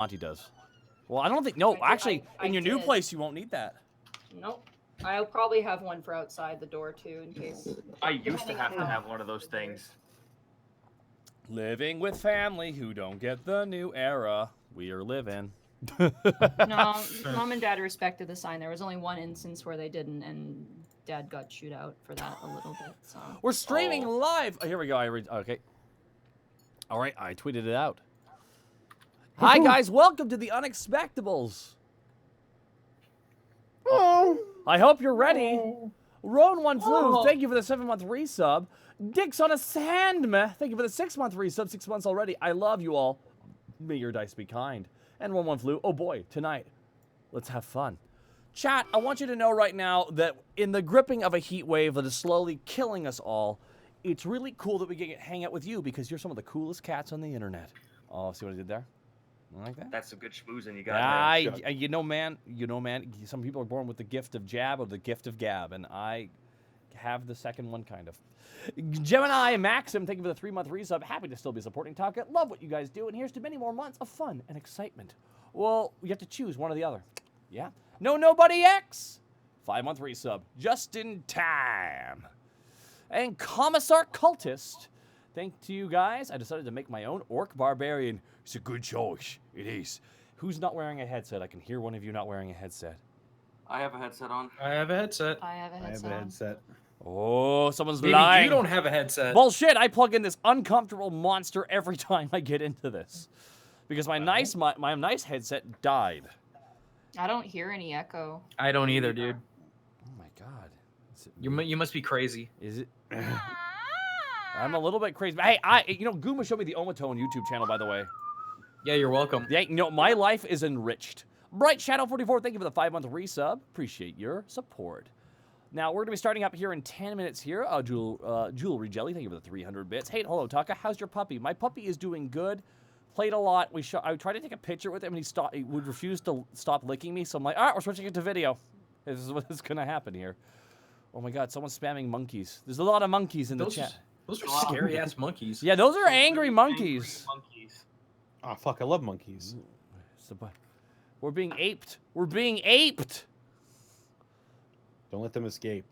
Auntie does. Well, I don't think. No, actually, in your new place, you won't need that. Nope. I'll probably have one for outside the door too, in case. I used to have to have one of those things. Living with family who don't get the new era we are living. No, Mom and Dad respected the sign. There was only one instance where they didn't, and Dad got chewed out for that a little bit. So we're streaming live. Oh, here we go. Okay. All right, I tweeted it out. Hi guys, welcome to the Unexpectables. Oh. I hope you're ready. Roan One Flew, thank you for the 7-month resub. Dix on a Sandma, thank you for the 6-month resub. 6 months already. I love you all. May your dice be kind. And Roan One Flew, oh boy, tonight, let's have fun. Chat, I want you to know right now that in the gripping of a heat wave that is slowly killing us all, it's really cool that we get to hang out with you because you're some of the coolest cats on the internet. Oh, see what I did there? Like that? That's some good schmoozing you got. You know, man. Some people are born with the gift of jab or the gift of gab, and I have the second one, kind of. Gemini Maxim, thank you for the 3-month resub. Happy to still be supporting Taka. Love what you guys do, and here's to many more months of fun and excitement. Well, you have to choose one or the other. Yeah. No, Nobody X, 5-month resub, just in time. And Commissar Cultist, thank you guys. I decided to make my own Orc Barbarian. It's a good choice. It is. Who's not wearing a headset? I can hear one of you not wearing a headset. I have a headset on. I have a headset. I have a headset. Oh, someone's Maybe lying. You don't have a headset. Bullshit! I plug in this uncomfortable monster every time I get into this because my nice headset died. I don't hear any echo. I don't either, dude. Oh my god. You must be crazy. Is it? I'm a little bit crazy. Hey, Gooma showed me the Omatone YouTube channel, by the way. Yeah, you're welcome. Yeah, my life is enriched. Bright Shadow 44, thank you for the 5-month resub. Appreciate your support. Now, we're going to be starting up here in 10 minutes here. Jewelry Jelly, thank you for the 300 bits. Hey, hello, Taka. How's your puppy? My puppy is doing good. Played a lot. I tried to take a picture with him, and he would refuse to stop licking me. So I'm like, all right, we're switching it to video. This is what is going to happen here. Oh, my God, someone's spamming monkeys. There's a lot of monkeys in the chat. Those are scary-ass monkeys. Yeah, those are angry monkeys. Oh, fuck, I love monkeys. We're being aped. We're being aped. Don't let them escape.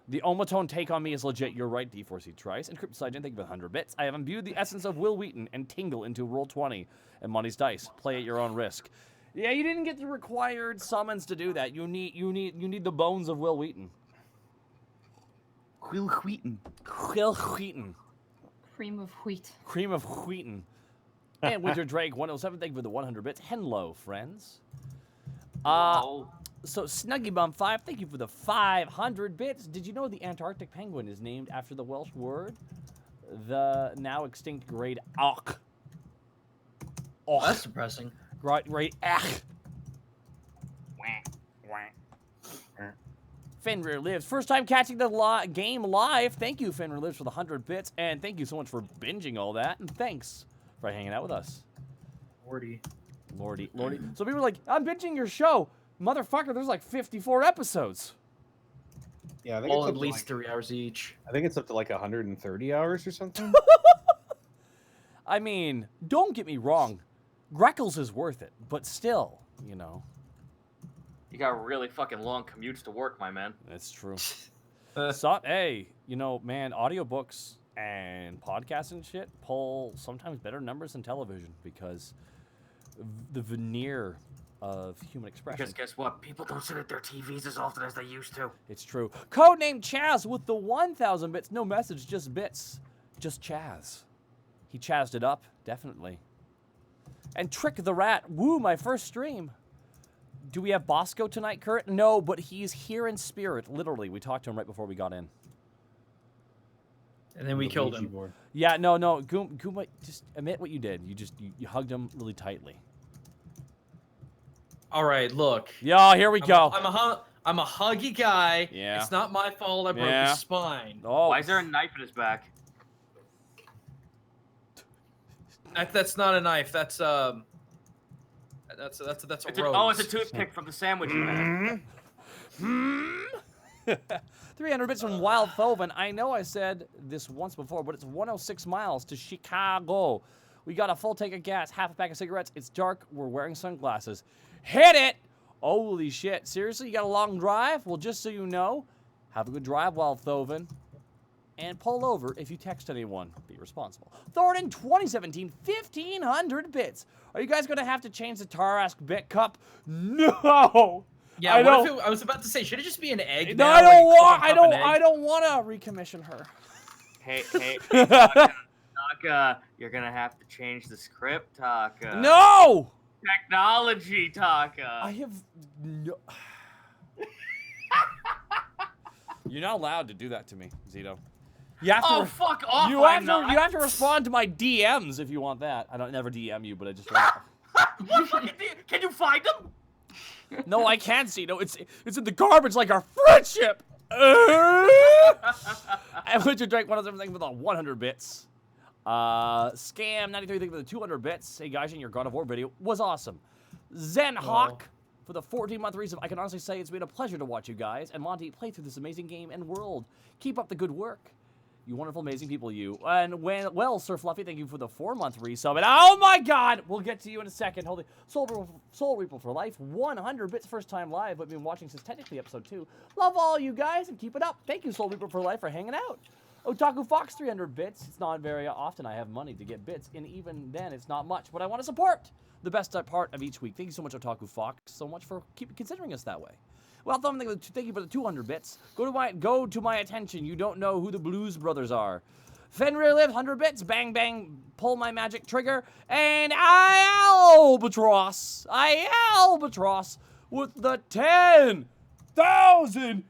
The Omatone take on me is legit. You're right, D4C Trice. And Cryptocygen, thank you for the 100 bits. I have imbued the essence of Will Wheaton and Tingle into Roll20 and Monty's Dice. Play at your own risk. Yeah, you didn't get the required summons to do that. You need the bones of Will Wheaton. Will Wheaton. Will Wheaton. Cream of wheat. Cream of Wheaton. And Winter Drake 107, thank you for the 100 bits. Hello, friends. So Snuggy Bum 5, thank you for the 500 bits. Did you know the Antarctic penguin is named after the Welsh word, the now extinct great auk? Oh, that's depressing. Great auk. Fenrir Lives. First time catching the game live. Thank you, Fenrir Lives, for the 100 bits. And thank you so much for binging all that. And thanks for hanging out with us. Lordy. So people are like, I'm binging your show. Motherfucker, there's like 54 episodes. Yeah, I think All it's at least 3 hours each. I think it's up to like 130 hours or something. I mean, don't get me wrong. Greckles is worth it, but still, you know. You got really fucking long commutes to work, my man. That's true. So, hey, man, audiobooks and podcasts and shit pull sometimes better numbers than television because the veneer of human expression. Because guess what? People don't sit at their TVs as often as they used to. It's true. Codename Chaz with the 1,000 bits. No message, just bits. Just Chaz. He chazzed it up, definitely. And Trick the Rat. Woo, my first stream. Do we have Bosco tonight, Kurt? No, but he's here in spirit. Literally, we talked to him right before we got in. And then we killed him. Yeah, no. Goomba, just admit what you did. You hugged him really tightly. All right, look. Yeah, here we go. I'm a huggy guy. Yeah. It's not my fault I broke his spine. Oh. Why is there a knife in his back? That's not a knife. That's a rose. Oh, it's a toothpick from the sandwich you had. 300 bits from Wild Thoven. I know I said this once before, but it's 106 miles to Chicago. We got a full tank of gas, half a pack of cigarettes. It's dark. We're wearing sunglasses. Hit it! Holy shit. Seriously, you got a long drive? Well, just so you know, have a good drive while Thoven. And pull over if you text anyone. Be responsible. Thornton 2017, 1,500 bits. Are you guys going to have to change the Tarask bit cup? No! Yeah, I was about to say, should it just be an egg? No, now, I don't like, want. click up an egg? I don't want to recommission her. Hey, Taka, you're gonna have to change the script, Taka. No! Technology, Taka. I have no. You're not allowed to do that to me, Zito. You have to. Oh, fuck off! You I'm not. have to respond to my DMs if you want that. I don't never DM you, but I just. You fucking can you find them? No, I can't see. No, it's in the garbage like our friendship. I went to drink one of them things with 100 bits. Scam 93 thing with the 200 bits. Hey guys, in your God of War video was awesome. Zen Hawk for the 14-month resub. I can honestly say it's been a pleasure to watch you guys and Monty play through this amazing game and world. Keep up the good work. You wonderful, amazing people, you. And well, Sir Fluffy, thank you for the 4-month resub. And oh my God, we'll get to you in a second. Holy Soul Reaper for life, 100 bits, first time live, but been watching since technically episode 2. Love all you guys and keep it up. Thank you, Soul Reaper for life, for hanging out. Otaku Fox, 300 bits. It's not very often I have money to get bits, and even then, it's not much. But I want to support the best part of each week. Thank you so much, Otaku Fox, so much for considering us that way. Well, thank you for the 200 bits. Go to my attention. You don't know who the Blues Brothers are. Fenrir Live, 100 bits. Bang, bang, pull my magic trigger. And Albatross with the 10,000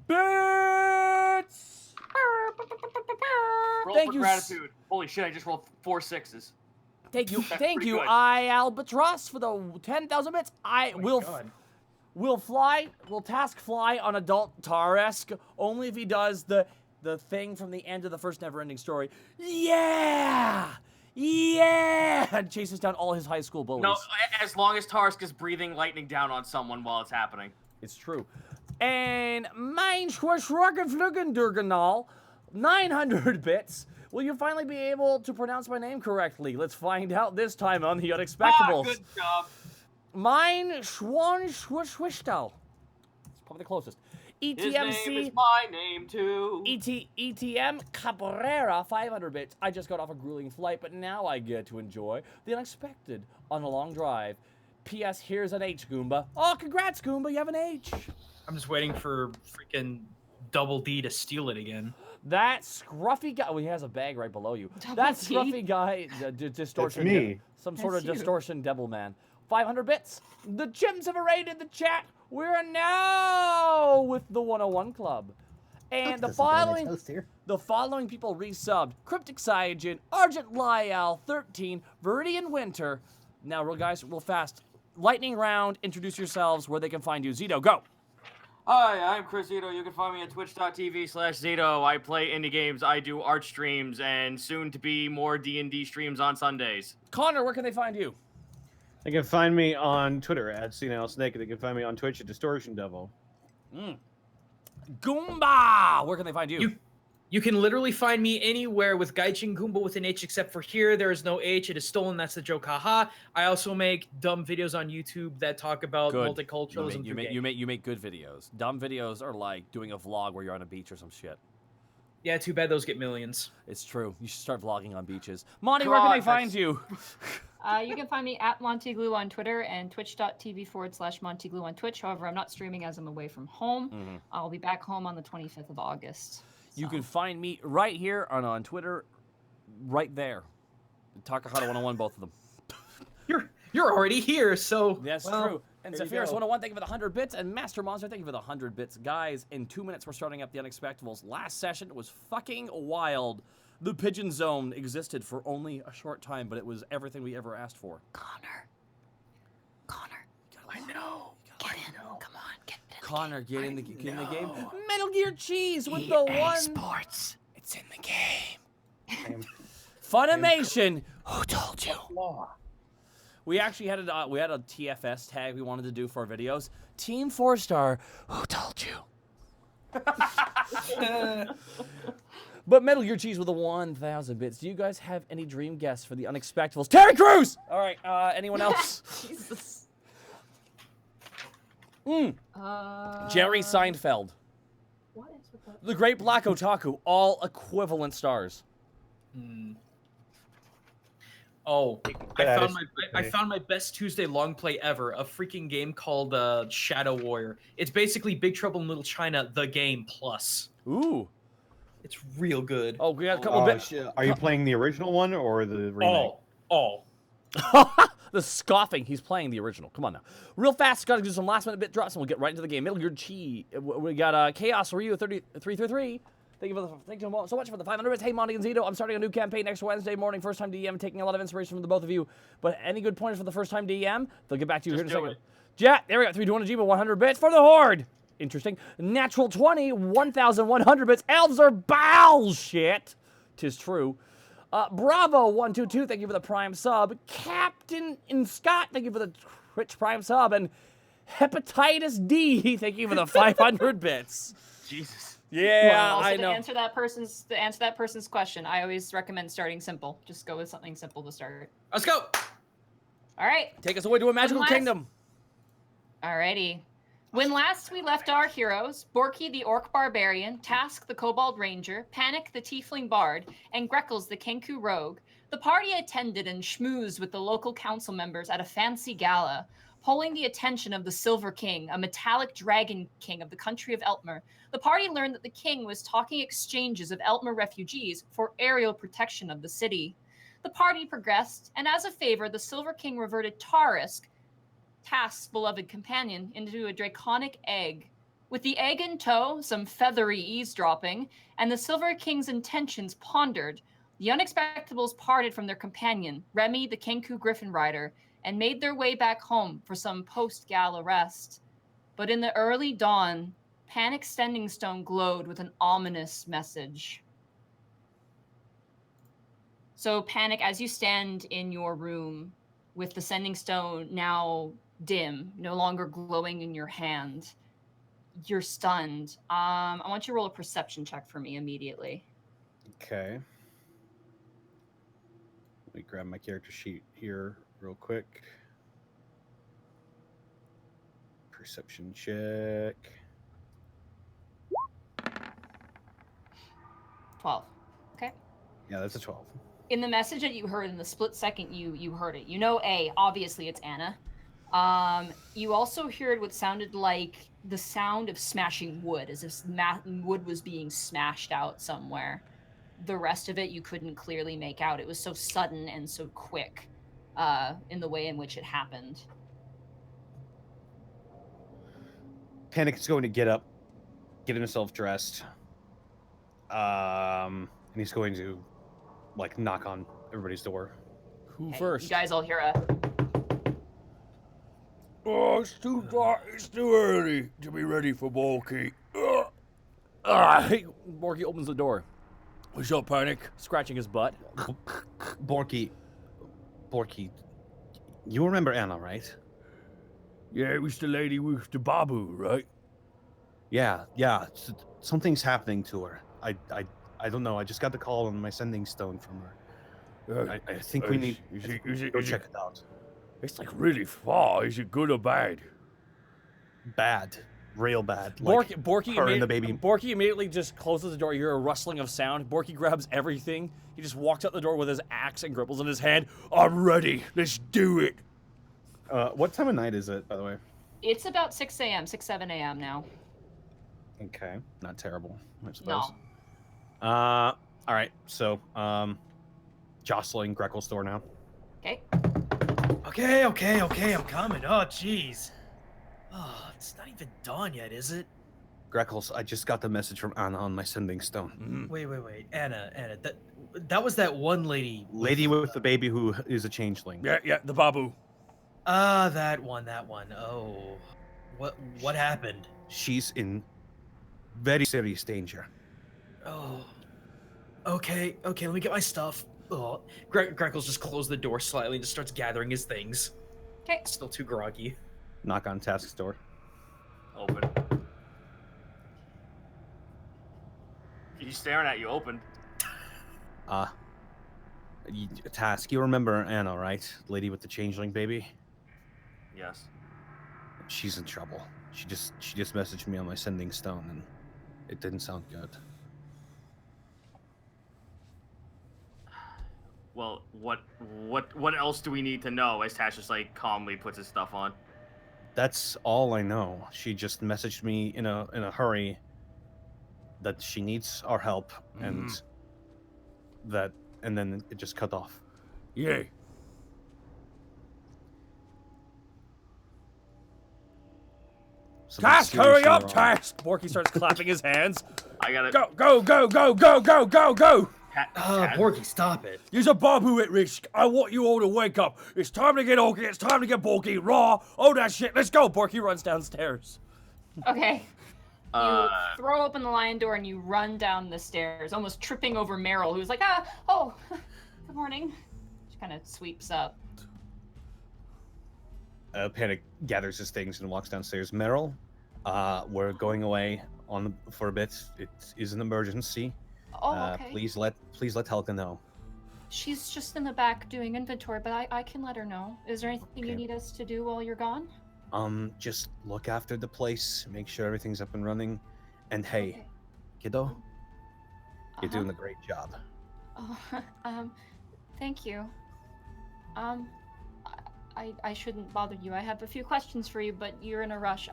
bits. Roll Thank for you. gratitude. Holy shit! I just rolled 4 sixes. Thank you, That's thank pretty you, good. Albatross for the 10,000 bits. I will. God. We'll task fly on adult Taresk only if he does the thing from the end of the first never-ending story. Yeah! And chases down all his high school bullies. No, as long as Tarsk is breathing lightning down on someone while it's happening. It's true. And Mein Schwarzenflugendurgenal, 900 bits. Will you finally be able to pronounce my name correctly? Let's find out this time on the Unexpectables. Good job. Mein Schwanschwischtal. It's probably the closest. His ETMC. name is my name too. ETM Cabrera, 500 bits. I just got off a grueling flight, but now I get to enjoy the unexpected on a long drive. P.S. Here's an H, Goomba. Oh, congrats, Goomba. You have an H. I'm just waiting for freaking Double D to steal it again. That scruffy guy. Oh, he has a bag right below you. That scruffy guy, distortion. That's me. Some sort of That's you. distortion devil man. 500 bits. The chimps have raided the chat. We're now with the 101 Club. And the following people resubbed. Cryptic Cyagin, Argent Lyal, 13, Viridian Winter. Now, guys, real fast. Lightning round. Introduce yourselves, where they can find you. Zito, go. Hi, I'm Chris Zito. You can find me at twitch.tv/Zito. I play indie games, I do art streams, and soon to be more D&D streams on Sundays. Connor, where can they find you? They can find me on Twitter at @Snake. They can find me on Twitch at Distortion Devil. Goomba, where can they find you? You can literally find me anywhere with Gaijin Goomba with an H, except for here. There is no H. It is stolen. That's the joke. Haha. I also make dumb videos on YouTube that talk about multiculturalism. You make good videos. Dumb videos are like doing a vlog where you're on a beach or some shit. Yeah, too bad those get millions. It's true. You should start vlogging on beaches. Monty, where can they find you? You can find me at Montyglue on Twitter and twitch.tv/Montyglue on Twitch. However, I'm not streaming as I'm away from home. I'll be back home on the 25th of August. You can find me right here on Twitter, right there. Takahata 101, both of them. You're already here, so That's true. And Zephyrus 101, thank you for the 100 bits. And Master Monster, thank you for the 100 bits. Guys, in 2 minutes, we're starting up the Unexpectables. Last session was fucking wild. The Pigeon Zone existed for only a short time, but it was everything we ever asked for. Connor. I know. Get in. Come on, get in. Connor, get in the game. Metal Gear Cheese with the one. Sports. It's in the game. Funimation. Who told you? We actually had a TFS tag we wanted to do for our videos. Team 4-Star. Who told you? But Metal Gear Cheese with the 1,000 bits. Do you guys have any dream guests for the Unexpectables? Terry Crews! All right, anyone else? Jesus. Jerry Seinfeld. What is with that? The Great Black Otaku. All equivalent stars. Oh, That I is found my best Tuesday long play ever. A freaking game called Shadow Warrior. It's basically Big Trouble in Little China, the game plus. Ooh. It's real good. Oh, we got a couple bits. Are you playing the original one or the remake? All. The scoffing. He's playing the original. Come on now. Real fast, gotta do some last minute bit drops and we'll get right into the game. Metal Gear Chi. We got Chaos Ryu 3333. Thank you so much for the 500 bits. Hey, Monty and Zito, I'm starting a new campaign next Wednesday morning. First time DM, taking a lot of inspiration from the both of you. But any good pointers for the first time DM? They'll get back to you here in a second. Jack, there we go. 321 G, 100 bits for the Horde. Interesting. Natural 20, 1,100 bits. Elves are bullshit. 'Tis true. Bravo 122, thank you for the Prime sub. Captain and Scott, thank you for the Twitch Prime sub. And Hepatitis D, thank you for the 500 bits. Jesus. Yeah, Also, I know. To answer that person's question, I always recommend starting simple. Just go with something simple to start. Let's go. All right. Take us away to a magical kingdom. Alrighty. When last we left our heroes, Borky the Orc Barbarian, Task the Kobold Ranger, Panic the Tiefling Bard, and Greckles the Kenku Rogue, the party attended and schmoozed with the local council members at a fancy gala, pulling the attention of the Silver King, a metallic dragon king of the country of Eltmer. The party learned that the king was talking exchanges of Eltmer refugees for aerial protection of the city. The party progressed, and as a favor, the Silver King reverted Tarisk, Task's beloved companion, into a draconic egg. With the egg in tow, some feathery eavesdropping, and the Silver King's intentions pondered, the Unexpectables parted from their companion, Remy the Kenku Griffin Rider, and made their way back home for some post-gala rest. But in the early dawn, Panic's Sending Stone glowed with an ominous message. So, Panic, as you stand in your room with the Sending Stone now dim, no longer glowing in your hand, you're stunned. I want you to roll a perception check for me immediately. Okay. Let me grab my character sheet here real quick. Perception check. 12. Okay. Yeah, that's a 12. In the message that you heard, in the split second you heard it, you know, obviously it's Anna. You also heard what sounded like the sound of smashing wood, as if wood was being smashed out somewhere. The rest of it you couldn't clearly make out. It was so sudden and so quick in the way in which it happened. Panic is going to get up, get himself dressed, and he's going to, like, knock on everybody's door. Who Okay, first? You guys all hear a... Oh, it's too dark. It's too early to be ready for Borky. Hey, Borky opens the door. What's up, Panic? Scratching his butt. Borky, you remember Anna, right? Yeah, it was the lady with the babu, right? Yeah. Something's happening to her. I don't know. I just got the call on my Sending Stone from her. I think we need to go check it out. It's like really far. Is it good or bad? Bad. Real bad. Like Borky her and the baby. Borky immediately just closes the door. You hear a rustling of sound. Borky grabs everything. He just walks out the door with his axe and gripples in his hand. I'm ready. Let's do it. What time of night is it, by the way? It's about 6 a.m., 7 a.m. now. Okay. Not terrible, I suppose. No. All right. So, jostling Greckle's door now. Okay. Okay, I'm coming. Oh, jeez. Oh, it's not even dawn yet, is it? Greckles, I just got the message from Anna on my Sending Stone. Wait. Anna, that was that one lady. Lady with the baby who is a changeling. Yeah, the babu. Ah, that one. Oh. What happened? She's in very serious danger. Oh. Okay, let me get my stuff. Oh. Greckles just closed the door slightly and just starts gathering his things. Okay. Still too groggy. Knock on Task's door. Open. He's staring at you. Open. Task, you remember Anna, right? The lady with the changeling baby? Yes. She's in trouble. She just messaged me on my sending stone, and it didn't sound good. Well, what else do we need to know? As Tash just like calmly puts his stuff on. That's all I know. She just messaged me in a hurry that she needs our help, and then it just cut off. Yeah. Something Task, hurry seriously up, wrong. Task! Borky starts clapping his hands. I got it. Go, go, go, go, go, go, go, go! Porky, stop it. You're a Babu at risk. I want you all to wake up. It's time to get Orky. It's time to get Borky. Raw. Oh, that shit. Let's go. Borky runs downstairs. Okay. You throw open the lion door and you run down the stairs, almost tripping over Meryl, who's like, good morning. She kind of sweeps up. Panic gathers his things and walks downstairs. Meryl, we're going away for a bit. It is an emergency. Oh, okay. Please let Helga know. She's just in the back doing inventory, but I can let her know. Is there anything you need us to do while you're gone? Just look after the place, make sure everything's up and running, and hey, kiddo, you're doing a great job. Oh, thank you. I shouldn't bother you. I have a few questions for you, but you're in a rush.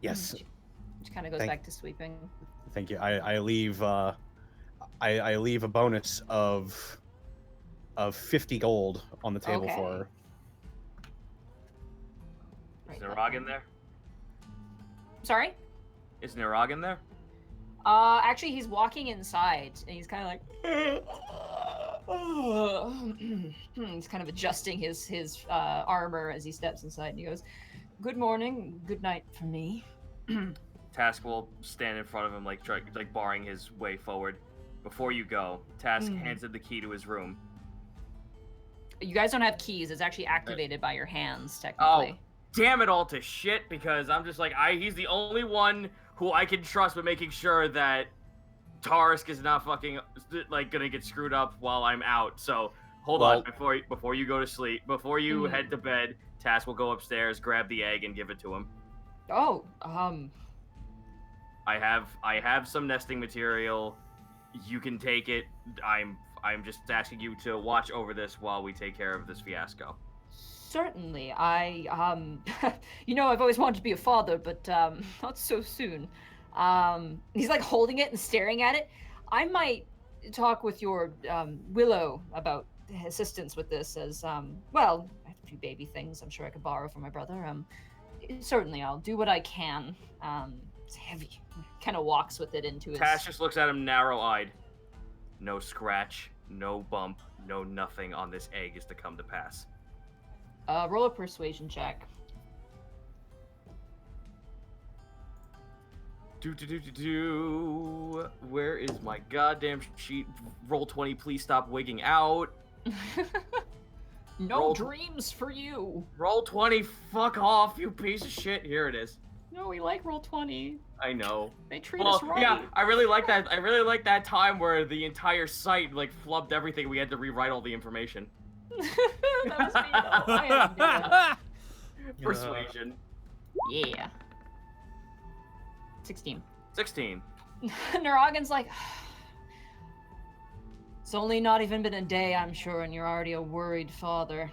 Yes. She kind of goes back to sweeping. Thank you. I leave. I leave a bonus of 50 gold on the table for her. Is Nirog in there? Sorry? Is Nirog in there? Actually, he's walking inside, and he's kind of like... he's kind of adjusting his armor as he steps inside, and he goes, "Good morning, good night for me." Task will stand in front of him, like barring his way forward. Before you go, Task hands him the key to his room. You guys don't have keys. It's actually activated by your hands, technically. Oh, damn it all to shit, because I'm just like, he's the only one who I can trust with making sure that Tarisk is not fucking, like, gonna get screwed up while I'm out. So, hold on, before you go to sleep, before you head to bed, Task will go upstairs, grab the egg, and give it to him. Oh, I have some nesting material. You can take it. I'm just asking you to watch over this while we take care of this fiasco. Certainly. You know, I've always wanted to be a father, but not so soon. He's like holding it and staring at it. I might talk with your Willow about assistance with this, as well, I have a few baby things I'm sure I could borrow from my brother. Certainly I'll do what I can. It's heavy. Kind of walks with it into his... Tash just looks at him narrow-eyed. No scratch, no bump, no nothing on this egg is to come to pass. Roll a persuasion check. Where is my goddamn sheet? Roll 20, please stop wigging out. No dreams for you. Roll 20, fuck off, you piece of shit. Here it is. No, we like roll 20. I know. They treat us right. Yeah, I really like that. I really like that time where the entire site like flubbed everything. We had to rewrite all the information. That was me, though. I am doing Persuasion. Yeah. 16. 16. Naragan's like, it's only not even been a day, I'm sure, and you're already a worried father.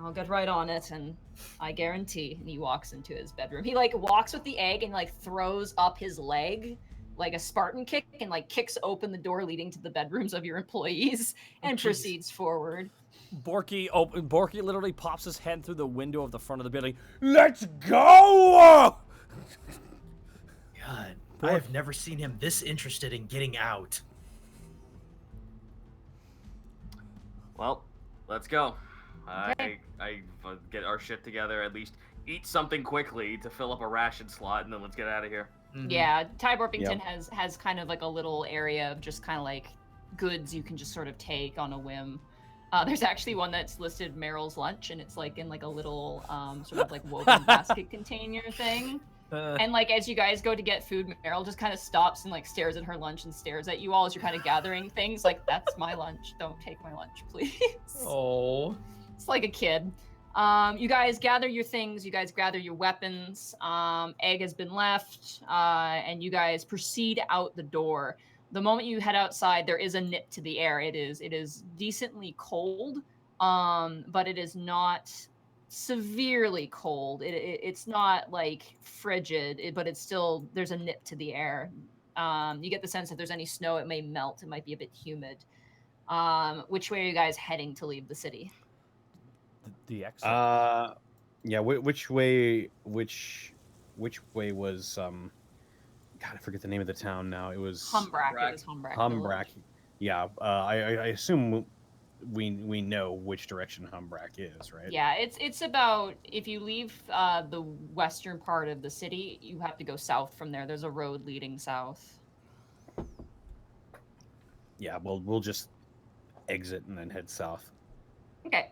I'll get right on it, and I guarantee. And he walks into his bedroom. He like walks with the egg and like throws up his leg like a Spartan kick and like kicks open the door leading to the bedrooms of your employees and proceeds forward. Borky literally pops his head through the window of the front of the building. Let's go! God, I have never seen him this interested in getting out. Well, let's go. I get our shit together, at least eat something quickly to fill up a ration slot, and then let's get out of here. Mm-hmm. Yeah, Ty Borpington has kind of like a little area of just kind of like goods you can just sort of take on a whim. There's actually one that's listed Meryl's lunch, and it's like in like a little sort of like woven basket container thing. And like as you guys go to get food, Meryl just kind of stops and like stares at her lunch and stares at you all as you're kind of gathering things. Like, that's my lunch. Don't take my lunch, please. Oh. It's like a kid. You guys gather your things. You guys gather your weapons. Egg has been left, and you guys proceed out the door. The moment you head outside, there is a nip to the air. It is decently cold, but it is not severely cold. It's not like frigid, but it's still, there's a nip to the air. You get the sense if there's any snow, it may melt. It might be a bit humid. Which way are you guys heading to leave the city? The exit. Yeah. Which way? Which way was God, I forget the name of the town now. It was Hum Brack. It is Hum Brack. Hum Brack. Yeah. I assume we know which direction Hum Brack is, right? Yeah, it's about, if you leave the western part of the city, you have to go south from there. There's a road leading south. Yeah. We'll just exit and then head south. Okay.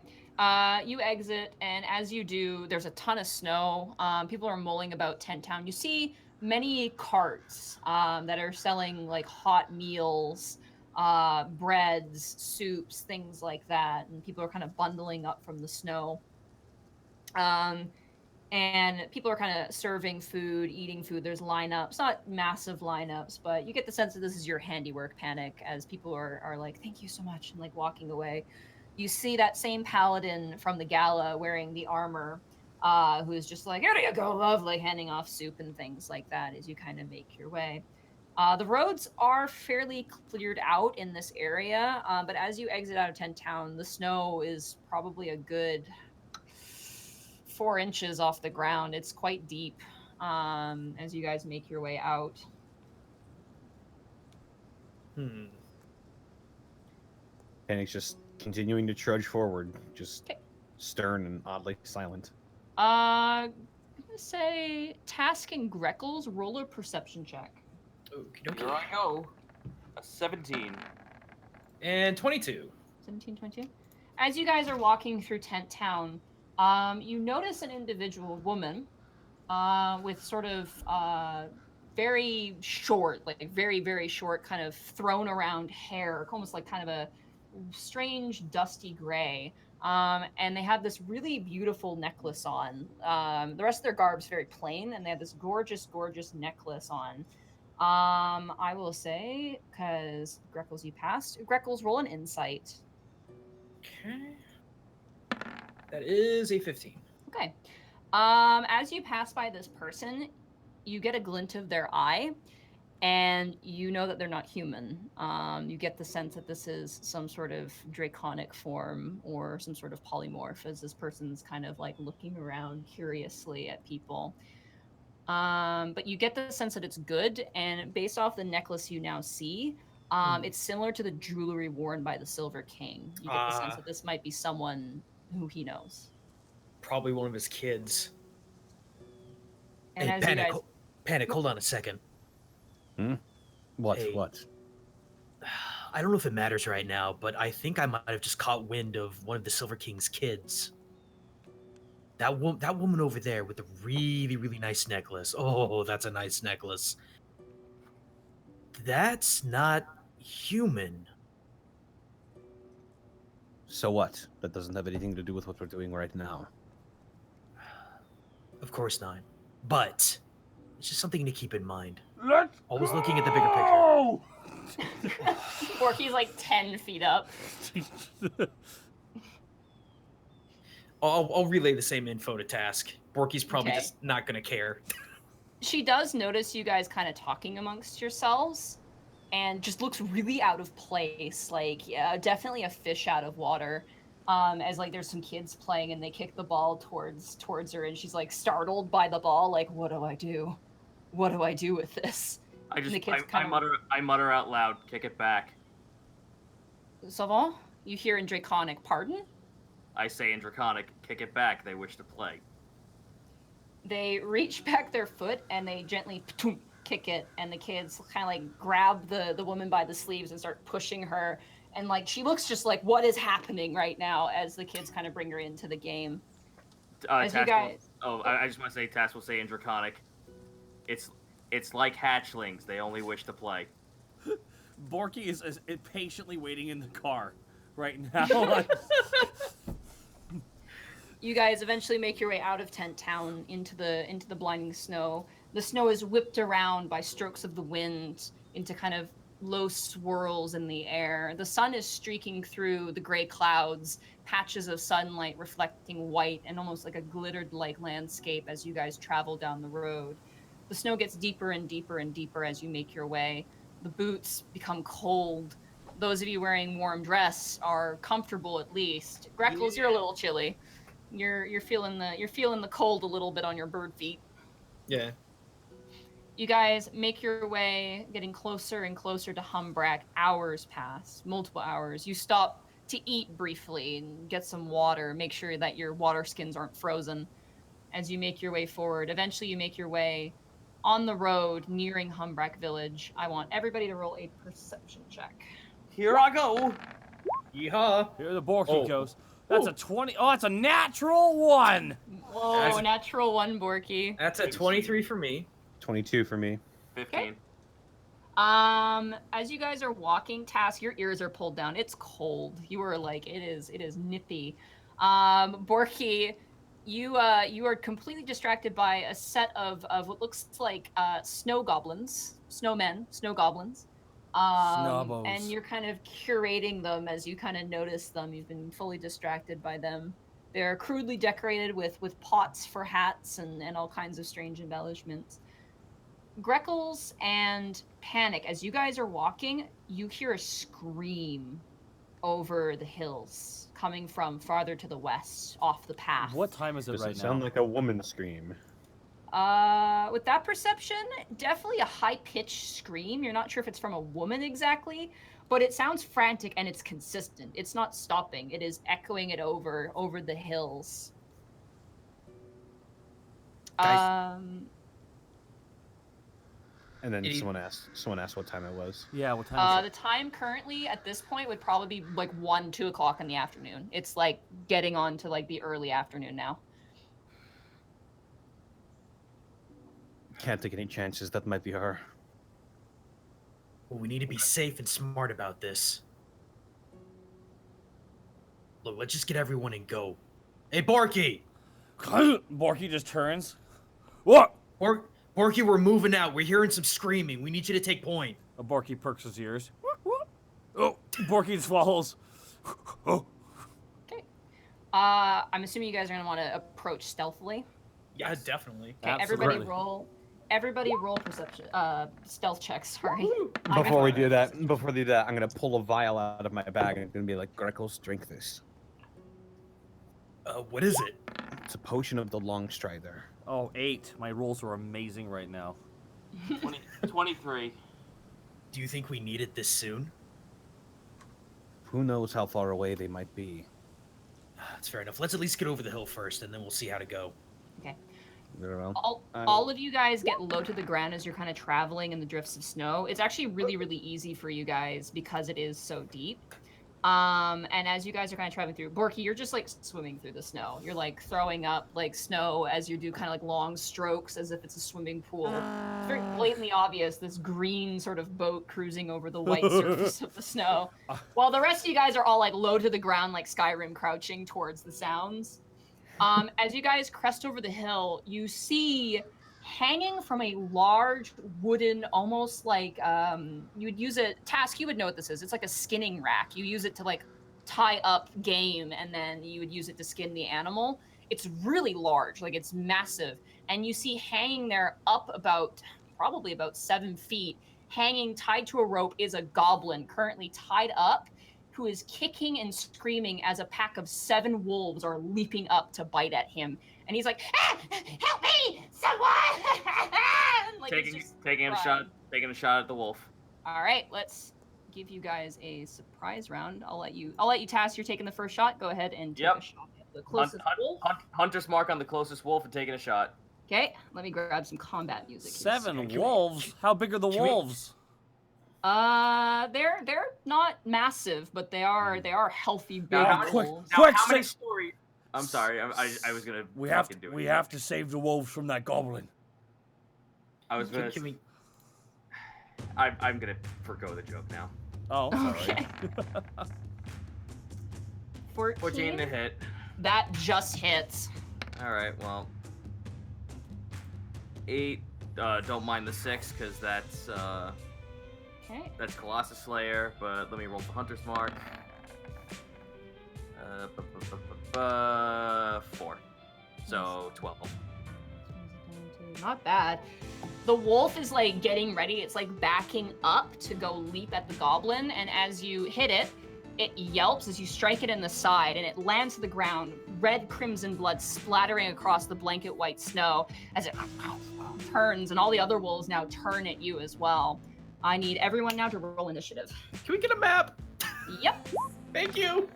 You exit, and as you do, there's a ton of snow. People are mulling about Tent Town. You see many carts that are selling like hot meals, breads, soups, things like that, and people are kind of bundling up from the snow. And people are kind of serving food, eating food. There's lineups, not massive lineups, but you get the sense that this is your handiwork, Panic, as people are like, thank you so much, and like walking away. You see that same paladin from the gala wearing the armor, who is just like, here you go, love, like handing off soup and things like that as you kind of make your way. The roads are fairly cleared out in this area, but as you exit out of Tent Town, the snow is probably a good 4 inches off the ground. It's quite deep as you guys make your way out. Panic's just continuing to trudge forward, just stern and oddly silent. I'm gonna say Task and Greckles, roll a perception check. Here I go. A 17. And 22. 17, 22. As you guys are walking through Tent Town, you notice an individual woman with sort of very short, like very, very short, kind of thrown around hair, almost like kind of a strange dusty gray. And they have this really beautiful necklace on. The rest of their garb's very plain, and they have this gorgeous, gorgeous necklace on. I will say, because Greckles, you passed. Greckles, roll an insight. Okay. That is a 15. Okay. As you pass by this person, you get a glint of their eye, and you know that they're not human. You get the sense that this is some sort of draconic form or some sort of polymorph, as this person's kind of like looking around curiously at people. But you get the sense that it's good, and based off the necklace you now see, it's similar to the jewelry worn by the Silver King. You get the sense that this might be someone who he knows. Probably one of his kids. And hey, as Panic, you guys... Panic, hold on a second. What? Hey. What? I don't know if it matters right now, but I think I might have just caught wind of one of the Silver King's kids. That woman over there with the really, really nice necklace. Oh, that's a nice necklace. That's not human. So what? That doesn't have anything to do with what we're doing right now. Of course not. But it's just something to keep in mind. Let's Always looking at the bigger picture. Borky's like 10 feet up. I'll relay the same info to Task. Borky's probably Okay. just not going to care. She does notice you guys kind of talking amongst yourselves, and just looks really out of place. Like, yeah, definitely a fish out of water. As like there's some kids playing and they kick the ball towards her, and she's like startled by the ball. Like, what do I do? What do I do with this? I mutter out loud, kick it back. Savant, you hear in Draconic, pardon? I say in Draconic, kick it back, they wish to play. They reach back their foot and they gently kick it, and the kids kind of like grab the woman by the sleeves and start pushing her, and like she looks just like, what is happening right now, as the kids kind of bring her into the game. As you guys... I just want to say, Tass will say in Draconic, It's like hatchlings. They only wish to play. Borky is patiently waiting in the car right now. You guys eventually make your way out of Tent Town into the blinding snow. The snow is whipped around by strokes of the wind into kind of low swirls in the air. The sun is streaking through the gray clouds, patches of sunlight reflecting white and almost like a glittered-like landscape as you guys travel down the road. The snow gets deeper and deeper and deeper as you make your way. The boots become cold. Those of you wearing warm dress are comfortable at least. Greckles, you're a little chilly. You're feeling the cold a little bit on your bird feet. Yeah. You guys make your way, getting closer and closer to Hum Brack. Hours pass, multiple hours. You stop to eat briefly and get some water. Make sure that your water skins aren't frozen as you make your way forward. Eventually, you make your way on the road nearing Hum Brack Village. I want everybody to roll a perception check. Here I go. Yeehaw. Here the Borky goes. That's a 20. Oh, that's a natural 1. Whoa, natural 1, Borky. That's a 23 for me. 22 for me. 15. As you guys are walking, Task, your ears are pulled down. It's cold. You are like, it is nippy. Borky, you are completely distracted by a set of what looks like snow goblins, snowmen, snow goblins. Snobbos. And you're kind of curating them as you kind of notice them. You've been fully distracted by them. They're crudely decorated with pots for hats and all kinds of strange embellishments. Greckles and Panic, as you guys are walking, you hear a scream over the hills coming from farther to the west, off the path. What time is it Does right it now? sound like a woman scream? With that perception, definitely a high-pitched scream. You're not sure if it's from a woman exactly, but it sounds frantic and it's consistent. It's not stopping. It is echoing it over the hills. Guys. And then someone asked what time it was. Yeah, what time is The it? time currently at this point would probably be like 1, 2 o'clock in the afternoon. It's like getting on to like the early afternoon now. Can't take any chances. That might be her. Well, we need to be safe and smart about this. Look, let's just get everyone and go. Hey, Borky! Borky just turns. What? Borky, we're moving out. We're hearing some screaming. We need you to take point. Borky perks his ears. Oh, Borky swallows. Oh. Okay. I'm assuming you guys are gonna want to approach stealthily. Yeah, definitely. Okay, Absolutely. everybody roll perception, stealth checks. Sorry. Before we do that, I'm gonna pull a vial out of my bag and I'm gonna be like, Greckles, drink this. What is it? It's a potion of the long strider. Oh, 8. My rolls are amazing right now. 23. Do you think we need it this soon? Who knows how far away they might be. That's fair enough. Let's at least get over the hill first, and then we'll see how to go. Okay. Very well. All of you guys get low to the ground as you're kind of traveling in the drifts of snow. It's actually really, really easy for you guys because it is so deep. And as you guys are kind of traveling through, Borky, you're just like swimming through the snow. You're like throwing up like snow as you do kind of like long strokes as if it's a swimming pool. It's very blatantly obvious, this green sort of boat cruising over the white surface of the snow. While the rest of you guys are all like low to the ground, like Skyrim crouching towards the sounds. As you guys crest over the hill, you see hanging from a large wooden, almost like you would use a Task. You would know what this is. It's like a skinning rack. You use it to like tie up game, and then you would use it to skin the animal. It's really large, like it's massive, and you see hanging there up probably about 7 feet, hanging tied to a rope is a goblin currently tied up, who is kicking and screaming as a pack of 7 wolves are leaping up to bite at him. And he's like, ah, help me, someone! Like, taking a shot at the wolf. All right, let's give you guys a surprise round. I'll let you Task. You're taking the first shot. Go ahead and take a shot at the closest wolf. Hunter's mark on the closest wolf and taking a shot. Okay, let me grab some combat music. 7 wolves? How big are the wolves? They're not massive, but they are healthy big wolves. Quick, how many stories? I'm sorry, I was gonna. We have to save the wolves from that goblin. I was gonna. Can we? I'm gonna forgo the joke now. Oh, I'm sorry. Okay. 14 to hit. That just hits. All right. Well. 8. Don't mind the 6 because that's Okay. that's Colossus Slayer. But let me roll for Hunter's Mark. 4. So 12. Not bad. The wolf is like getting ready. It's like backing up to go leap at the goblin, and as you hit it, it yelps as you strike it in the side, and it lands to the ground. Red crimson blood splattering across the blanket white snow as it turns, and all the other wolves now turn at you as well. I need everyone now to roll initiative. Can we get a map? Yep. Thank you.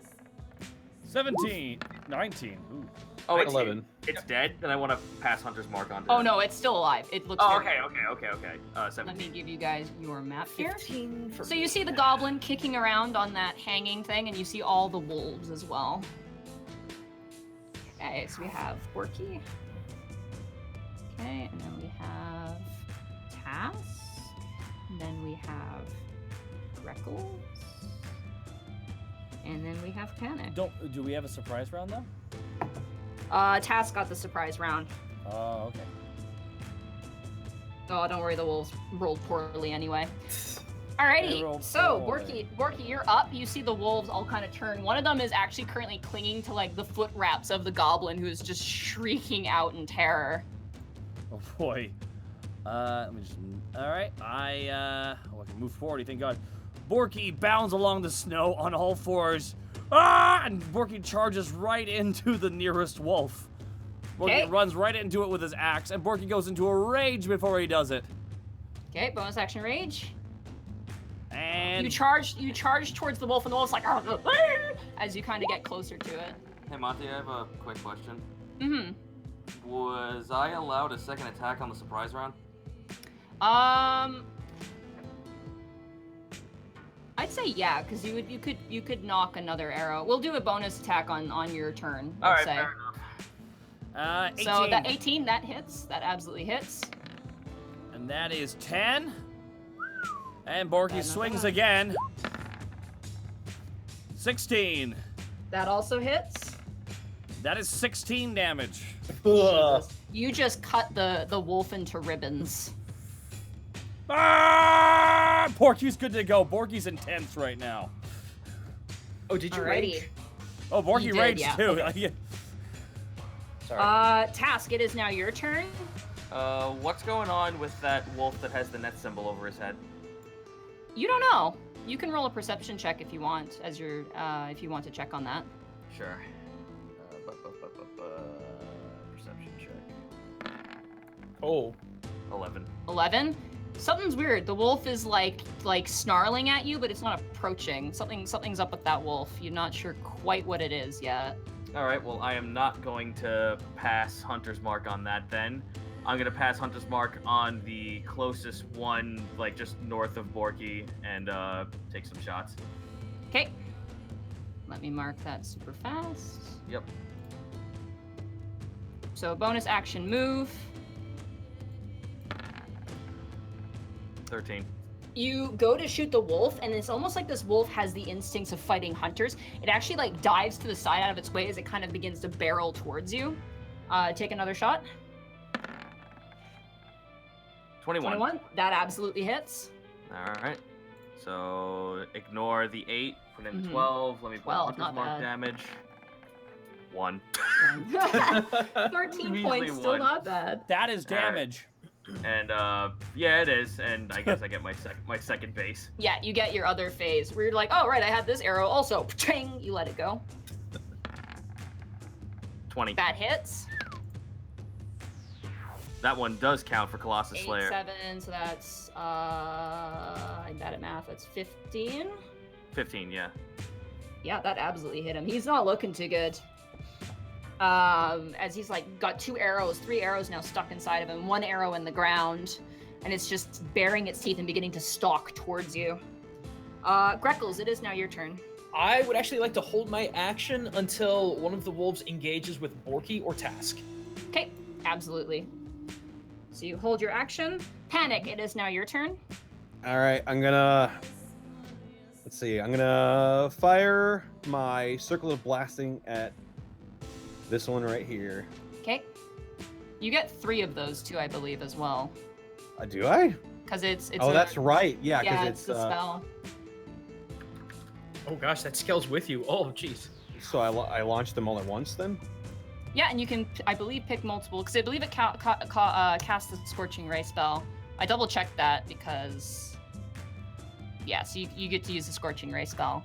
17, 19. Ooh. Oh, it's 11. It's dead. Then I want to pass Hunter's Mark on to. Oh no, it's still alive. It looks. Oh, very okay. 17. Let me give you guys your map here. 15 for So you see the goblin kicking around on that hanging thing, and you see all the wolves as well. Okay, so we have Borky. Okay, and then we have Tass. And then we have Greckles. And then we have Panic. Do we have a surprise round though? Tass got the surprise round. Oh, okay. Oh, don't worry, the wolves rolled poorly anyway. They Alrighty, rolled so poorly. Borky, you're up. You see the wolves all kind of turn. One of them is actually currently clinging to like the foot wraps of the goblin, who is just shrieking out in terror. Oh boy. Let me just. All right. I can move forward. Thank God. Borky bounds along the snow on all fours. Ah! And Borky charges right into the nearest wolf. Borky Okay. runs right into it with his axe, and Borky goes into a rage before he does it. Okay, bonus action rage. And You charge towards the wolf, and the wolf's like as you kind of get closer to it. Hey Monty, I have a quick question. Mm-hmm. Was I allowed a second attack on the surprise round? I'd say yeah, because you could knock another arrow. We'll do a bonus attack on your turn. All I'd right, say. fair enough. 18. So that 18 that hits. That absolutely hits. And that is 10. And Borky Not swings bad. again. 16. That also hits. That is 16 damage. You just cut the wolf into ribbons. Ah! Borky's good to go. Borky's intense right now. Oh, did you Alrighty. rage? Oh, Borky You did, raged yeah. too. Sorry. Task, it is now your turn. What's going on with that wolf that has the net symbol over his head? You don't know. You can roll a perception check if you want, as your if you want to check on that. Sure. Perception check. Oh. 11. 11. Something's weird. The wolf is like snarling at you, but it's not approaching. Something's up with that wolf. You're not sure quite what it is yet. All right. Well, I am not going to pass Hunter's Mark on that. Then I'm gonna pass Hunter's Mark on the closest one, like just north of Borky, and take some shots. Okay. Let me mark that super fast. Yep. So bonus action move. 13. You go to shoot the wolf, and it's almost like this wolf has the instincts of fighting hunters. It actually like dives to the side out of its way as it kind of begins to barrel towards you. Take another shot. 21. That absolutely hits. All right. So ignore the 8. Put in the Mhm. 12. Let me put 12, Hunter's not Mark bad. damage. 1. 13 Measly points, still one. not bad. That is All right. damage. And yeah, it is. And I guess I get my second base. Yeah, you get your other phase where you're like, oh right, I had this arrow also. Ching, you let it go. 20. That hits. That one does count for Colossus 8, Slayer. 7, so that's I'm bad at math. That's 15. 15, yeah. Yeah, that absolutely hit him. He's not looking too good. As he's like got 3 arrows now stuck inside of him, 1 arrow in the ground, and it's just baring its teeth and beginning to stalk towards you. Greckles, it is now your turn. I would actually like to hold my action until one of the wolves engages with Borky or Task. Okay, absolutely. So you hold your action. Panic, it is now your turn. All right, I'm gonna. Let's see. I'm gonna fire my circle of blasting at this one right here. Okay. You get 3 of those too, I believe, as well. Do I? Because it's Oh, that's right. Yeah, because it's the spell. Oh gosh, that scales with you. Oh jeez. So I launched them all at once then. Yeah, and you can, I believe, pick multiple, because I believe it casts the Scorching Ray spell. I double-checked that because, yeah, so you get to use the Scorching Ray spell.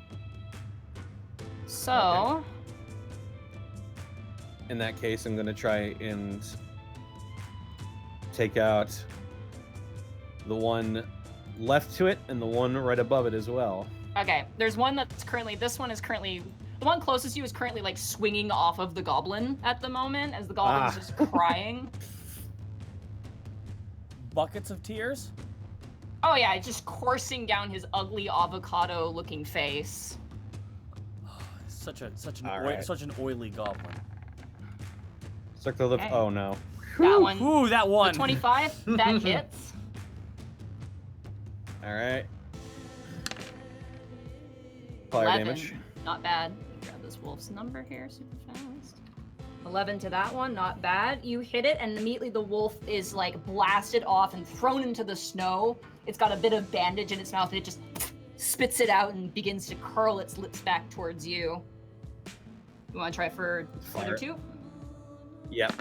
So, Okay. In that case, I'm gonna try and take out the one left to it and the one right above it as well. okay, there's one that's currently, the one closest to you is currently, like, swinging off of the goblin at the moment, as the goblin's just crying. Buckets of tears? Oh yeah, just coursing down his ugly avocado-looking face. Such an All right. such an oily goblin. Circle of Okay. oh no. That one. Ooh, that The one. 25, that hits. All right. Fire 11. damage. Not bad. Grab this wolf's number here super fast. 11 to that one, not bad. You hit it, and immediately the wolf is like blasted off and thrown into the snow. It's got a bit of bandage in its mouth, and it just spits it out and begins to curl its lips back towards you. You want to try for Fire. other 2? Yep.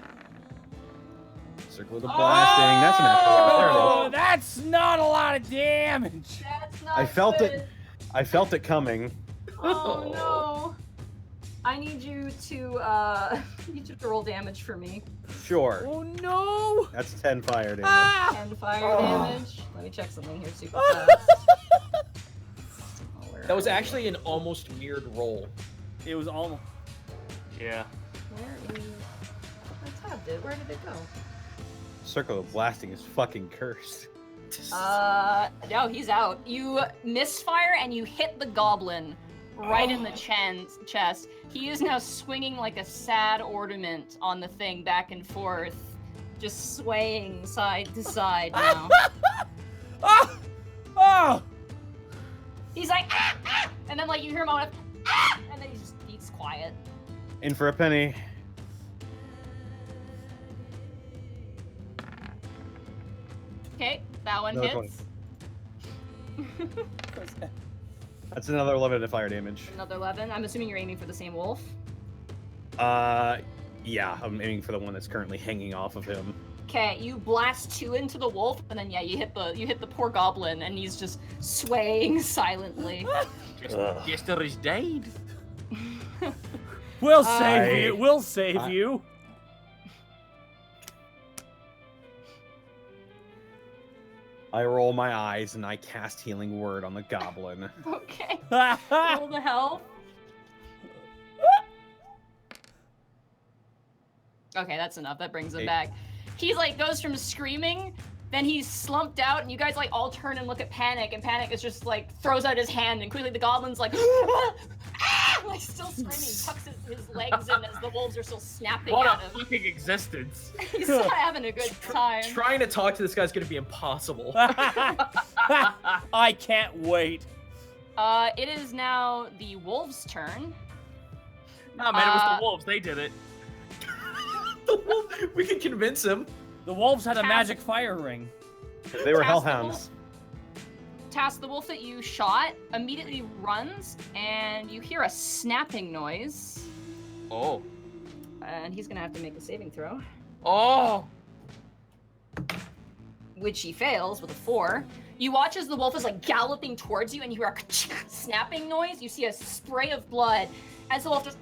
Circle of the blasting. That's an apple. There it is. Oh, that's not a lot of damage. That's not I felt good. it. I felt it coming. Oh no. I need you to roll damage for me. Sure. Oh no. That's 10 fire damage. Ah! 10 fire Oh. damage. Let me check something here super fast. That was actually an almost weird roll. It was almost. Yeah. Where is... I tabbed it. Where did it go? Circle of blasting is fucking cursed. No, he's out. You misfire and you hit the goblin right in the chest. He is now swinging like a sad ornament on the thing back and forth, just swaying side to side now. Ah! Oh! He's like, ah, ah! And then like you hear him out, ah! And then he's quiet. In for a penny. Okay, that one Another hits. That's another 11 to fire damage. Another 11. I'm assuming you're aiming for the same wolf. Yeah, I'm aiming for the one that's currently hanging off of him. Okay, you blast 2 into the wolf, and then yeah, you hit the poor goblin, and he's just swaying silently. Jester is dead. We'll save you. We'll save I- you. I roll my eyes and I cast Healing Word on the goblin. Okay. Roll the health. Okay, that's enough. That brings him 8. back. He like goes from screaming, then he's slumped out, and you guys like all turn and look at Panic, and Panic is just like throws out his hand, and quickly the goblin's like, ah! Like still screaming, he tucks his legs in as the wolves are still snapping What at a him. fucking existence. He's not having a good time. Trying to talk to this guy's gonna be impossible. I can't wait. It is now the wolves' turn. Nah, man, it was the wolves. They did it. We can convince him. The wolves had a Cast- magic fire ring. They were Cast the hellhounds. Task, the wolf that you shot immediately runs, and you hear a snapping noise. Oh. And he's gonna have to make a saving throw, Oh. which he fails with a 4. You watch as the wolf is like galloping towards you, and you hear a snapping noise. You see a spray of blood as the wolf just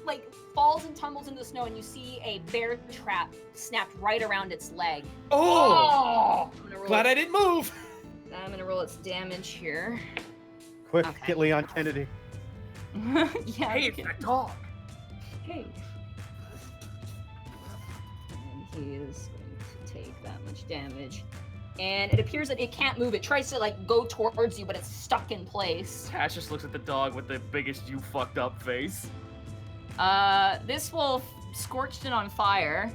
like falls and tumbles into the snow, and you see a bear trap snapped right around its leg. Oh! I'm gonna roll Glad I didn't move. I'm gonna roll its damage here. Quick, Okay. get Leon Kennedy. Yeah. Hey, you it's can- that dog. Okay. And he is going to take that much damage. And it appears that it can't move. It tries to like go towards you, but it's stuck in place. Tash just looks at the dog with the biggest you fucked up face. This wolf scorched it on fire.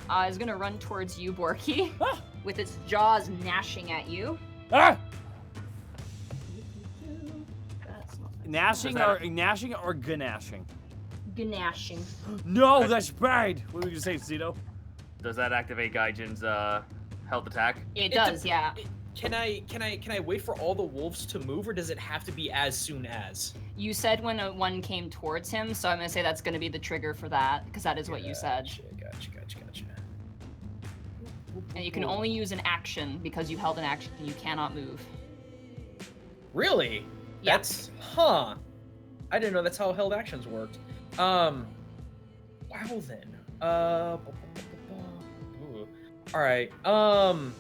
is gonna run towards you, Borky, Ah! with its jaws gnashing at you. Ah! That's not Gnashing or gnashing? gnashing. No, that's bad. What were you gonna say, Zito? Does that activate Gaijin's health attack? It does, yeah. Can I wait for all the wolves to move, or does it have to be as soon as? You said when one came towards him, so I'm gonna say that's gonna be the trigger for that, because that is what you said. Gotcha. And you can only use an action because you held an action. You cannot move. Really? Yeah. That's I didn't know that's how held actions worked. Wow then. Ooh. All right. I'm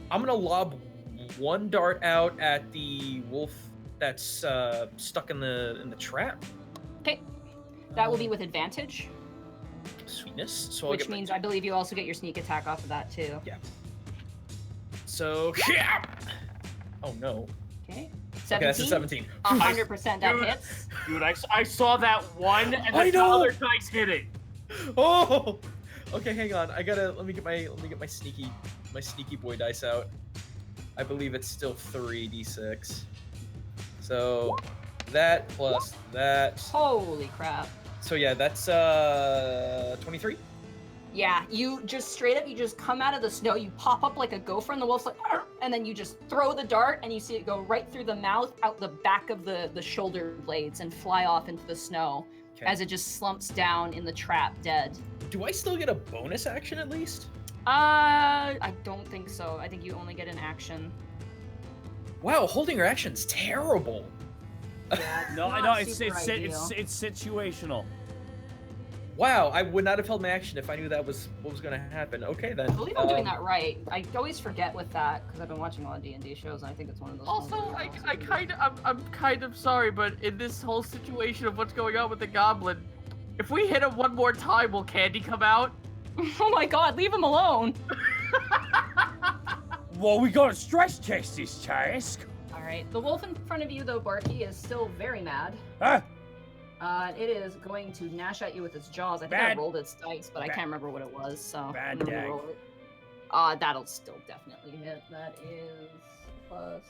gonna lob one dart out at the wolf that's stuck in the trap. Okay. That will be with advantage, Sweetness. So I'll which get means I believe you also get your sneak attack off of that too. Yeah. So oh no. Okay. Okay, that's a 17. 100% that Dude. hits. Dude, I saw that one, and I then the know! other dice hit it. Oh. Okay, hang on. Let me get my sneaky boy dice out. I believe it's still 3d6. So that plus that. Holy crap. So yeah, that's 23. Yeah, you just straight up, you just come out of the snow, you pop up like a gopher, and the wolf's like, "Arr!" And then you just throw the dart, and you see it go right through the mouth, out the back of the shoulder blades, and fly off into the snow Okay. as it just slumps down in the trap, dead. Do I still get a bonus action at least? I don't think so. I think you only get an action. Wow, holding your action's terrible. Yeah, No, I not know it's super ideal. situational. Wow, I would not have held my action if I knew that was what was going to happen. Okay then. I believe I'm doing that right. I always forget with that because I've been watching a lot of D&D shows, and I think it's one of those. Also, ones where I'm kind of sorry, but in this whole situation of what's going on with the goblin, if we hit him one more time, will Candy come out? Oh my god, leave him alone! Well, we gotta stress test this task. Alright, the wolf in front of you, though, Barky, is still very mad. Ah! It is going to gnash at you with its jaws. I think Bad- I rolled its dice, but I bad- can't remember what it was, so bad I'm gonna dag. roll it. That'll still definitely hit. That is plus...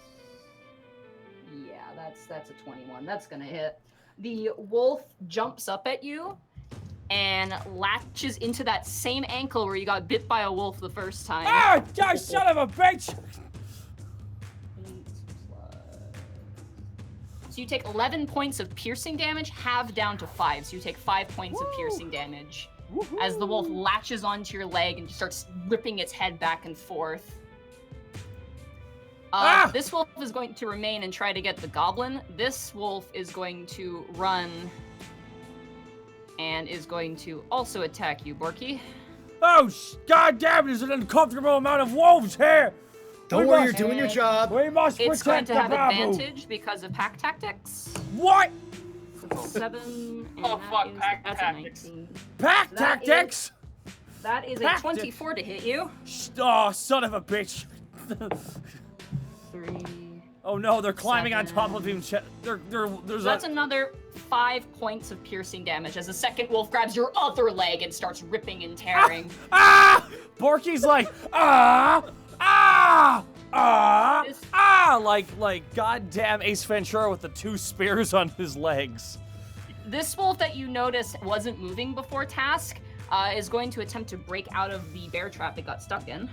Yeah, that's a 21. That's gonna hit. The wolf jumps up at you and latches into that same ankle where you got bit by a wolf the first time. Ah! You son of a bitch! 8 plus... So you take 11 points of piercing damage, halved down to 5. So you take 5 points of piercing damage as the wolf latches onto your leg and starts ripping its head back and forth. Ah! This wolf is going to remain and try to get the goblin. This wolf is going to run and is going to also attack you, Borky. Oh, goddamn! There's an uncomfortable amount of wolves here. Don't We worry, you're must- doing your job. We must It's going protect to the have babu. advantage because of pack tactics. What? So it's 7. And Oh, that fuck, is- pack that's tactics. A 19. Pack That tactics? That is a Pack 24 to hit you. Oh, son of a bitch. 3. Oh no, they're climbing on top 7. of him. There's That's another 5 points of piercing damage as the second wolf grabs your other leg and starts ripping and tearing. Ah! Borky's like, like goddamn Ace Ventura with the 2 spears on his legs. This wolf that you noticed wasn't moving before task is going to attempt to break out of the bear trap it got stuck in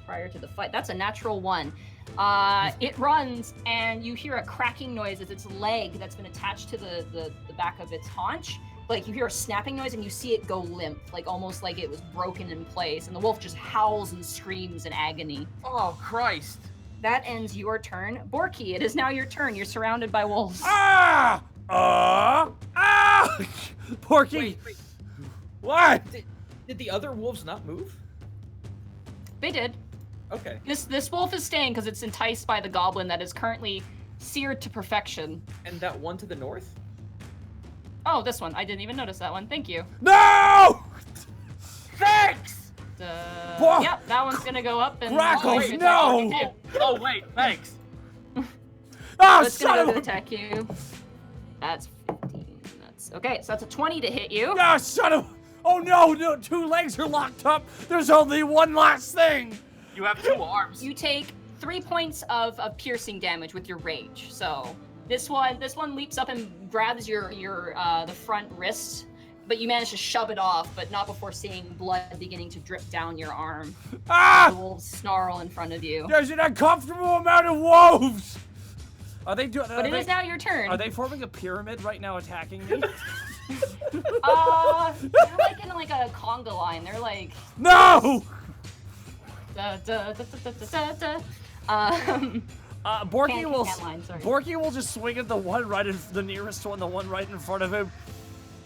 prior to the fight. That's a natural 1. It runs, and you hear a cracking noise as its leg that's been attached to the back of its haunch. Like, you hear a snapping noise, and you see it go limp, like almost like it was broken in place. And the wolf just howls and screams in agony. Oh, Christ. That ends your turn. Borky, it is now your turn. You're surrounded by wolves. Porky, Wait. what? Did the other wolves not move? They did. Okay. This wolf is staying because it's enticed by the goblin that is currently seared to perfection. And that one to the north? Oh, this one. I didn't even notice that one. Thank you. No! Thanks! Whoa. Yep, that one's gonna go up and... Grackles, it's no! Oh, wait, thanks. Ah, It's son gonna of go to a... attack you. That's 15. Okay, so that's a 20 to hit you. Ah, son of... Oh no, no, 2 legs are locked up. There's only one last thing. You have 2 arms. You take 3 points of piercing damage with your rage. So this one leaps up and grabs your the front wrist, but you manage to shove it off, but not before seeing blood beginning to drip down your arm. Ah! The wolves snarl in front of you. There's an uncomfortable amount of wolves. Are they doing? But it is now your turn. Are they forming a pyramid right now, attacking me? They're like in like a conga line. They're like No! da, da, da, da, da, da, da. Borky Can't will. line, sorry. Borky will just swing at the one right in the nearest one, the one right in front of him.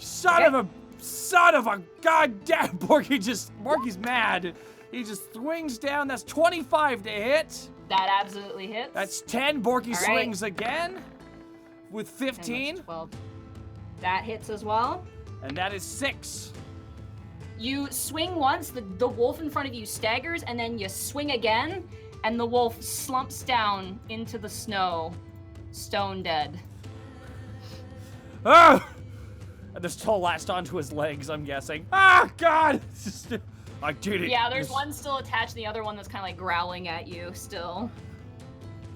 Son of a goddamn! Borky's mad. He just swings down. That's 25 to hit. That absolutely hits. That's 10. Borky All right. swings again with 10, 15, 12. That hits as well. and that is 6. You swing once, the wolf in front of you staggers, and then you swing again, and the wolf slumps down into the snow, stone dead. Ah! And they're still latched onto his legs, I'm guessing. Ah, God! I did it. Yeah, there's one still attached, and the other one that's kind of like growling at you still.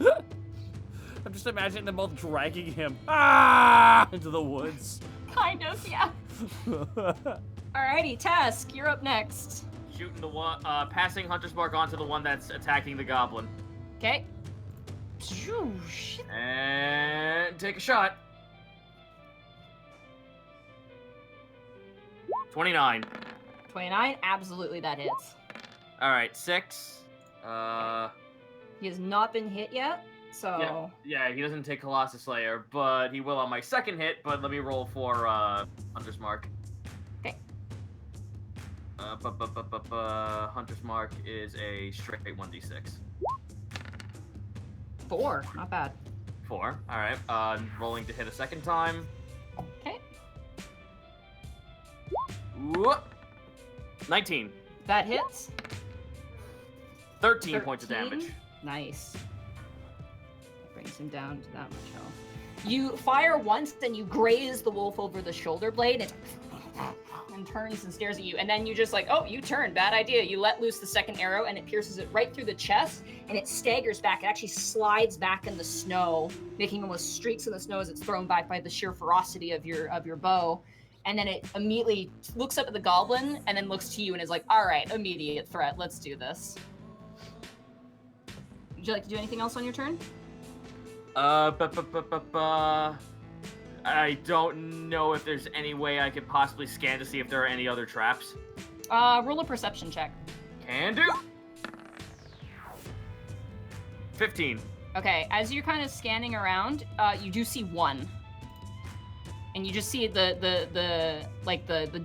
I'm just imagining them both dragging him into the woods. Kind of, yeah. Alrighty, Task, you're up next. Shooting the one, passing Hunter's Mark onto the one that's attacking the goblin. Okay. And take a shot. 29. 29, absolutely that hits. Alright, 6. He has not been hit yet, so... Yeah, he doesn't take Colossus Slayer, but he will on my second hit, but let me roll for, Hunter's Mark. Okay. Hunter's Mark is a straight 1d6. 4, not bad. 4, alright. Rolling to hit a second time. Okay. Whoop. 19. That hits. 13 points of 13. damage. Nice. Brings him down to that much health. You fire once, then you graze the wolf over the shoulder blade, and turns and stares at you. And then you just like, oh, you turn, bad idea. You let loose the second arrow, and it pierces it right through the chest, and it staggers back. It actually slides back in the snow, making almost streaks in the snow as it's thrown back by the sheer ferocity of your bow. And then it immediately looks up at the goblin, and then looks to you and is like, all right, immediate threat. Let's do this. Would you like to do anything else on your turn? I don't know if there's any way I could possibly scan to see if there are any other traps. Roll a perception check. Can do. 15. Okay, as you're kind of scanning around, you do see one. And you just see the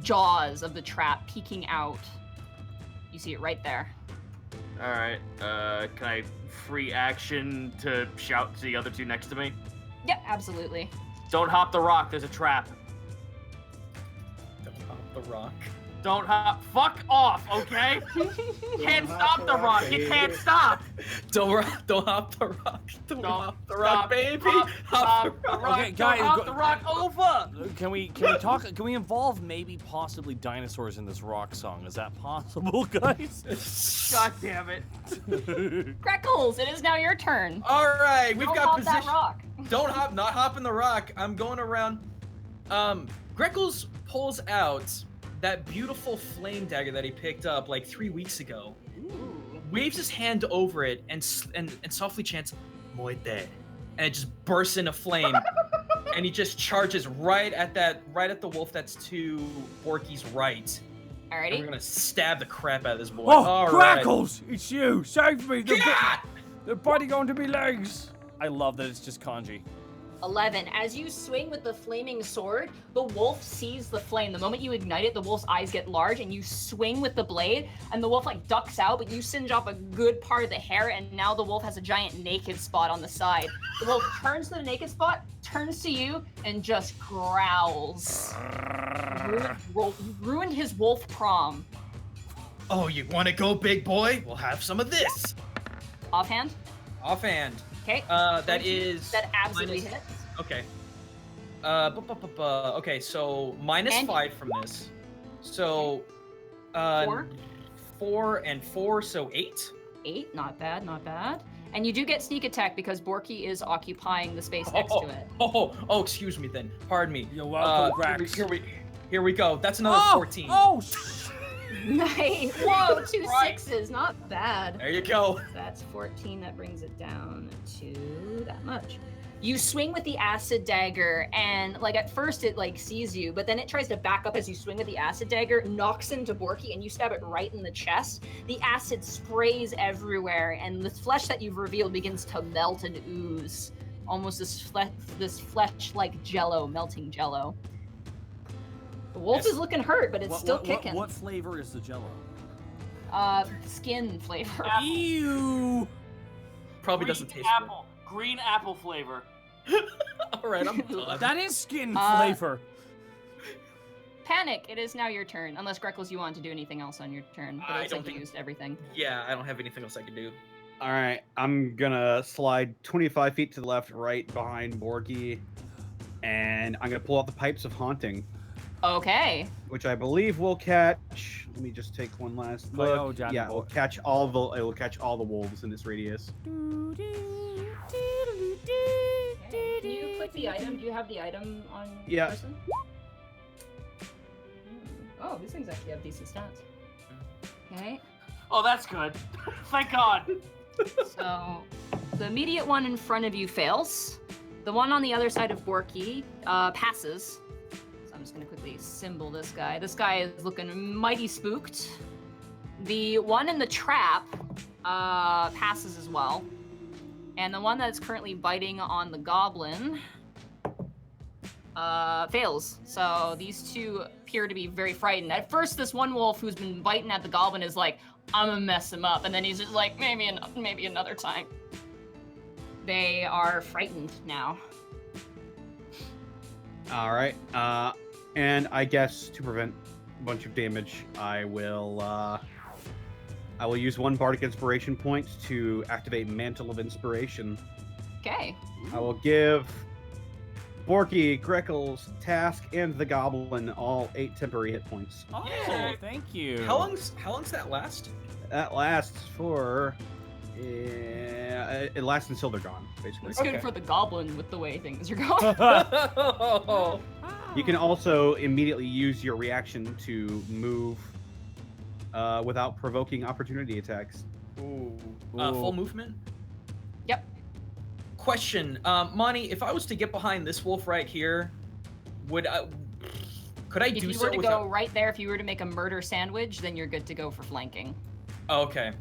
jaws of the trap peeking out. You see it right there. All right. Can I free action to shout to the other two next to me? Yeah, absolutely. Don't hop the rock. There's a trap. Don't hop the rock. Don't hop. Fuck off, okay? Can't stop the rock. You can't stop. Don't hop the rock. Don't hop the rock, stop, baby. Hop the rock. Okay, guys, Don't hop the rock over. Can we talk? Can we involve maybe possibly dinosaurs in this rock song? Is that possible, guys? God damn it. Greckles, it is now your turn. All right, we've Don't got hop position. that rock. Don't hop, not hopping the rock. I'm going around. Greckles pulls out that beautiful flame dagger that he picked up like 3 weeks ago. Ooh. Waves his hand over it and softly chants "Moite," and it just bursts into flame. And he just charges right at the wolf that's to Borky's right. And we're Alrighty. gonna stab the crap out of this boy. Oh, All right. Crackles! It's you! Save me! Yeah! They're biting onto me legs! I love that it's just kanji. 11. As you swing with the flaming sword, the wolf sees the flame. The moment you ignite it, the wolf's eyes get large, and you swing with the blade, and the wolf like ducks out, but you singe off a good part of the hair, and now the wolf has a giant naked spot on the side. The wolf turns to the naked spot, turns to you, and just growls. Ruined his wolf prom. Oh, you want to go, big boy? We'll have some of this. Offhand? Offhand. Okay. That is. That absolutely minus- hits. Okay. Okay, so minus And- 5 from this. So, 4? 4 and 4, so 8. 8, not bad, not bad. And you do get sneak attack because Borky is occupying the space next to it. Oh, excuse me then. Pardon me. You're welcome, Grax. Here we go. That's another 14. Oh, Nice. Whoa, 2 6s, not bad. There you go. That's 14. That brings it down to that much. You swing with the acid dagger, and like at first it like sees you, but then it tries to back up as you swing with the acid dagger, knocks into Borky, and you stab it right in the chest. The acid sprays everywhere, and the flesh that you've revealed begins to melt and ooze, almost this flesh-like jello, melting jello. The wolf is looking hurt, but it's still kicking. What flavor is the jello? Skin flavor. Ew. Probably doesn't taste apple. Green apple flavor. good. All right, I'm done. That is skin flavor. Panic, it is now your turn. Unless Greckles, you want to do anything else on your turn. But it looks like you used everything. Yeah, I don't have anything else I can do. All right, I'm gonna slide 25 feet to the left, right behind Borky, and I'm gonna pull out the Pipes of Haunting, Okay. which I believe will catch. Let me just take one last Like, look. oh, Johnny Yeah, boy. it will catch all the wolves in this radius. Okay. Can you click the item? Do you have the item on your Yeah. person? Oh, these things actually have decent stats. Okay. Oh, that's good. Thank God. So, the immediate one in front of you fails. The one on the other side of Borky passes. So I'm just gonna quickly symbol this guy. This guy is looking mighty spooked. The one in the trap passes as well. And the one that's currently biting on the goblin fails. So these two appear to be very frightened. At first, this one wolf who's been biting at the goblin is like, I'm gonna mess him up. And then he's just like, maybe another time. They are frightened now. All right, and I guess to prevent a bunch of damage, I will use one bardic inspiration point to activate Mantle of Inspiration. Okay. I will give Borky, Greckles, Task, and the Goblin all 8 temporary hit points. Oh, Yeah. thank you. How long's that last? That lasts for it lasts until they're gone, basically. It's good Okay. for the goblin with the way things are going. Oh. You can also immediately use your reaction to move without provoking opportunity attacks. Ooh. Ooh. Full movement? Yep. Question, Monty, if I was to get behind this wolf right here, could I If do you so were to without... go right there, if you were to make a murder sandwich, then you're good to go for flanking. Oh, okay.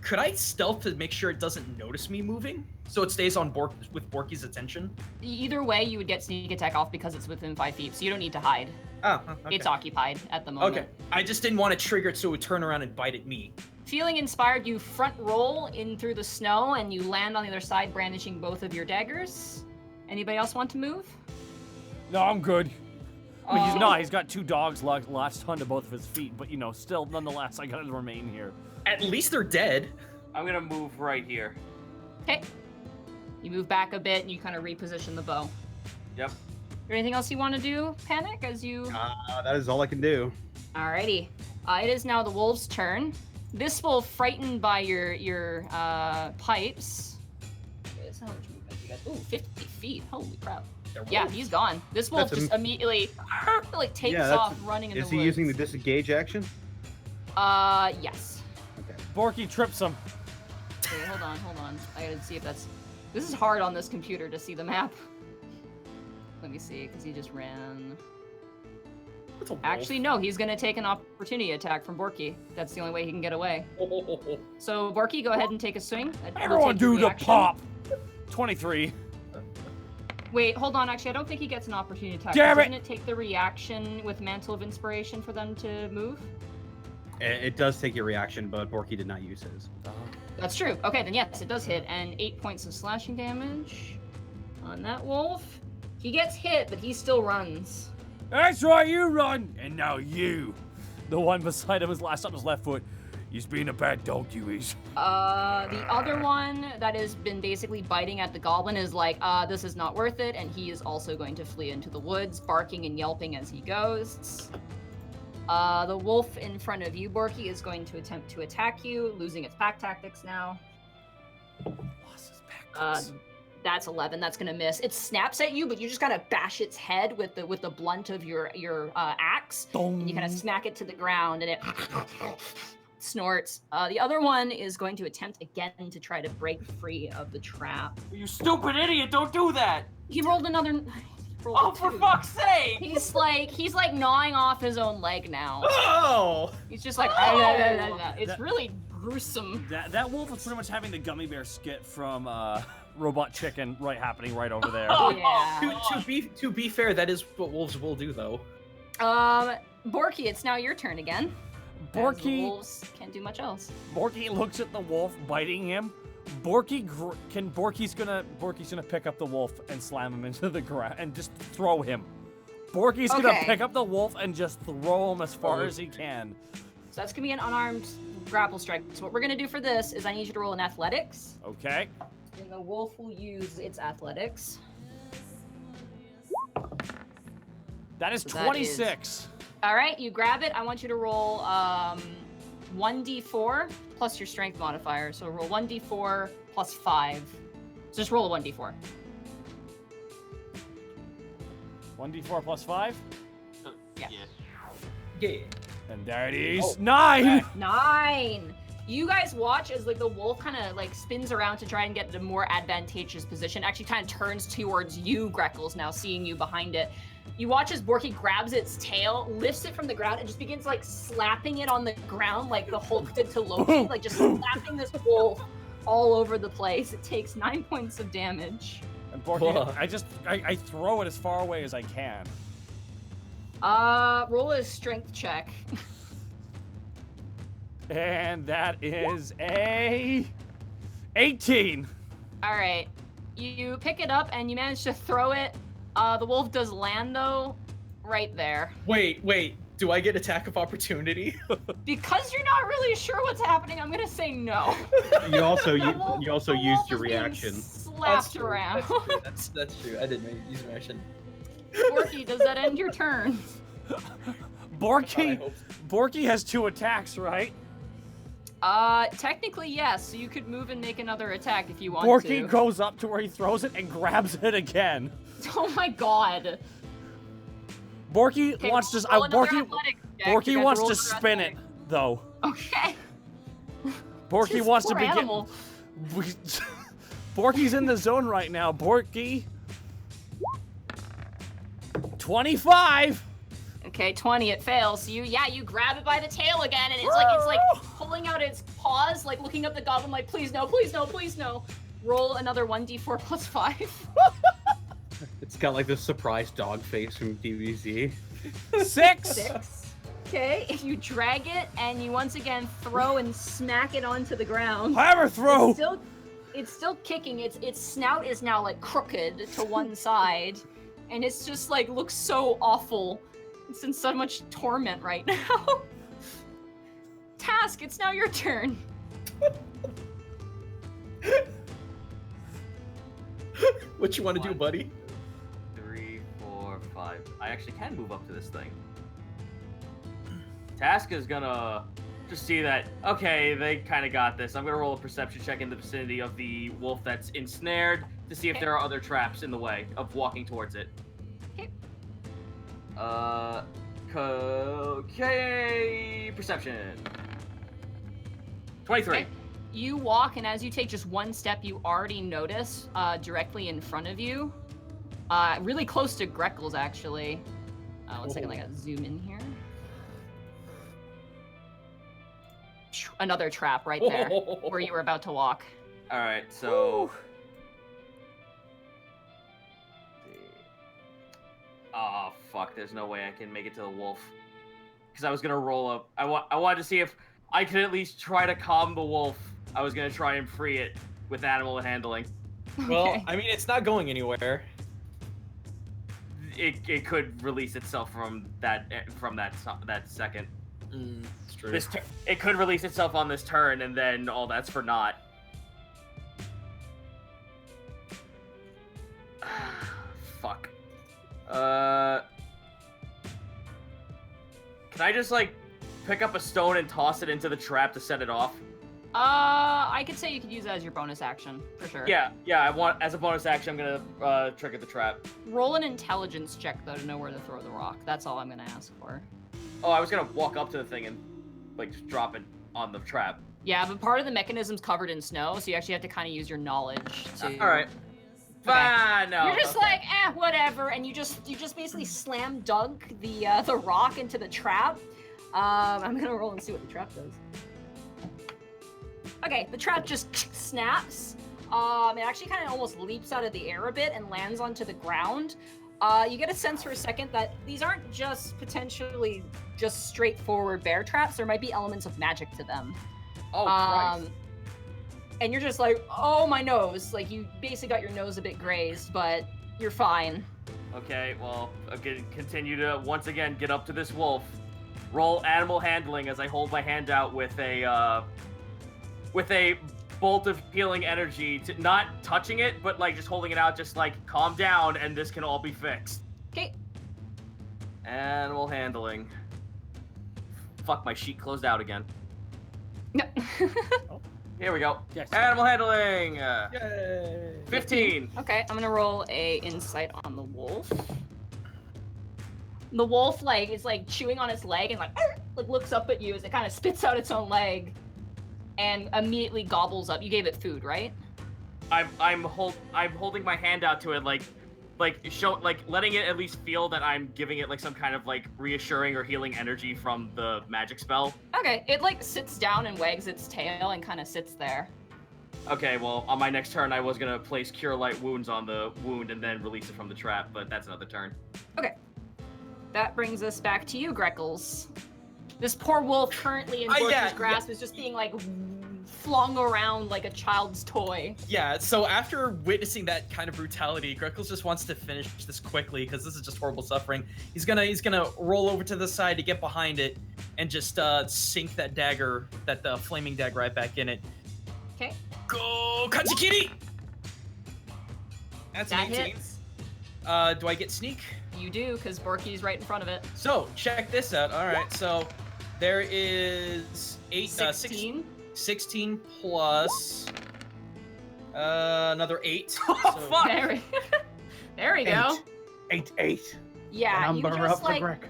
Could I stealth to make sure it doesn't notice me moving? So it stays on with Borky's attention? Either way, you would get sneak attack off because it's within 5 feet, so you don't need to hide. Oh, okay. It's occupied at the moment. Okay. I just didn't want to trigger it so it would turn around and bite at me. Feeling inspired, you front roll in through the snow and you land on the other side, brandishing both of your daggers. Anybody else want to move? No, I'm good. I mean, he's Oh. not. He's got 2 dogs latched onto both of his feet, but still, nonetheless, I gotta remain here. At least they're dead. I'm gonna move right here. Okay. You move back a bit and you kind of reposition the bow. Yep. Is there anything else you want to do, Panic, as you... That is all I can do. Alrighty. It is now the wolf's turn. This wolf, frightened by your pipes... How much movement you got? Ooh, 50 feet. Holy crap. They're Yeah, wolves. he's gone. This wolf That's just immediately takes Yeah, that's- off running in the Is woods. he using the disengage action? Yes. Okay. Borky trips him. Wait, hold on. I gotta see if that's... This is hard on this computer to see the map. Let me see, because he just ran... What's a wolf? Actually, no, he's gonna take an opportunity attack from Borky. That's the only way he can get away. So, Borky, go ahead and take a swing. We'll Everyone take your do the reaction. pop. 23. Wait, hold on. Actually, I don't think he gets an opportunity attack. Damn it! Doesn't it take the reaction with Mantle of Inspiration for them to move? It does take your reaction, but Borky did not use his. That's true. Okay, then yes, it does hit. And 8 points of slashing damage on that wolf. He gets hit, but he still runs. That's right, you run. And now you. The one beside him is last on his left foot. He's being a bad dog, you is. The other one that has been basically biting at the goblin is like, this is not worth it, and he is also going to flee into the woods, barking and yelping as he goes. The wolf in front of you, Borky, is going to attempt to attack you, losing its pack tactics now. Lost his tactics. That's 11. That's gonna miss. It snaps at you, but you just kind of bash its head with the blunt of your axe, and you kind of smack it to the ground, and it snorts. The other one is going to attempt again to try to break free of the trap. You stupid idiot! Don't do that! He rolled another. Oh, for fuck's sake! He's like gnawing off his own leg now. Oh! He's just like, Oh! it's really gruesome. That wolf is pretty much having the gummy bear skit from Robot Chicken happening right over there. Oh, Yeah. To be fair, that is what wolves will do, though. Borky, it's now your turn again. As the Borky wolves can't do much else. looks at the wolf biting him. Borky's gonna pick up the wolf and slam him into the ground and just throw him. Borky's gonna Okay. pick up the wolf and just throw him as far as he can. So that's gonna be an unarmed grapple strike. So what we're gonna do for this is I need you to roll an athletics. Okay. And the wolf will use its athletics. That is So that 26. All right, you grab it. I want you to roll 1d4 plus your strength modifier. So roll 1d4 plus 5. So just roll a 1d4. 1d4 plus 5. Yeah. Yeah. And there it is. Oh. 9! 9. You guys watch as like the wolf kind of like spins around to try and get the more advantageous position. Actually, kind of turns towards you, Greckles, now seeing you behind it. You watch as Borky grabs its tail, lifts it from the ground, and just begins like slapping it on the ground like the Hulk did to Loki, like just slapping this wolf all over the place. It takes 9 points of damage. And Borky, Whoa. I throw it as far away as I can. Roll a strength check. And that is a 18. All right. You pick it up and you manage to throw it. The wolf does land though, right there. Wait. Do I get attack of opportunity? Because you're not really sure what's happening, I'm gonna say no. You also The wolf- you also the used wolf your is being reaction. Slapped around. That's true. I didn't use my action. Borky, does that end your turn? Borky, hope Borky has 2 attacks, right? Technically yes. So you could move and make another attack if you want Borky to. goes up to where he throws it and grabs it again. Oh my god. Borky Okay, wants to. roll another Borky athletics check. You Borky guys wants roll to another spin it athletics. though. Okay. Borky This wants to poor begin. animal. Borky's in the zone right now. Borky. 25. Okay, 20, it fails. So you grab it by the tail again, and it's like pulling out its paws, like looking up the goblin, like please no, please no, please no. Roll another 1d4 plus 5. It's got like this surprise dog face from DBZ. 6. 6. Okay, if you drag it and you once again throw and smack it onto the ground. Hammer throw. It's still kicking. Its snout is now like crooked to one side, and it's just like looks so awful. It's in so much torment right now. Task, it's now your turn. What you want to do, buddy? 3, 4, 5. I actually can move up to this thing. Task is gonna just see that, okay, they kind of got this. I'm gonna roll a perception check in the vicinity of the wolf that's ensnared to see if there are other traps in the way of walking towards it. Okay, perception. 23. Okay. You walk, and as you take just one step, you already notice directly in front of you, really close to Greckles, actually. One second, I gotta zoom in here. Another trap right there, where you were about to walk. All right, so. Oh fuck! There's no way I can make it to the wolf, because I was gonna roll up. I wanted to see if I could at least try to calm the wolf. I was gonna try and free it with animal handling. Well, Okay. I mean, it's not going anywhere. It could release itself from that second. It's true. It could release itself on this turn, and then all that's for naught. Fuck. Can I just like pick up a stone and toss it into the trap to set it off? I could say you could use that as your bonus action for sure. Yeah. I want as a bonus action. I'm gonna trigger the trap. Roll an intelligence check though to know where to throw the rock. That's all I'm gonna ask for. Oh, I was gonna walk up to the thing and like just drop it on the trap. Yeah, but part of the mechanism's covered in snow, so you actually have to kind of use your knowledge to. All right. Fine. No. You're just like, whatever, and you just basically slam dunk the rock into the trap. I'm gonna roll and see what the trap does. Okay, the trap just snaps. It actually kind of almost leaps out of the air a bit and lands onto the ground. You get a sense for a second that these aren't just potentially just straightforward bear traps. There might be elements of magic to them. Oh, Christ. And you're just like, oh, my nose. Like, you basically got your nose a bit grazed, but you're fine. Okay, well, again, continue to once again get up to this wolf. Roll animal handling as I hold my hand out with a bolt of healing energy, to not touching it, but like just holding it out, just like calm down, and this can all be fixed. Okay. Animal handling. Fuck, my sheet closed out again. No. Here we go. Yes. Animal handling. Yay! 15. Okay, I'm gonna roll a insight on the wolf. The wolf like is like chewing on its leg and like looks up at you as it kind of spits out its own leg, and immediately gobbles up. You gave it food, right? I'm holding my hand out to it, like letting it at least feel that I'm giving it like some kind of like reassuring or healing energy from the magic spell. Okay, it like sits down and wags its tail and kind of sits there. Okay, well, on my next turn, I was gonna place Cure Light Wounds on the wound and then release it from the trap, but that's another turn. Okay. That brings us back to you, Greckles. This poor wolf currently in Vulture's grasp is just being like flung around like a child's toy. Yeah, so after witnessing that kind of brutality, Greckles just wants to finish this quickly because this is just horrible suffering. He's gonna roll over to the side to get behind it and just sink that dagger, that flaming dagger right back in it. Okay. Go, Katsukiri! That's That an 18. hits. Do I get sneak? You do, because Borky's right in front of it. So, check this out. All right, so there is 16. 16 plus another 8. Oh, So- fuck! There we go. 8. Yeah, you Number just of the like Greek.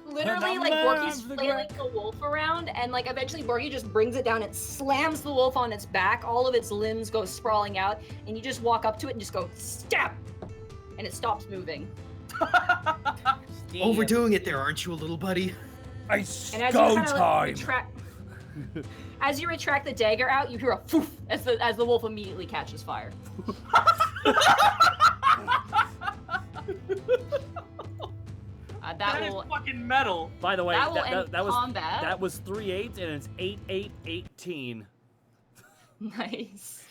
literally like number Borky's of the flailing the wolf around, and like eventually Borky just brings it down and slams the wolf on its back. All of its limbs go sprawling out, and you just walk up to it and just go stab, and it stops moving. Overdoing it there, aren't you, a little buddy? It's And as you go kind of time. retract, as you retract the dagger out, you hear a poof as the wolf immediately catches fire. That That is will fucking metal. By the way, that will end that was combat. that was 3/8 and it's 8/8/18. Nice.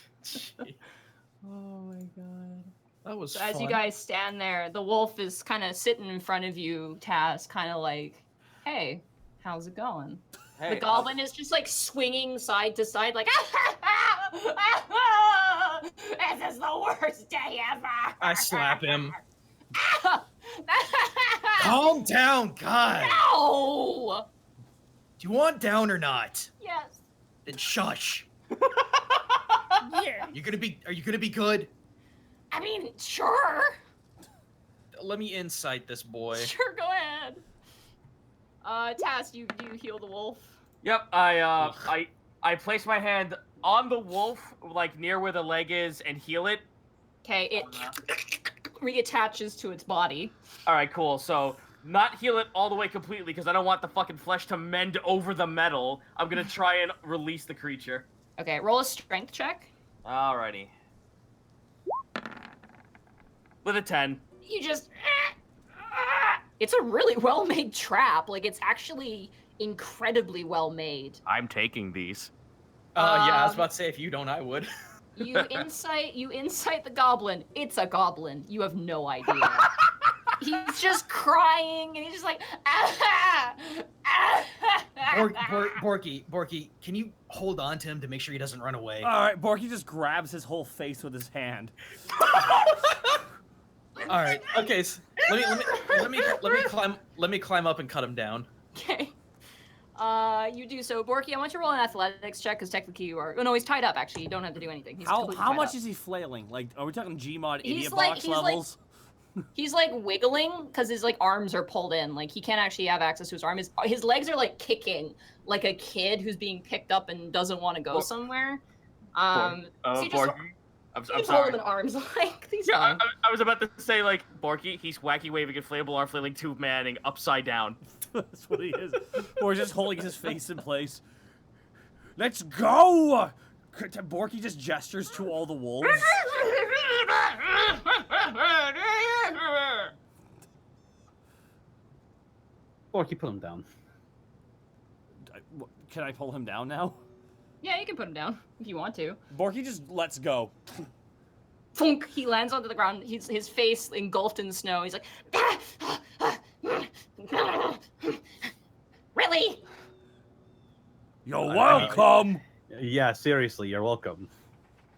Oh my god. That was So as fun. you guys stand there, the wolf is kind of sitting in front of you, Taz, kind of like, "Hey, how's it going?" Hey, The goblin is just like swinging side to side, like, "This is the worst day ever." I slap him. Calm down, God. No! Do you want down or not? Yes. Then shush. Yeah. Are you gonna be good? I mean, sure. Let me insight this boy. Sure, go ahead. Taz, you heal the wolf. Yep, I place my hand on the wolf, like near where the leg is, and heal it. Okay, it reattaches to its body. All right, cool. So not heal it all the way completely because I don't want the fucking flesh to mend over the metal. I'm gonna try and release the creature. Okay, roll a strength check. Alrighty. With a 10. You just... It's a really well-made trap. Like, it's actually incredibly well-made. I'm taking these. Yeah, I was Um, about to say, if you don't, I would. You insight the goblin. It's a goblin. You have no idea. He's just crying, and he's just like, Borky, can you hold on to him to make sure he doesn't run away? All right, Borky just grabs his whole face with his hand. All right. Okay. So let me climb up and cut him down. Okay. You do so. Borky, I want you to roll an athletics check, because technically you are... Oh, no, he's tied up, actually. You don't have to do anything. He's How completely how tied much up. is he flailing? Like, are we talking Gmod He's idiot like- box he's like- levels? He's, like, wiggling, because his, like, arms are pulled in. Like, he can't actually have access to his arm. His legs are, like, kicking, like a kid who's being picked up and doesn't want to go somewhere. So you just... Borky, I'm You hold sorry. him in arms like he's Yeah, fine. I was about to say, like, Borky, he's wacky waving inflatable arm flailing tube manning upside down. That's what he is. Or just holding his face in place. Let's go! Borky just gestures to all the wolves. Borky, put him down. Can I pull him down now? Yeah, you can put him down if you want to. Borky just lets go. Thunk! He lands onto the ground. His face engulfed in the snow. He's like, really? You're welcome! Yeah, seriously, you're welcome.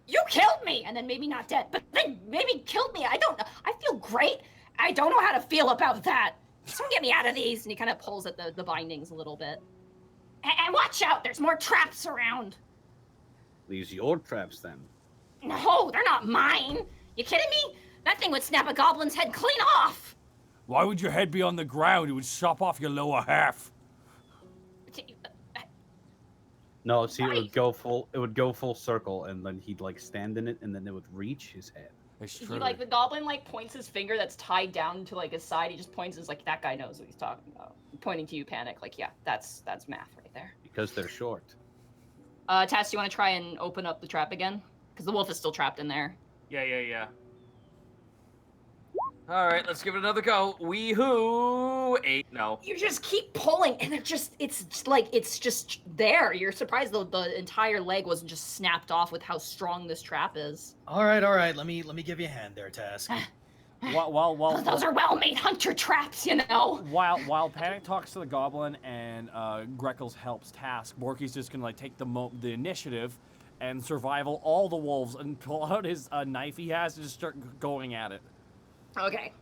You killed me, and then maybe not dead, but then maybe killed me. I don't know. I feel great. I don't know how to feel about that. Someone get me out of these. And he kind of pulls at the bindings a little bit. And watch out, there's more traps around. These your traps, then. No, they're not mine. You kidding me? That thing would snap a goblin's head clean off. Why would your head be on the ground? It would chop off your lower half. No, see, Right. it would go full circle, and then he'd like stand in it, and then it would reach his head. It's He true. like the goblin like points his finger that's tied down to like his side. He just points his like that guy knows what he's talking about. Pointing to you, Panic. Like yeah, that's math right there. Because they're short. Tass, you want to try and open up the trap again? Because the wolf is still trapped in there. Yeah. All right, let's give it another go. Wee-hoo! 8, no. You just keep pulling, and it's just there. You're surprised the entire leg wasn't just snapped off with how strong this trap is. All right. Let me give you a hand there, Task. While Those are well-made hunter traps, you know. While Panic talks to the goblin and Greckles helps Task, Borky's just gonna like take the initiative and survival all the wolves and pull out his knife he has and just start going at it. Okay.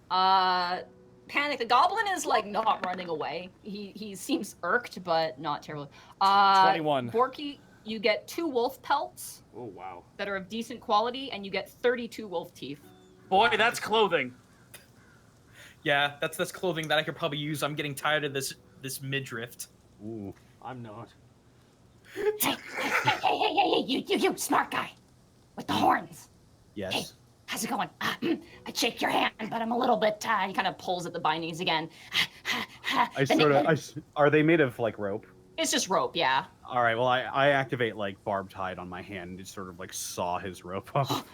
Panic. The goblin is like not running away. He seems irked, but not terribly. 21. Borky, you get 2 wolf pelts Oh wow. that are of decent quality, and you get 32 wolf teeth. Boy, that's clothing. Yeah, that's clothing that I could probably use. I'm getting tired of this midriff. Ooh. I'm not. Hey, you smart guy with the horns. Yes. Hey. How's it going? I'd shake your hand, but I'm a little bit. He kind of pulls at the bindings again. Are they made of like rope? It's just rope, yeah. All right. Well, I activate like barbed hide on my hand and just sort of like saw his rope off.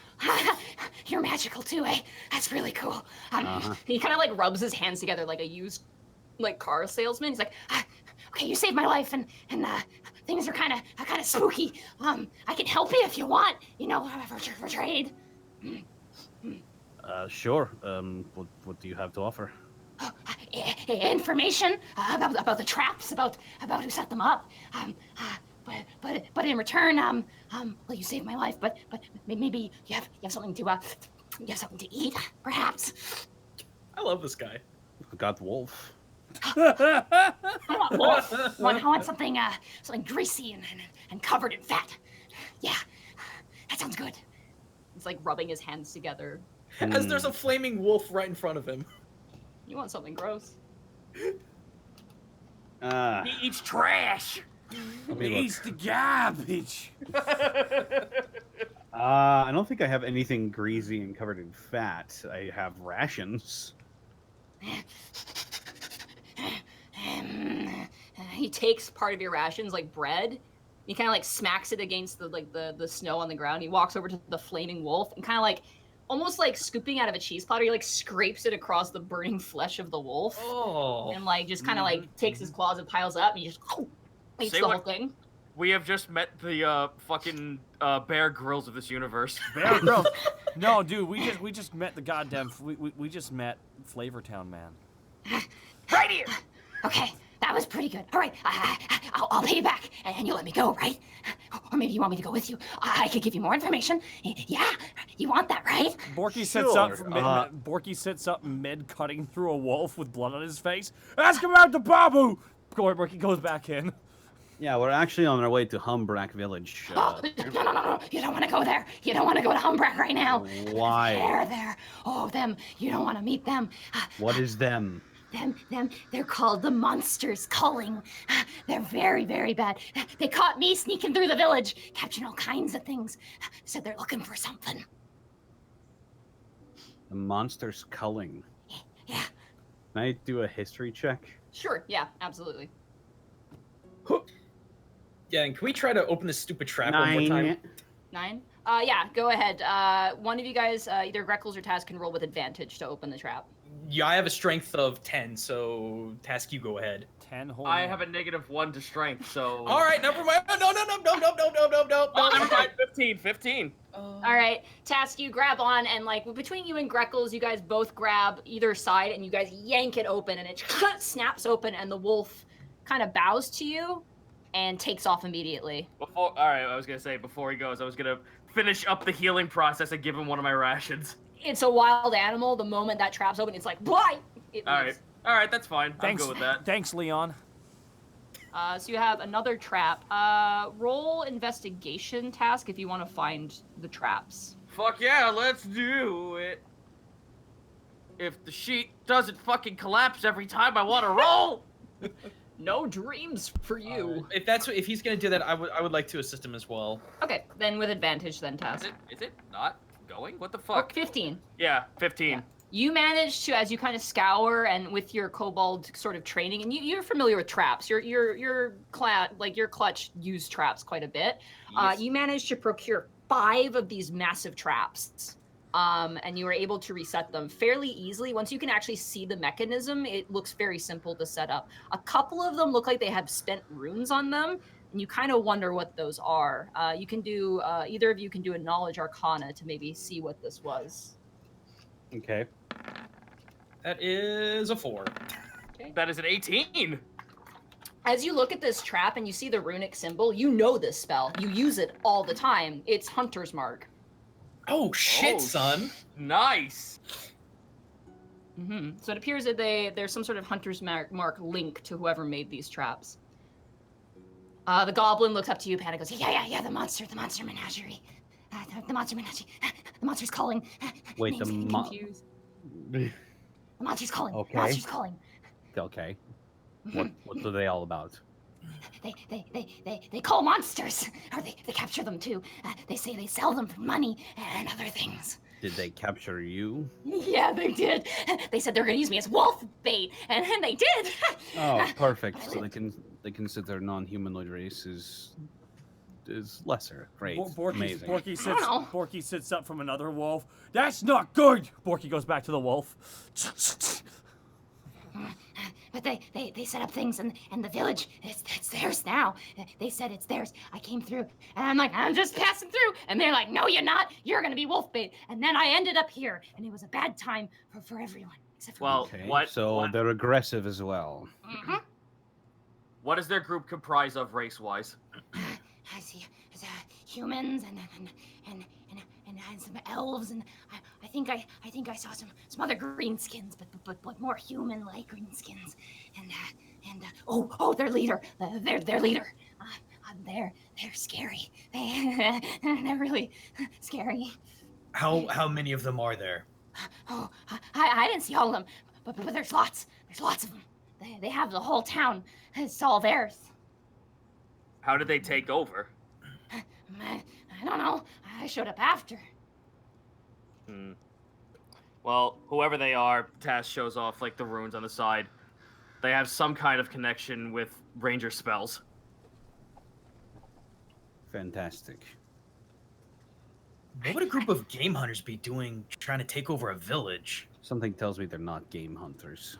You're magical too, eh? That's really cool. He kind of like rubs his hands together like a used like car salesman. He's like, okay, you saved my life, and things are kind of spooky. I can help you if you want. You know, for trade. Sure. What do you have to offer? Information about the traps, about who set them up. But in return, well, you saved my life. But maybe you have something to eat, perhaps. I love this guy. Got wolf. I want something greasy and covered in fat. Yeah, that sounds good. He's like rubbing his hands together. As there's a flaming wolf right in front of him. You want something gross? He eats trash. Let me He's the garbage. I don't think I have anything greasy and covered in fat. I have rations. He takes part of your rations, like bread. He kind of like smacks it against the snow on the ground. He walks over to the flaming wolf and kind of like, almost like scooping out of a cheese platter, he like scrapes it across the burning flesh of the wolf. Oh. And like just kind of like takes his claws and piles up and he just eats Say the what- whole thing. We have just met the fucking Bear Grylls of this universe. Bear Grylls. No, dude, we just met the goddamn. We just met Flavortown man. Right here. Okay, that was pretty good. All right, I'll pay you back, and you'll let me go, right? Or maybe you want me to go with you. I could give you more information. Yeah, you want that, right? Borky sits up. Sure, Borky sits up mid cutting through a wolf with blood on his face. Ask him about the babu. Borky goes back in. Yeah, we're actually on our way to Hum Brack village. Oh, no. You don't want to go there. You don't want to go to Hum Brack right now. Why? They're there. Oh, them. You don't want to meet them. What is them? Them. They're called the Monsters Calling. They're very, very bad. They caught me sneaking through the village, capturing all kinds of things. Said they're looking for something. The monster's culling. Yeah. Can I do a history check? Sure. Yeah, absolutely. Yeah, and can we try to open this stupid trap one more time? 9? Yeah, go ahead. One of you guys, either Greckles or Taz, can roll with advantage to open the trap. Yeah, I have a strength of 10, so Task, you go ahead. 10 whole. I have a -1 to strength, so. All right, never mind. No. Oh, never mind. 15. All right, Task, you grab on, and like between you and Greckles, you guys both grab either side, and you guys yank it open, and it snaps open, and the wolf kind of bows to you and takes off immediately. All right, I was gonna say before he goes, I was gonna finish up the healing process and give him one of my rations. It's a wild animal. The moment that trap's open, it's like, why? All right, that's fine. Thanks, I'm good with that. Thanks, Leon. So you have another trap. Roll investigation task if you want to find the traps. Fuck yeah, let's do it. If the sheet doesn't fucking collapse every time I want to roll. No dreams for you. If he's gonna do that, I would like to assist him as well. Okay, then with advantage then, Taz. Is it not going? What the fuck? 15. Yeah, 15. Yeah. You manage to, as you kind of scour and with your kobold sort of training, and you're familiar with traps. Your clutch used traps quite a bit. Yes. You managed to procure 5 of these massive traps. And you were able to reset them fairly easily. Once you can actually see the mechanism, it looks very simple to set up. A couple of them look like they have spent runes on them, and you kind of wonder what those are. You can do, either of you can do a knowledge arcana to maybe see what this was. Okay. That is a 4. Okay. That is an 18. As you look at this trap and you see the runic symbol, you know this spell. You use it all the time. It's Hunter's Mark. Oh shit, Oh, son! Nice. So it appears that there's some sort of Hunter's Mark link to whoever made these traps. The goblin looks up to you, Panic goes, yeah, the monster menagerie. The monster menagerie. The monster's calling. Wait, Name's getting confused. The monster's calling. Okay. The monster's calling. Okay. What are they all about? They call monsters, or they capture them too. They say they sell them for money and other things. Did they capture you? Yeah, they did. They said they're gonna use me as wolf bait, and they did. Oh, perfect. So they consider non-humanoid race is lesser. Great. Amazing. Borky sits up from another wolf. That's not good. Borky goes back to the wolf. But they set up things in the village. It's theirs now. They said it's theirs. I came through, and I'm like, I'm just passing through. And they're like, no, you're not. You're gonna be wolf bait. And then I ended up here, and it was a bad time for everyone except for me. Okay. So they're aggressive as well. Mm-hmm. What does their group comprise of race-wise? I see humans and some elves, and I think I saw some other greenskins, but more human-like greenskins, and their leader, their leader, they're scary. They're really scary. How many of them are there? Oh, I didn't see all of them, but there's lots of them. They have the whole town. It's all theirs. How did they take over? I don't know. I showed up after. Well, whoever they are, Taz shows off like the runes on the side. They have some kind of connection with ranger spells. Fantastic. What would a group of game hunters be doing trying to take over a village? Something tells me they're not game hunters.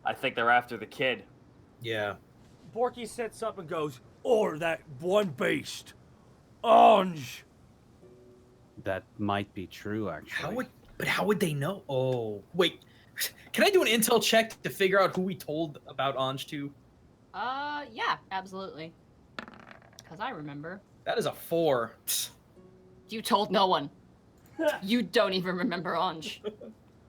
I think they're after the kid. Yeah. Borky sits up and goes, or that one beast. Orange. That might be true, actually. How would they know? Oh, wait. Can I do an intel check to figure out who we told about Anj to? Yeah, absolutely. Because I remember. That is a 4. You told no one. You don't even remember Anj.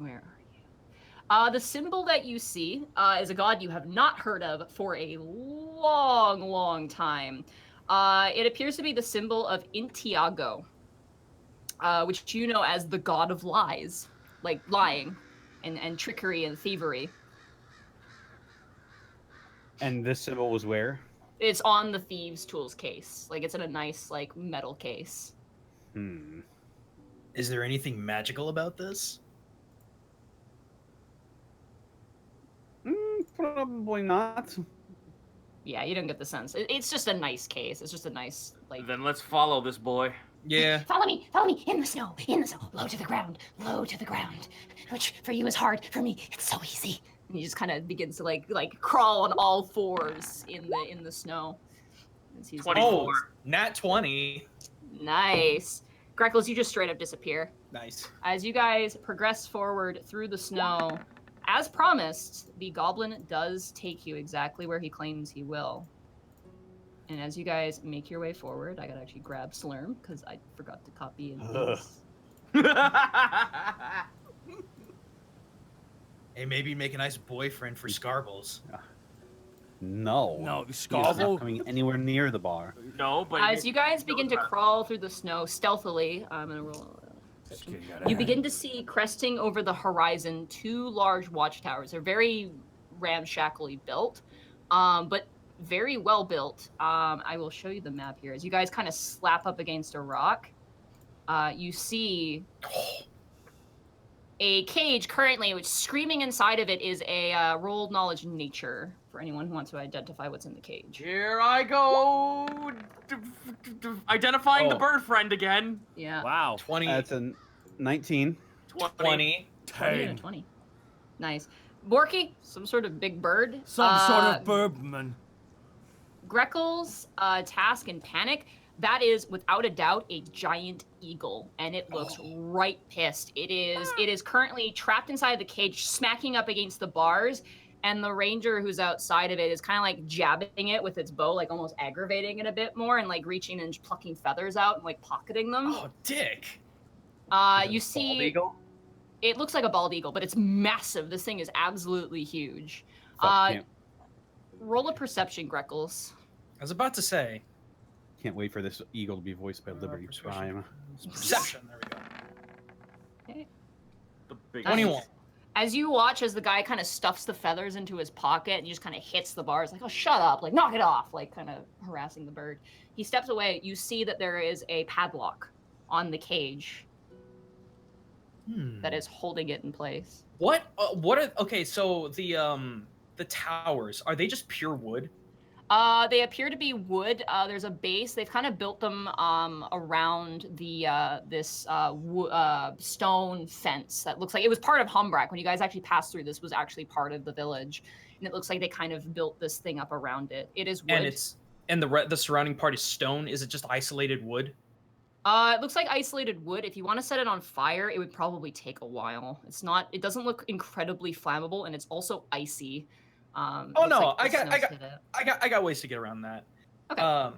Where are you? The symbol that you see is a god you have not heard of for a long, long time. It appears to be the symbol of Intiago, which you know as the god of lies, like lying and trickery and thievery. And this symbol was where? It's on the thieves' tools case. Like it's in a nice like metal case. Hmm. Is there anything magical about this? Probably not. Yeah, you don't get the sense. It's just a nice case. It's just a nice like. Then let's follow this boy. Yeah. Follow me, in the snow, low to the ground, which for you is hard, for me, it's so easy. And he just kind of begins to like crawl on all fours in the snow. As he's 24. Nat 20. Nice. Greckles, you just straight up disappear. Nice. As you guys progress forward through the snow, as promised, the goblin does take you exactly where he claims he will. And as you guys make your way forward, I gotta actually grab Slurm because I forgot to copy and paste. Hey, maybe make a nice boyfriend for Scarbles. No. No, He is not Scarble. coming anywhere near the bar. No, but As you guys begin to crawl through the snow stealthily, I'm gonna roll. You begin to see cresting over the horizon 2 large watchtowers. They're very ramshackly built, but very well built. I will show you the map here. As you guys kind of slap up against a rock, you see a cage currently, which screaming inside of it is a rolled knowledge nature for anyone who wants to identify what's in the cage. Here I go, identifying the Oh. bird friend again. Yeah. Wow. 20. That's a 19. 20. 20 and a 20. Nice. Borky, some sort of big bird. Some sort of birdman. Greckles, Task, and Panic, that is without a doubt a giant eagle, and it looks right pissed. It is currently trapped inside the cage, smacking up against the bars, and the ranger who's outside of it is kind of like jabbing it with its bow, like almost aggravating it a bit more, and like reaching and plucking feathers out and like pocketing them. Oh, dick. You see, Bald eagle? it looks like a bald eagle, but it's massive. This thing is absolutely huge. Fuck, Roll a perception, Greckles. I was about to say. can't wait for this eagle to be voiced by Liberty Persuasion. Prime. Perception. There we go. Okay. The big 21. As you watch as the guy kind of stuffs the feathers into his pocket and just kind of hits the bars, like, oh, shut up, like, knock it off, like, kind of harassing the bird. He steps away. You see that there is a padlock on the cage that is holding it in place. What are okay, so the towers, are they just pure wood? They appear to be wood. There's a base. They've kind of built them around the this stone fence that looks like it was part of Hum Brack. When you guys actually passed through, this was actually part of the village, and it looks like they kind of built this thing up around it. It is wood. And the surrounding part is stone. Is it just isolated wood? It looks like isolated wood. If you want to set it on fire, it would probably take a while. It's not. It doesn't look incredibly flammable, and it's also icy. Oh looks no, like the snow's hit it. I got ways to get around that. Okay.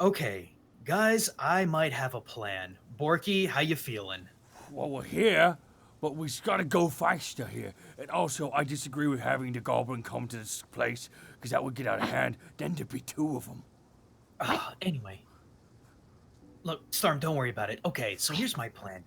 Okay, guys, I might have a plan. Borky, how you feeling? Well, we're here, but we just gotta go faster here. And also, I disagree with having the goblin come to this place, because that would get out of hand. Then there'd be 2 of them. Anyway. Look, Storm, don't worry about it. Okay, so here's my plan.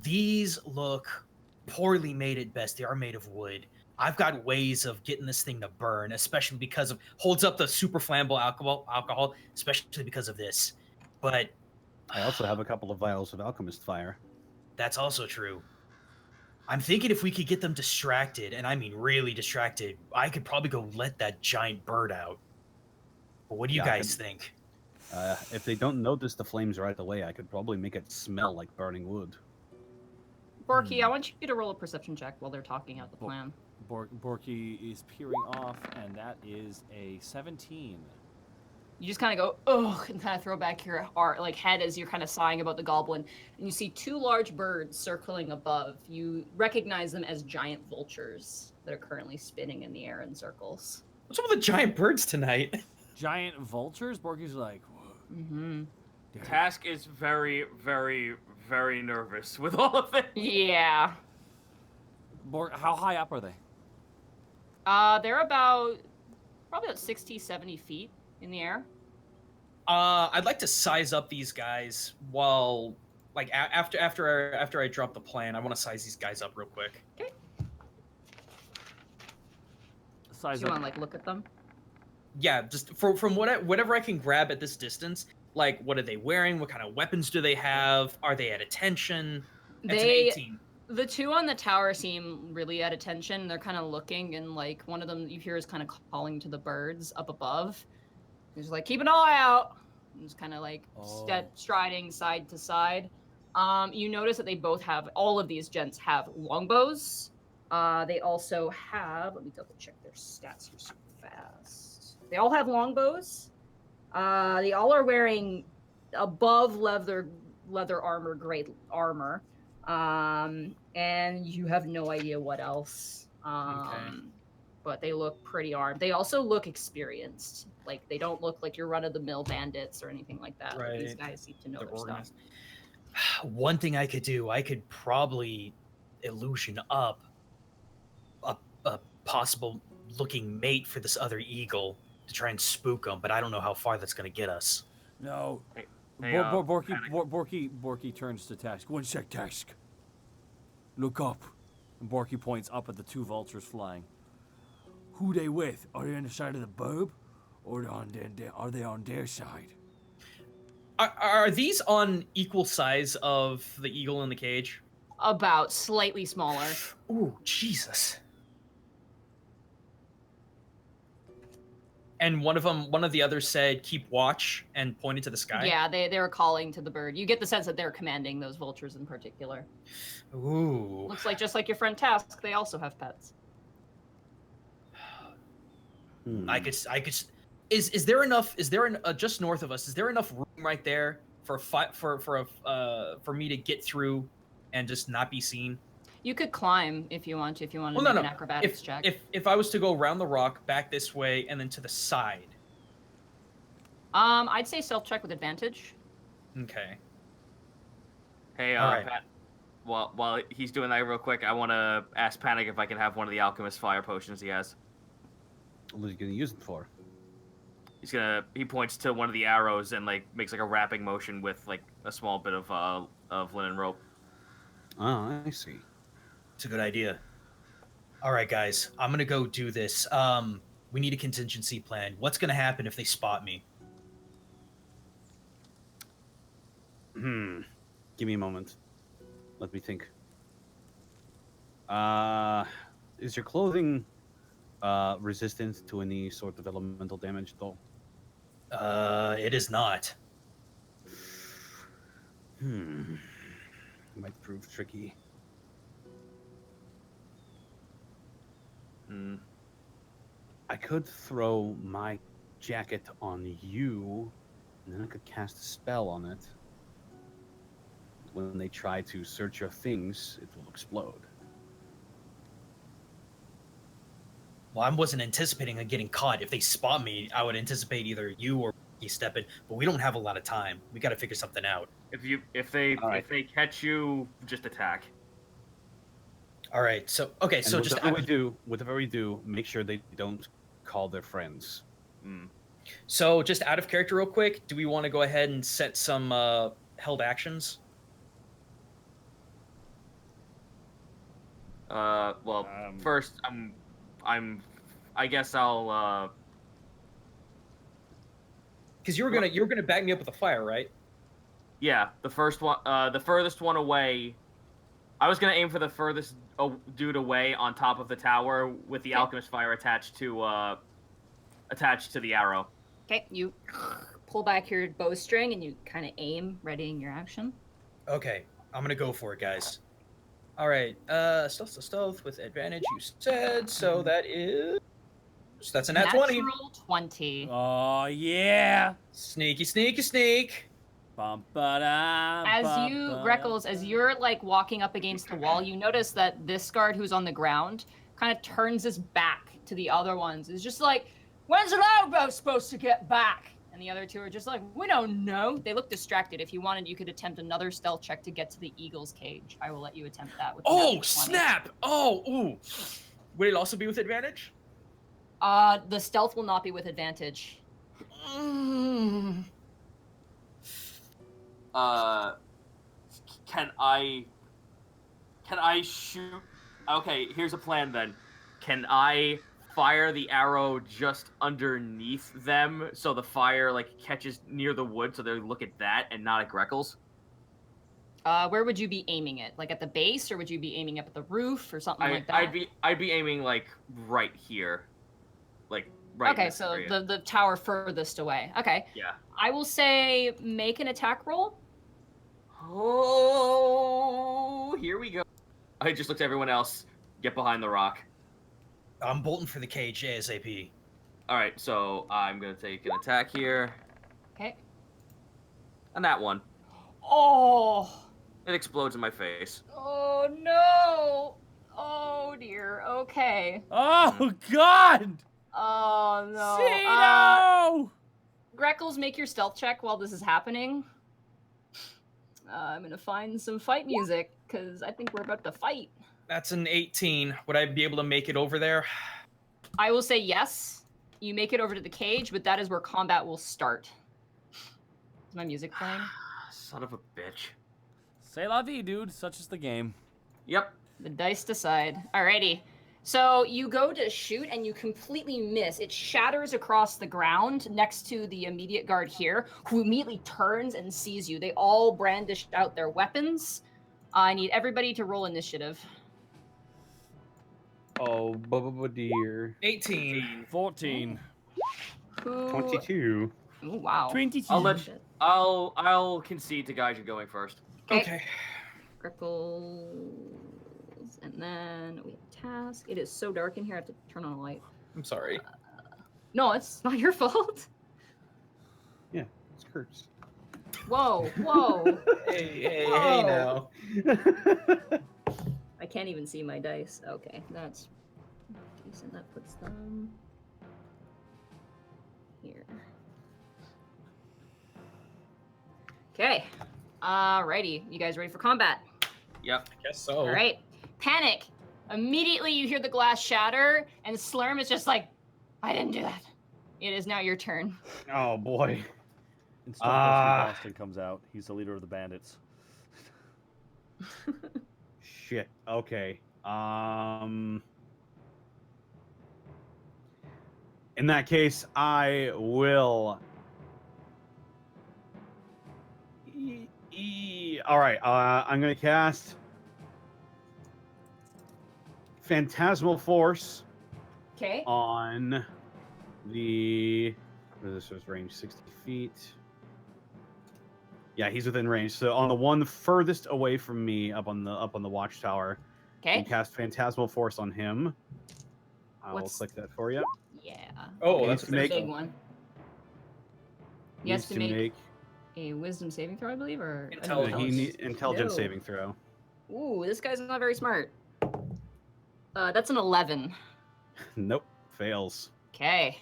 These look poorly made at best. They are made of wood. I've got ways of getting this thing to burn, especially because of holds up the super flammable alcohol, especially because of this. But I also have a couple of vials of alchemist fire. that's also true. I'm thinking if we could get them distracted, and I mean really distracted, I could probably go let that giant bird out. But what do you Yeah, I guys could- think? If they don't notice the flames right away, I could probably make it smell like burning wood. Borky, I want you to roll a perception check while they're talking out the plan. Borky is peering off, and that is a 17. You just kind of go, ugh, and kind of throw back your head as you're kind of sighing about the goblin. And you see 2 large birds circling above. You recognize them as giant vultures that are currently spinning in the air in circles. What's up with the giant birds tonight? Giant vultures? Borky's like, whoa. Mm-hmm. Task is very, very, very nervous with all of it. Yeah. How high up are they? They're probably about 60, 70 feet in the air. I'd like to size up these guys while, like, after I drop the plan. I want to size these guys up real quick. Okay. Size Do you up. want to like look at them? Yeah, just from whatever I can grab at this distance. Like, what are they wearing? What kind of weapons do they have? Are they at attention? That's an 18. The two on the tower seem really at attention. They're kind of looking, and like one of them you hear is kind of calling to the birds up above. He's like, keep an eye out. And just kind of like striding side to side. You notice that they both have, all of these gents have longbows. They also have, let me double check their stats here super fast. They all have longbows. They all are wearing above leather armor, grade armor. And you have no idea what else. But they look pretty armed. They also look experienced. Like, they don't look like your run-of-the-mill bandits or anything like that. Right. Like, these guys seem to know their stuff. One thing I could do, I could probably illusion up a possible looking mate for this other eagle to try and spook them, but I don't know how far that's going to get us. No. Hey, Borky turns to Task. One sec, Task. Look up. And Borky points up at the two vultures flying. Who they with? Are they on the side of the burb? Or are they on their side? Are these on equal size of the eagle in the cage? About slightly smaller. Ooh, Jesus. And one of the others said, keep watch, and pointed to the sky? Yeah, they were calling to the bird. You get the sense that they're commanding those vultures in particular. Ooh. Looks like just like your friend Task, they also have pets. I could. Is there enough? Just north of us? Is there enough room right there for me to get through and just not be seen? You could climb if you want to. If you want to Well, make an acrobatics check. If I was to go around the rock, back this way, and then to the side. I'd say stealth check with advantage. Okay. Hey, All right. Pat. While he's doing that real quick, I want to ask Panic if I can have one of the alchemist fire potions he has. What are you going to use it for? He points to one of the arrows and like makes like a wrapping motion with like a small bit of linen rope. Oh, I see. It's a good idea. All right, guys, I'm gonna go do this. We need a contingency plan. What's gonna happen if they spot me? Give me a moment. Let me think. Is your clothing resistant to any sort of elemental damage at all? It is not. Might prove tricky. I could throw my jacket on you, and then I could cast a spell on it. When they try to search your things, it will explode. Well, I wasn't anticipating getting caught. If they spot me, I would anticipate either you or you step in. But we don't have a lot of time. We got to figure something out. If they catch you, just attack. All right. So okay. So just whatever we do, make sure they don't call their friends. So just out of character, real quick, do we want to go ahead and set some held actions? First, I guess I'll. Because you were gonna back me up with a fire, right? Yeah, the first one, the furthest one away. I was gonna aim for the furthest dude away on top of the tower with the alchemist fire attached to the arrow. Okay, you pull back your bowstring and you kind of aim, readying your action. Okay, I'm gonna go for it, guys. All right, stealth with advantage. You said so. That's a nat 20. Natural 20. Oh, yeah. Sneaky, sneaky, sneak. As Greckles, as you're like walking up against the wall, you notice that this guard who's on the ground kind of turns his back to the other ones. It's just like, when's an elbow supposed to get back? And the other two are just like, we don't know. They look distracted. If you wanted, you could attempt another stealth check to get to the eagle's cage. I will let you attempt that. With the Oh, natural 20. snap! Oh, ooh. Would it also be with advantage? The stealth will not be with advantage. Can I shoot? Okay, here's a plan then. Can I fire the arrow just underneath them so the fire like catches near the wood so they look at that and not at Greckles? Where would you be aiming it? Like at the base, or would you be aiming up at the roof or something like that? I'd be aiming like right here. Like right in Okay, this so area. the tower furthest away. Okay. Yeah. I will say make an attack roll. Oh, here we go. I just looked at everyone else. Get behind the rock. I'm bolting for the cage ASAP. All right, so I'm gonna take an attack here, Okay. and that one. Oh. It explodes in my face. Oh no. Oh dear. Okay. Oh God! Oh no. Cino! Greckles, make your stealth check while this is happening. I'm gonna find some fight music because I think we're about to fight. That's an 18. Would I be able to make it over there? I will say yes. You make it over to the cage, but that is where combat will start. Is my music playing? Son of a bitch. C'est la vie, dude. Such is the game. Yep. The dice decide. Alrighty. So you go to shoot and you completely miss. It shatters across the ground next to the immediate guard here, who immediately turns and sees you. They all brandished out their weapons. I need everybody to roll initiative. Oh, dear. 18. 14. Who... 22. Ooh, wow. 22. I'll concede to Gaijin going first. Okay. Greckles, and then we have task. It is so dark in here. I have to turn on a light. I'm sorry. No, it's not your fault. Yeah, it's Kurt's. Whoa, whoa. Hey Whoa. now. I can't even see my dice. Okay, that's decent. That puts them here. Okay. Alrighty. You guys ready for combat? Yep. I guess so. All right. Panic. Immediately you hear the glass shatter, and Slurm is just like, I didn't do that. It is now your turn. Oh, boy. And Stone Cold Steve Austin comes out. He's the leader of the bandits. Shit. Okay. In that case, I will. All right. I'm gonna cast Phantasmal Force Okay. on the. What is this? Range 60 feet. Yeah, he's within range. So on the one furthest away from me, up on the watchtower, Okay. you cast Phantasmal Force on him. I will What's- click that for you. Yeah. Oh, He that's needs to make- Big one. He has Needs to make a wisdom saving throw, I believe, or Intelligence. Intelligence No. saving throw. Ooh, this guy's not very smart. That's an 11. Nope, fails. Okay.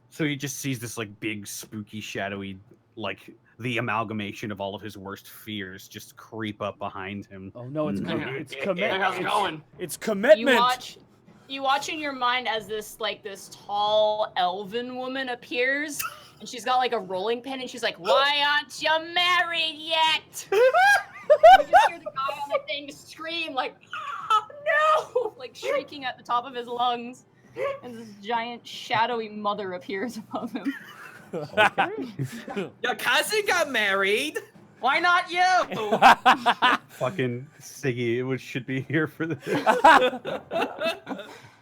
So he just sees this like big, spooky, shadowy, like the amalgamation of all of his worst fears just creep up behind him. Oh no, it's No. it's How's it going? It's commitment. You watch in your mind as this tall elven woman appears, and she's got like a rolling pin, and she's like, "Why aren't you married yet?" You just hear the guy on the thing scream like, "Oh, no!" like shrieking at the top of his lungs, and this giant shadowy mother appears above him. Your cousin got married. Why not you? Fucking Siggy, it should be here for this.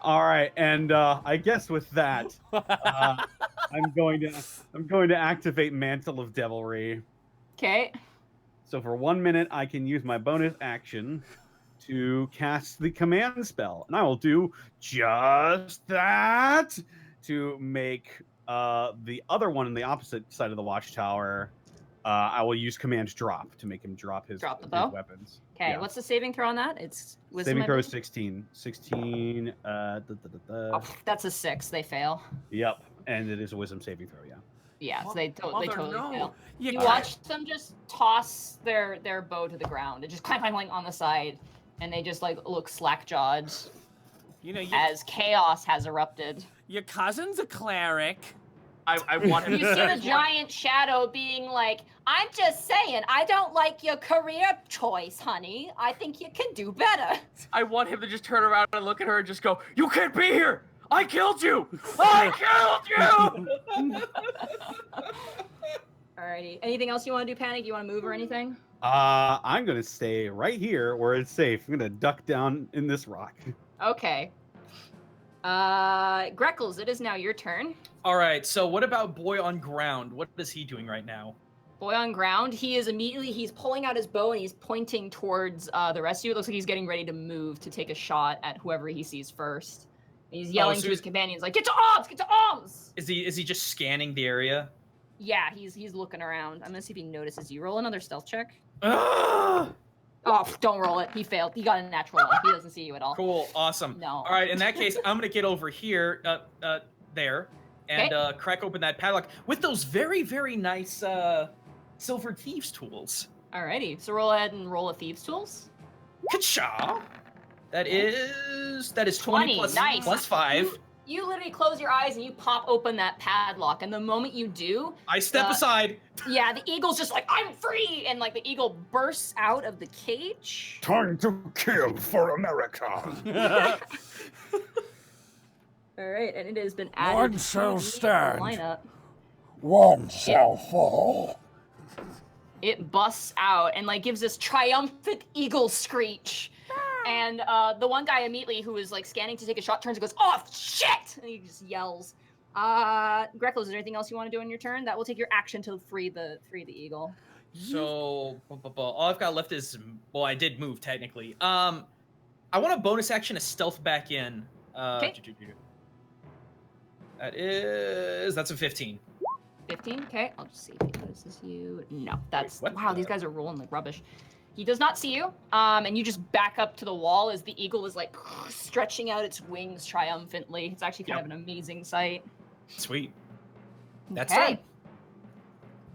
All right, and I guess with that, I'm going to activate Mantle of Devilry. Okay. So for 1 minute, I can use my bonus action to cast the command spell, and I will do just that to make the other one on the opposite side of the watchtower. I will use command drop to make him drop his bow? weapons. Okay. Yeah. What's the saving throw on that? It's wisdom. Saving I throw is believe? 16. 16. Oh, that's a 6. They fail. Yep. And it is a wisdom saving throw, yeah. Yeah, so they totally fail. You You can't- watch them just toss their bow to the ground. It just clang, clang, clang on the side, and they just like look slack-jawed You know, as chaos has erupted. your cousin's a cleric. I want him You to see the giant shadow being like, "I'm just saying, I don't like your career choice, honey. I think you can do better." I want him to just turn around and look at her and just go, "You can't be here! I killed you! I killed you!" Alrighty. Anything else you want to do, Panic? You want to move or anything? I'm gonna stay right here where it's safe. I'm gonna duck down in this rock. Okay. Greckles, it is now your turn. All right. So what about boy on ground? What is he doing right now? Boy on ground, he's pulling out his bow and he's pointing towards the rest of you. It looks like he's getting ready to move to take a shot at whoever he sees first. And he's yelling so to his companions like, "Get to arms! Get to arms!" Is he just scanning the area? Yeah, he's looking around. I'm gonna see if he notices you. Roll another stealth check. Ah! Oh, don't roll it. He failed. He got a natural one. He doesn't see you at all. Cool. Awesome. No. All right. In that case, I'm gonna get over here, there, and crack open that padlock with those very, very nice silver thieves tools. Alrighty. So roll ahead and roll a thieves tools. Ka-cha! That is 20 plus, Nice. plus 5. You literally close your eyes and you pop open that padlock, and the moment you do, I step aside. yeah, the eagle's just like, "I'm free!" And like the eagle bursts out of the cage. Time to kill for America. Alright, and it has been added One to shall the stand. lineup. One shall fall. It busts out and like gives this triumphant eagle screech. And the one guy immediately who was like scanning to take a shot turns and goes, "Oh shit!" And he just yells. Greckles, is there anything else you want to do on your turn? That will take your action to free the eagle. So all I've got left is, well, I did move technically. I want a bonus action to stealth back in. Okay. That's a 15. 15. Okay, I'll just see if he notices you. No, that's what wow. the- These guys are rolling like rubbish. He does not see you. And you just back up to the wall as the eagle is like stretching out its wings triumphantly. It's actually kind of an amazing sight. Sweet. That's okay. fine.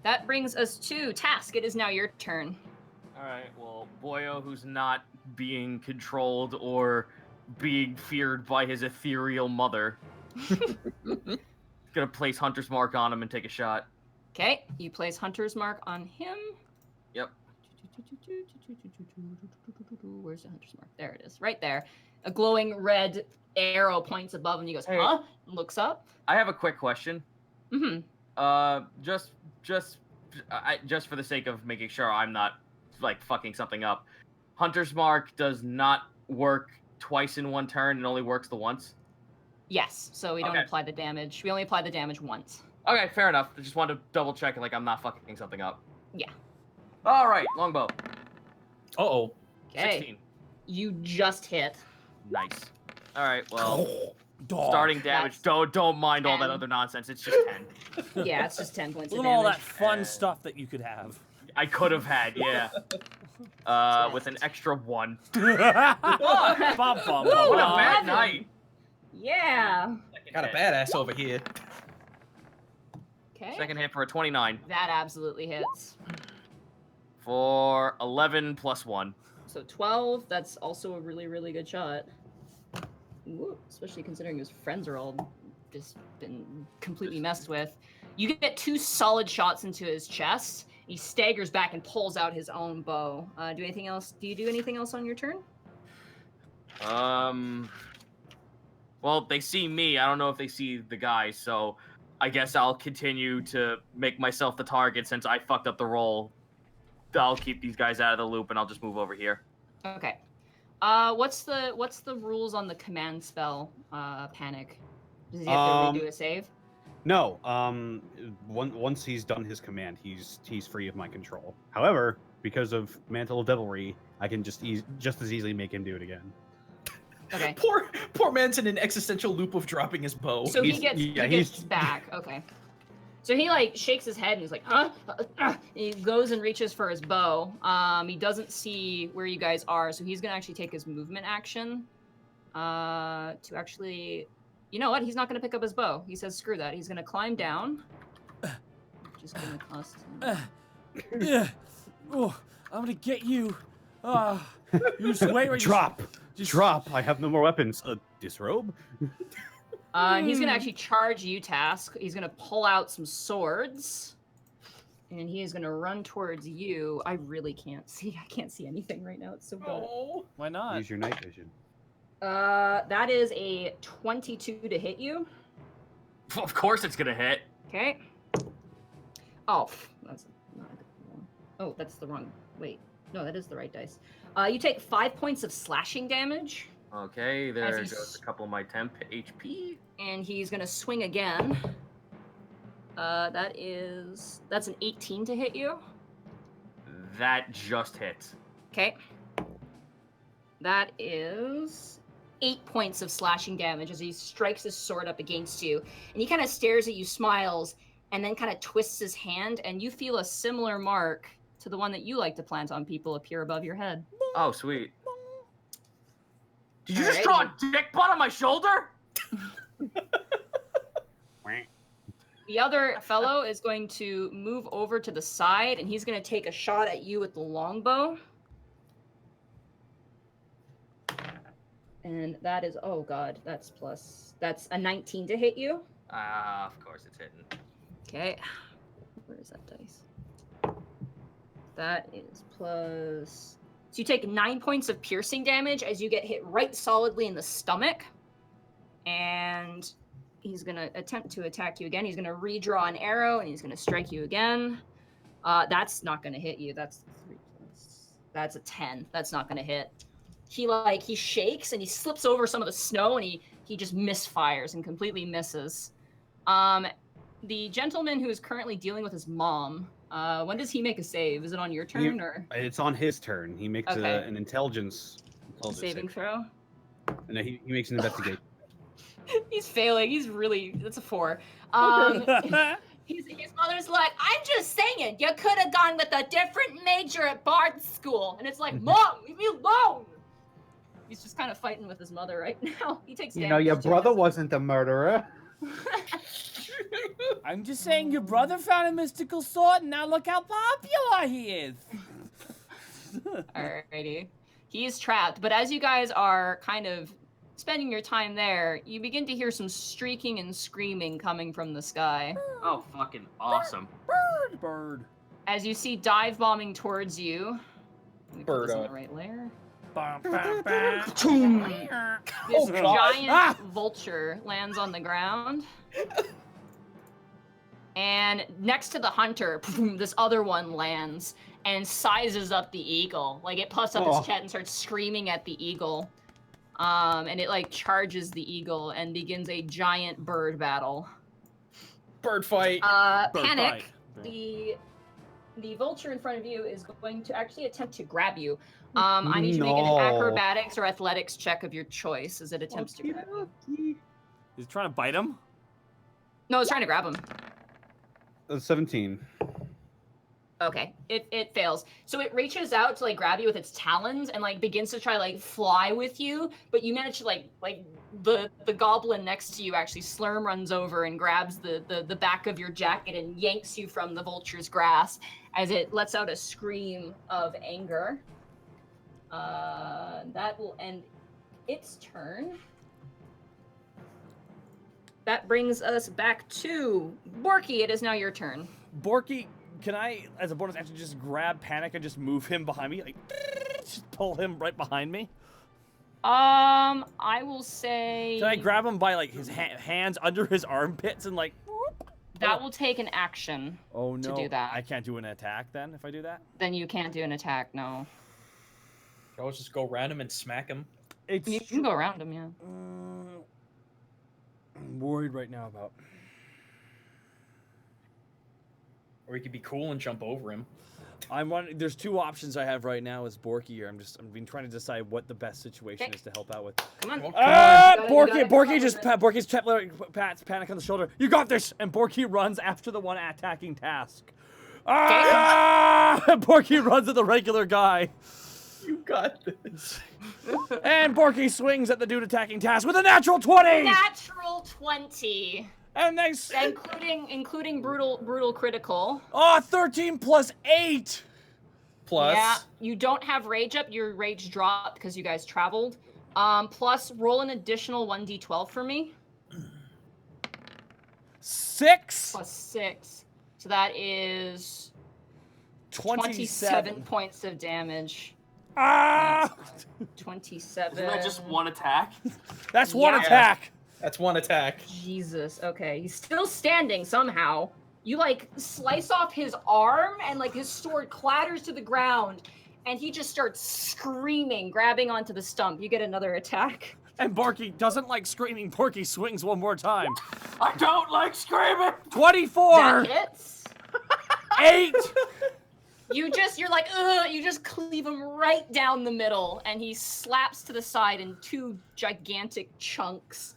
That brings us to Task. It is now your turn. Alright, well, Boyo, who's not being controlled or being feared by his ethereal mother, gonna place Hunter's Mark on him and take a shot. Okay, you place Hunter's Mark on him. Yep. Where's the Hunter's Mark? There it is, right there. A glowing red arrow points above and he goes, Hey. "Huh?" And looks up. I have a quick question. Mm-hmm. Just for the sake of making sure I'm not like fucking something up. Hunter's Mark does not work twice in one turn. It only works the once. Yes, so we don't Okay. apply the damage. We only apply the damage once. Okay, fair enough. I just wanted to double check like I'm not fucking something up. Yeah. All right, longbow. Uh-oh. Okay. 16. You just hit. Nice. All right, well, Dog. starting damage. That's Don't mind all that 10. other nonsense. It's just 10. Yeah, it's just 10 points of Look at all damage. that fun stuff that you could have. I could have had, yeah. With an extra 1. Bum, bum, bum, What a bum. bad 11. night. Yeah. Got a badass over here. Okay. Second hit for a 29 That absolutely hits. for 11 plus 1. So 12, that's also a really, really good shot. Ooh, especially considering his friends are all just been completely messed with. You get 2 solid shots into his chest. He staggers back and pulls out his own bow. Do you do anything else on your turn? Well, they see me. I don't know if they see the guy, so I guess I'll continue to make myself the target since I fucked up the roll. I'll keep these guys out of the loop and I'll just move over here. Okay. What's the rules on the command spell, Panic? Does he have to redo a save? No. Once he's done his command, he's free of my control. However, because of Mantle of Devilry, I can just as easily make him do it again. Okay. Poor man's in an existential loop of dropping his bow. So he He's- gets back. Okay. So he like shakes his head and he's like, "Huh?" He goes and reaches for his bow. He doesn't see where you guys are, so he's gonna actually take his movement action. To actually, You know what? He's not going to pick up his bow. He says, screw that. He's going to climb down. Just going to cost him. Yeah. Oh, I'm gonna get you. You just wait right. Drop. Drop. I have no more weapons. Disrobe. And he's gonna actually charge you, Task. He's gonna pull out some swords, and he is gonna run towards you. I really can't see. I can't see anything right now. It's so bad. Oh. Why not? Use your night vision. That is a 22 to hit you. Of course it's gonna hit. Okay. Oh, that's not a good one. Oh, that's the wrong. Wait, no, that is the right dice. You take 5 points of slashing damage, Okay, there As he's- goes a couple of my temp HP. and he's gonna swing again. That's an 18 to hit you. That just hits. Okay. That is 8 points of slashing damage as he strikes his sword up against you, and he kind of stares at you, smiles, and then kind of twists his hand, and you feel a similar mark to the one that you like to plant on people appear above your head. Oh, sweet. Did you just Alright. draw a dick butt on my shoulder? The other fellow is going to move over to the side, and he's going to take a shot at you with the longbow. And that is, oh god, that's a 19 to hit you. Of course it's hitting. Okay. Where is that dice? That is plus. So you take 9 points of piercing damage as you get hit right solidly in the stomach. And he's going to attempt to attack you again. He's going to redraw an arrow and he's going to strike you again. That's not going to hit you. That's 3 plus. That's a 10. That's not going to hit. He shakes and he slips over some of the snow and he just misfires and completely misses. The gentleman who is currently dealing with his mom, when does he make a save? Is it on your turn or It's on his turn. He makes Okay. an intelligence saving save. throw? No, he makes an investigation. He's failing. That's a 4. His mother's like, I'm just saying, you could have gone with a different major at Bard School. And it's like, Mom, leave me alone. He's just kind of fighting with his mother right now. He takes You know, your damage too. brother wasn't a murderer. I'm just saying your brother found a mystical sword, and now look how popular he is. Alrighty. He's trapped, but as you guys are kind of spending your time there, you begin to hear some streaking and screaming coming from the sky. Oh, fucking awesome. Bird. As you see dive bombing towards you. Let me put Bird this on on. the right layer. Bum, bum, bum. This Oh, God. giant vulture lands on the ground. And next to the hunter, this other one lands and sizes up the eagle. Like it puffs up Oh. its chest and starts screaming at the eagle. And it like charges the eagle and begins a giant bird battle. Bird fight. Bird Panic. fight. The vulture in front of you is going to actually attempt to grab you. I need you to make an No. acrobatics or athletics check of your choice as it attempts to grab you. He's trying to bite him. No, it's trying to grab him. 17. Okay, it fails. So it reaches out to like grab you with its talons and like begins to try like fly with you, but you manage to like the goblin next to you actually Slurm runs over and grabs the back of your jacket and yanks you from the vulture's grasp as it lets out a scream of anger. That will end its turn. That brings us back to Borky. It is now your turn. Borky, can I, as a bonus action, just grab Panic and just move him behind me? Like, just pull him right behind me? I will say Can I grab him by, like, his hands under his armpits and, like... whoop? that will take an action. Oh, no. do that. I can't do an attack, then, if I do that? Then you can't do an attack, no. I'll just go around him and smack him. It's... You can go around him, yeah. I'm worried right now about... Or he could be cool and jump over him. There's two options I have right now as Borky here. I've been trying to decide what the best situation is to help out with. Come on. Well, Ah! You Borky gotta Borky's pats Panic on the shoulder. You got this! And Borky runs after the one attacking Task. Ah! Borky runs at the regular guy. You got this. And Borky swings at the dude attacking Task with a natural 20! Natural 20. And they... Including brutal critical. Oh, 13 plus 8! Plus. Yeah, you don't have rage up. Your rage dropped because you guys traveled. Plus, roll an additional 1d12 for me. 6? Plus 6. So that is 27 points of damage. Ah! 27. Isn't that just one attack? That's one Yeah. attack. That's one attack. Jesus. Okay, he's still standing somehow. You like slice off his arm and like his sword clatters to the ground and he just starts screaming, grabbing onto the stump. You get another attack. And Borky doesn't like screaming. Borky swings one more time. I don't like screaming! 24! That hits. 8! You're like, ugh, you just cleave him right down the middle and he slaps to the side in 2 gigantic chunks.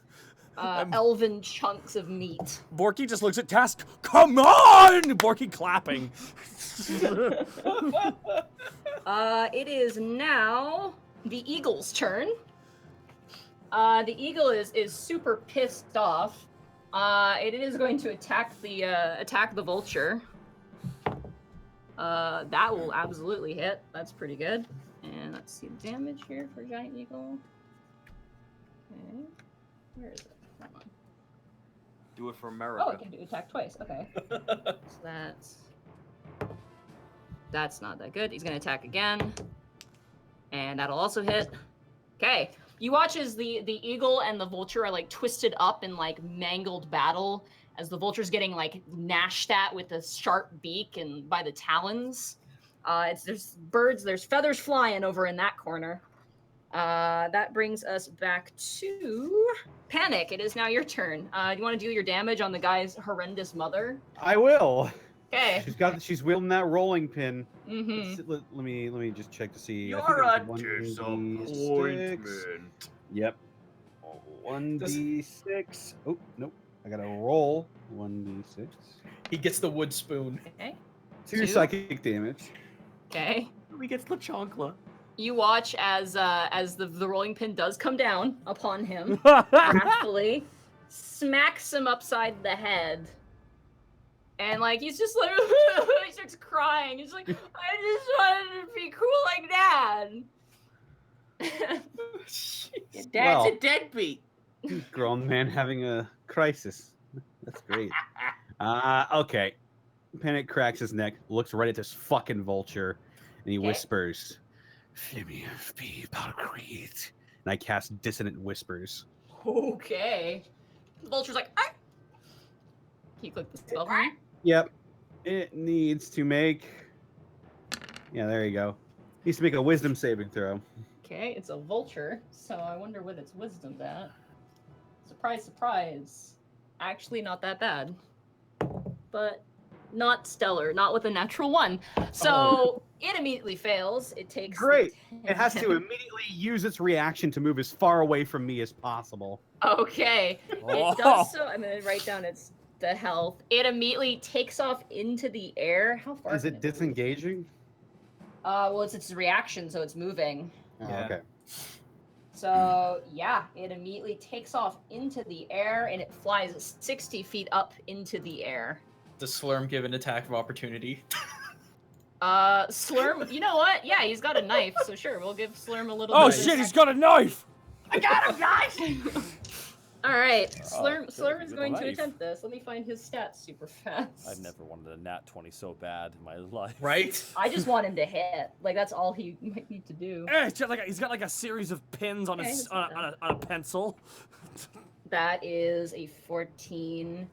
Elven chunks of meat. Borky just looks at Task. Come on! Borky clapping. It is now the eagle's turn. The eagle is super pissed off. It is going to attack the vulture. That will absolutely hit. That's pretty good. And let's see the damage here for giant eagle. Okay, where is it? Come on. Do it for America. Oh, it can do attack twice. Okay. So that's not that good. He's gonna attack again. And that'll also hit. Okay. You watch as the eagle and the vulture are like twisted up in like mangled battle as the vulture's getting like gnashed at with a sharp beak and by the talons. There's birds, there's feathers flying over in that corner. That brings us back to Panic. It is now your turn. Do you want to do your damage on the guy's horrendous mother? I will. Okay. She's wielding that rolling pin. Mm-hmm. Let me just check to see. You're I a think it was 1d6. disappointment. Yep. 1d6. Oh, nope. I gotta roll 1d6. He gets the wood spoon. Okay. 2 2. psychic damage. Okay. We get the chancla. You watch as the rolling pin does come down upon him, wrathfully, smacks him upside the head, and like he's just like he starts crying. He's like, I just wanted to be cool like Dad. Dad's Well. a deadbeat. Grown man having a crisis. That's great. Okay. Panic cracks his neck, looks right at this fucking vulture, and he whispers, "Flimmy be Balcreed." And I cast Dissonant Whispers. Okay. The vulture's like, ah! Can you click the spell for me? Yep. It needs to make... Yeah, there you go. Needs to make a wisdom saving throw. Okay, it's a vulture, so I wonder what its wisdom's at. Surprise, surprise. Actually, not that bad. But not stellar, not with a natural 1. So it immediately fails. It takes... Great. It has to immediately use its reaction to move as far away from me as possible. Okay. It does so. I'm going to write down the health. It immediately takes off into the air. How far Is can it move? disengaging? Well, it's its reaction, so it's moving. Oh, Yeah. okay. So, yeah, it immediately takes off into the air, and it flies 60 feet up into the air. Does Slurm give an attack of opportunity? Slurm, you know what? Yeah, he's got a knife, so sure, we'll give Slurm a little Oh bit of shit, he's got a knife! I got him, guys! All right, Oh, Slurm good, is good going to knife. attempt this. Let me find his stats super fast. I've never wanted a nat 20 so bad in my life. Right? I just want him to hit. Like, that's all he might need to do. Eh, he's got like a series of pins on Okay, his that's on a pencil. That is a 14.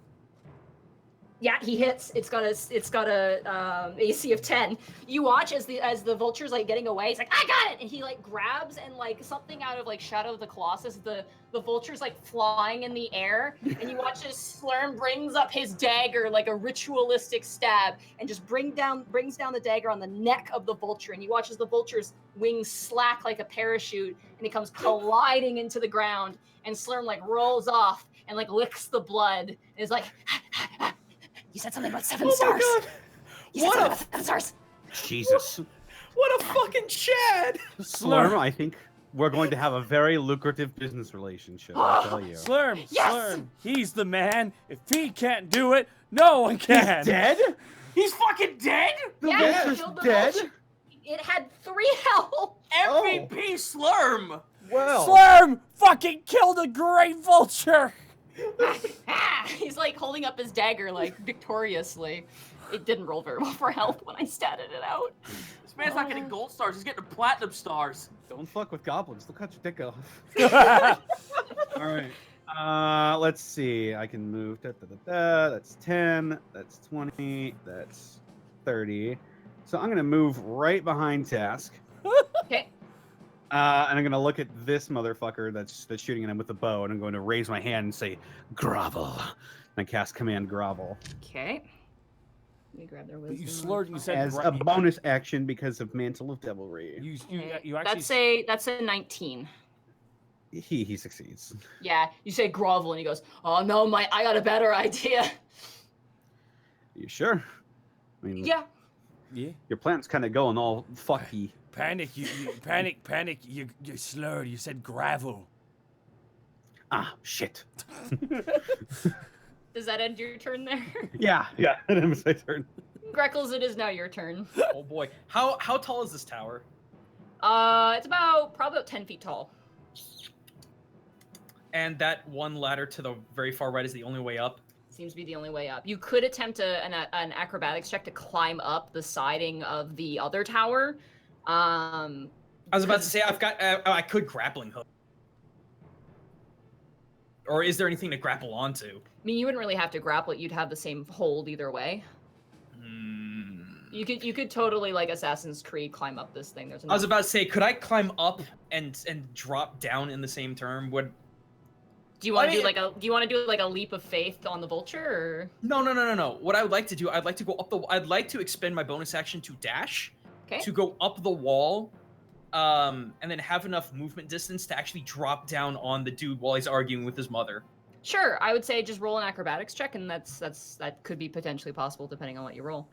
Yeah, he hits. It's got a AC of 10. You watch as the vulture's like getting away. He's like, I got it, and he like grabs and like something out of like Shadow of the Colossus. The vulture's like flying in the air, and you watch as Slurm brings up his dagger like a ritualistic stab, and just brings down the dagger on the neck of the vulture. And you watch as the vulture's wings slack like a parachute, and he comes colliding into the ground. And Slurm like rolls off and like licks the blood, and is like. You said something about 7 stars. God. You said something about 7 stars. Jesus. What a fucking Chad! Slurm, I think we're going to have a very lucrative business relationship, I'll tell you. Slurm, Yes! Slurm, he's the man. If he can't do it, no one can. Dead? He's fucking dead? The Yeah, he vulture's killed the dead? vulture. It had 3 health. MVP Slurm! Well. Slurm fucking killed a great vulture. He's like holding up his dagger like victoriously. It didn't roll very well for health when I statted it out. This man's not getting gold stars, he's getting platinum stars. Don't fuck with goblins. They'll cut your dick off. All right. Let's see. I can move. That's 10. That's 20. That's 30. So I'm gonna move right behind Task. Okay. And I'm gonna look at this motherfucker that's shooting at him with the bow, and I'm going to raise my hand and say, "Grovel." And I cast Command Grovel Okay. Let me grab their wisdom. You slurred. You said as a bonus action because of Mantle of Devilry. You actually. That's a 19. He succeeds. Yeah, you say grovel and he goes, "Oh no, I got a better idea." You sure? I mean, Yeah. Yeah. your plan's kind of going all fucky. Panic. You panic. You slurred. You said gravel. Ah, shit. Does that end your turn there? Yeah. That was my turn. Greckles, it is now your turn. Oh boy. How tall is this tower? It's probably about 10 feet tall. And that one ladder to the very far right is the only way up. Seems to be the only way up. You could attempt an acrobatics check to climb up the siding of the other tower. I was about to say I could grappling hook. Or is there anything to grapple onto? I mean, you wouldn't really have to grapple it. You'd have the same hold either way. You could totally, like Assassin's Creed, climb up this thing. I was about to say, could I climb up and drop down in the same term? Do you want to do like a leap of faith on the vulture? Or? No. What I would like to do, I'd like to expend my bonus action to dash, to go up the wall, and then have enough movement distance to actually drop down on the dude while he's arguing with his mother. Sure, I would say just roll an acrobatics check, and that could be potentially possible depending on what you roll.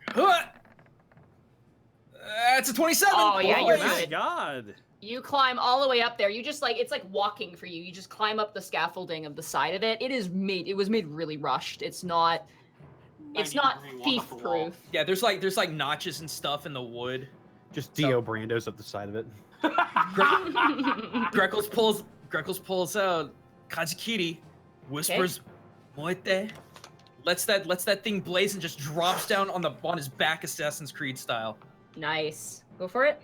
That's a 27. Oh yeah, Oh you're my good. God. You climb all the way up there. You just it's like walking for you. You just climb up the scaffolding of the side of it. It was made really rushed. It's not thief proof. Yeah, there's like notches and stuff in the wood. Just Dio Brando's up the side of it. Greckles pulls out Kajikiri, whispers, "Muerte," lets that thing blaze and just drops down on his back, Assassin's Creed style. Nice. Go for it.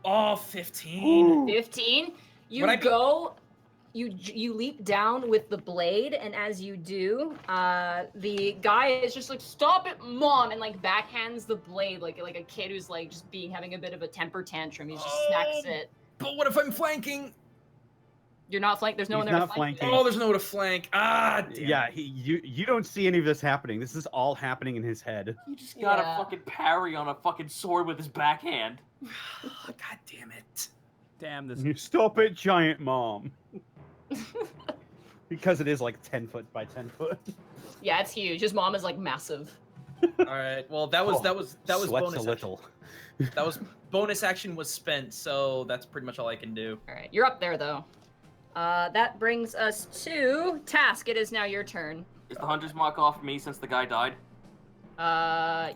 Oh, 15. 15. You Would I be- you leap down with the blade, and as you do, the guy is just like, "Stop it, Mom!" and like backhands the blade like a kid who's like just having a bit of a temper tantrum. He just smacks it. But what if I'm flanking? You're not flanked. There's no one He's there not to flank. flanking. Oh, there's no one to flank. Ah, damn. Yeah, you don't see any of this happening. This is all happening in his head. He just got Yeah. a fucking parry on a fucking sword with his backhand. God damn it. Damn this. You stop it, giant mom. Because it is like 10 foot by 10 foot. Yeah, it's huge. His mom is like massive. All right. Well, that was Sweats bonus a action. little. That was bonus action was spent, so that's pretty much all I can do. All right, you're up there though. That brings us to Task. It is now your turn. Is the hunter's mark off me since the guy died?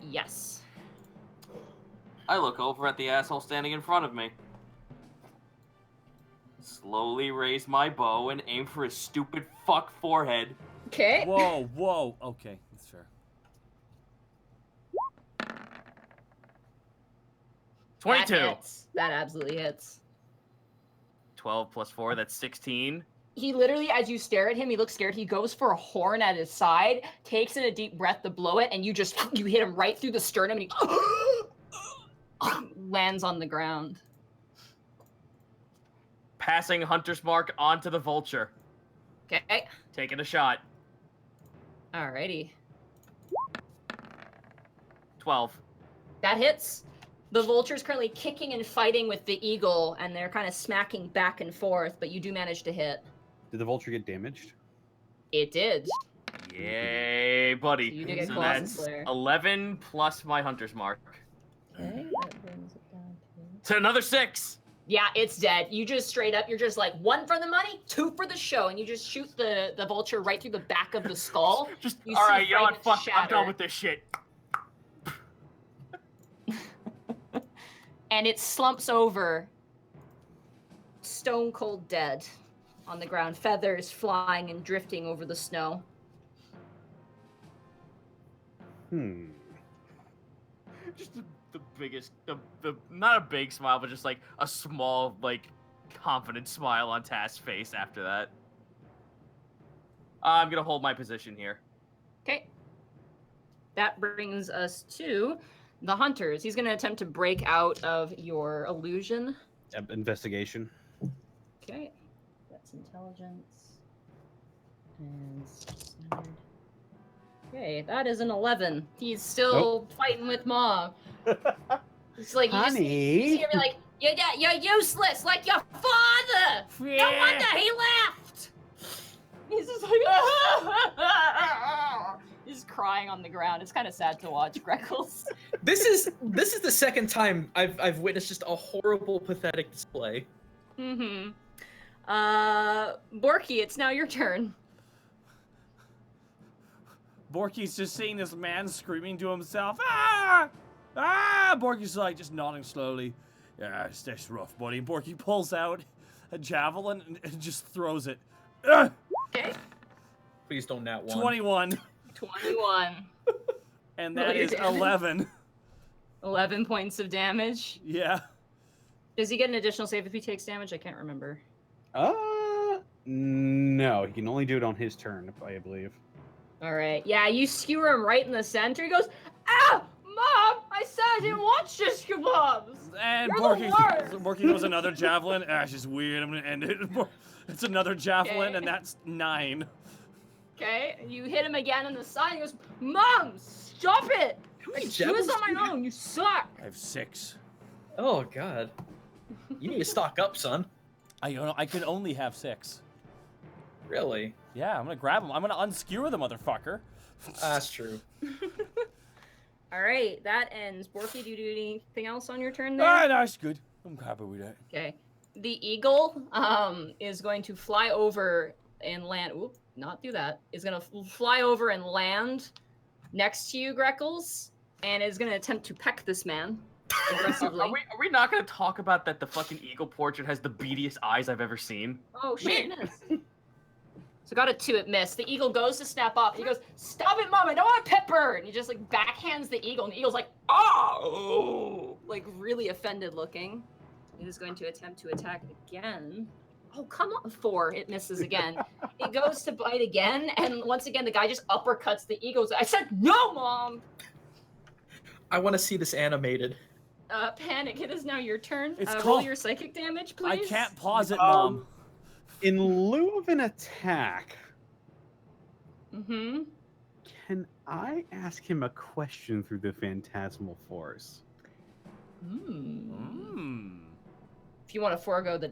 Yes. I look over at the asshole standing in front of me. Slowly raise my bow and aim for his stupid fuck forehead. Okay. Whoa. Okay, that's fair. 22. That hits. That absolutely hits. 12 plus 4, that's 16. He literally, as you stare at him, he looks scared. He goes for a horn at his side, takes in a deep breath to blow it, and you hit him right through the sternum, and he lands on the ground. Passing hunter's mark onto the vulture. Okay. Taking a shot. Alrighty. 12. That hits. The vulture's currently kicking and fighting with the eagle, and they're kind of smacking back and forth, but you do manage to hit. Did the vulture get damaged? It did. Yay, buddy. So you do get So claws and that's flare. 11 plus my hunter's mark. Okay, that brings it down to... To another 6. Yeah, it's dead. You just straight up, you're just like 1 for the money, 2 for the show, and you just shoot the vulture right through the back of the skull. Just You all see right. You know what? fragments Fuck. I'm done shatter. with this shit. And it slumps over, stone cold dead, on the ground, feathers flying and drifting over the snow. Just the biggest, the not a big smile, but just like a small, like confident smile on Taz's face after that. I'm gonna hold my position here. Okay. That brings us to the hunters. He's going to attempt to break out of your illusion. Investigation. Okay. That's intelligence. And standard. Okay, that is an 11. He's still fighting with Mom. It's like you just hear me like, you're useless, like your father. No wonder he left. He's just like, he's crying on the ground. It's kind of sad to watch, Greckles. This is the second time I've witnessed just a horrible, pathetic display. Mm-hmm. Borky, it's now your turn. Borky's just seeing this man screaming to himself. Ah! Ah! Borky's like just nodding slowly. Yeah, that's rough, buddy. Borky pulls out a javelin and just throws it. Ah! Okay. Please don't nat 1. 21. 21. And Roll that your is damage. 11. 11 points of damage. Yeah. Does he get an additional save if he takes damage? I can't remember. No, he can only do it on his turn, I believe. All right. Yeah, you skewer him right in the center. He goes, "Ah, Mom! I said I didn't want shish kebabs." And You're the worst. Borky throws another javelin. Ah, it's just weird. I'm gonna end it. It's another javelin, Okay. and that's 9. Okay. You hit him again on the side. He goes, "Mom, stop it! I many do this javelins on do you my have? own. You suck." I have 6. Oh god. You need to stock up, son. I can only have 6. Really? Yeah, I'm gonna grab him. I'm gonna unskewer the motherfucker. That's true. All right. That ends. Borky, do you do anything else on your turn there? Ah, that's good. I'm happy with that. Okay. The eagle is going to fly over and land. Oop, not do that. Is going to fly over and land next to you, Greckles, and is going to attempt to peck this man aggressively. Are we not gonna talk about that? The fucking eagle portrait has the beadiest eyes I've ever seen. Oh shit! It missed. So got a 2. It missed. The eagle goes to snap up. He goes, "Stop it, Mom! I don't want pepper!" And he just like backhands the eagle, and the eagle's like, "Oh!" Like really offended looking. He is going to attempt to attack again. Oh, come on. 4. It misses again. It goes to bite again, and once again, the guy just uppercuts the eagle. I said, "No, Mom!" I want to see this animated. Panic, it is now your turn. It's Roll called- your psychic damage, I please. can't pause it, Mom. In lieu of an attack, Mm-hmm. can I ask him a question through the phantasmal force? If you want to forego the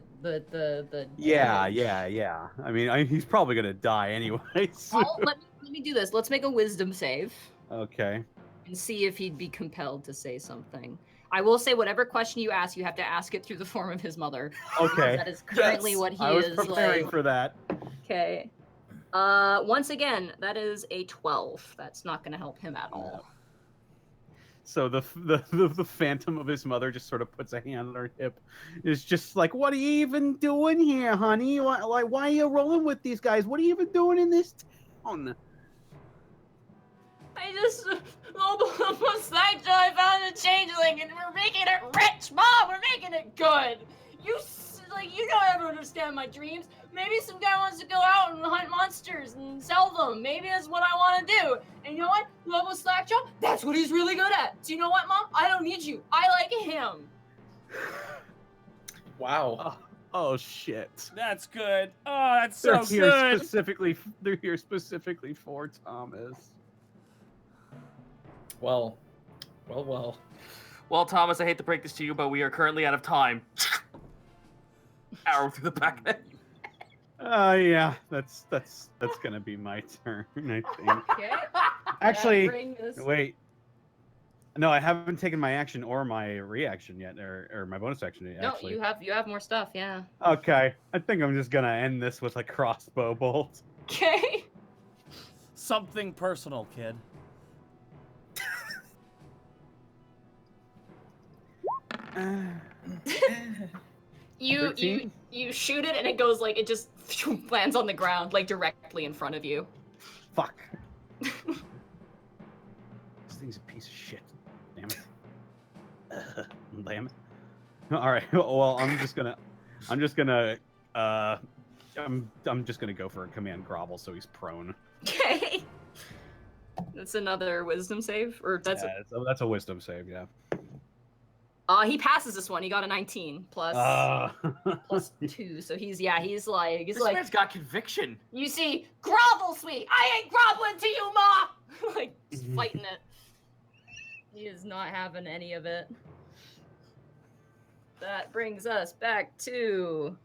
Yeah. damage. I mean, he's probably gonna die anyways. Well, let me do this. Let's make a wisdom save Okay. and see if he'd be compelled to say something. I will say whatever question you ask, you have to ask it through the form of his mother. Okay. That is currently Yes. what he I was is preparing like. for that. Okay. Once again, that is a 12. That's not going to help him at all. So the phantom of his mother just sort of puts a hand on her hip. Is just like, "What are you even doing here, honey? Why are you rolling with these guys? What are you even doing in this town?" I just almost like I found a changeling and we're making it rich, Mom. We're making it good. You don't ever understand my dreams. Maybe some guy wants to go out and hunt monsters and sell them. Maybe that's what I want to do. And you know what? Level slack job. That's what he's really good at. So you know what, Mom? I don't need you. I like him. Wow. Oh shit. That's good. Oh, that's so good. They're here specifically for Thomas. Well. Well, Thomas, I hate to break this to you, but we are currently out of time. Arrow through the back of the head. Yeah, that's gonna be my turn, I think. Okay. Actually, wait. No, I haven't taken my action or my reaction yet, or my bonus action yet. No, Actually. you have more stuff. Yeah. Okay, I think I'm just gonna end this with a crossbow bolt. Okay. Something personal, kid. You 13? you shoot it and it goes like it just lands on the ground like directly in front of you. Fuck. This thing's a piece of shit. Damn it. Damn it. All right. Well, I'm just gonna go for a command grovel so he's prone. Okay. That's another wisdom save, or that's That's a wisdom save. Yeah. he passes this one. He got a 19 plus plus 2, so he's like This man's got conviction. you see, grovel, sweet. I ain't groveling to you, ma. Like just fighting it. He is not having any of it. That brings us back to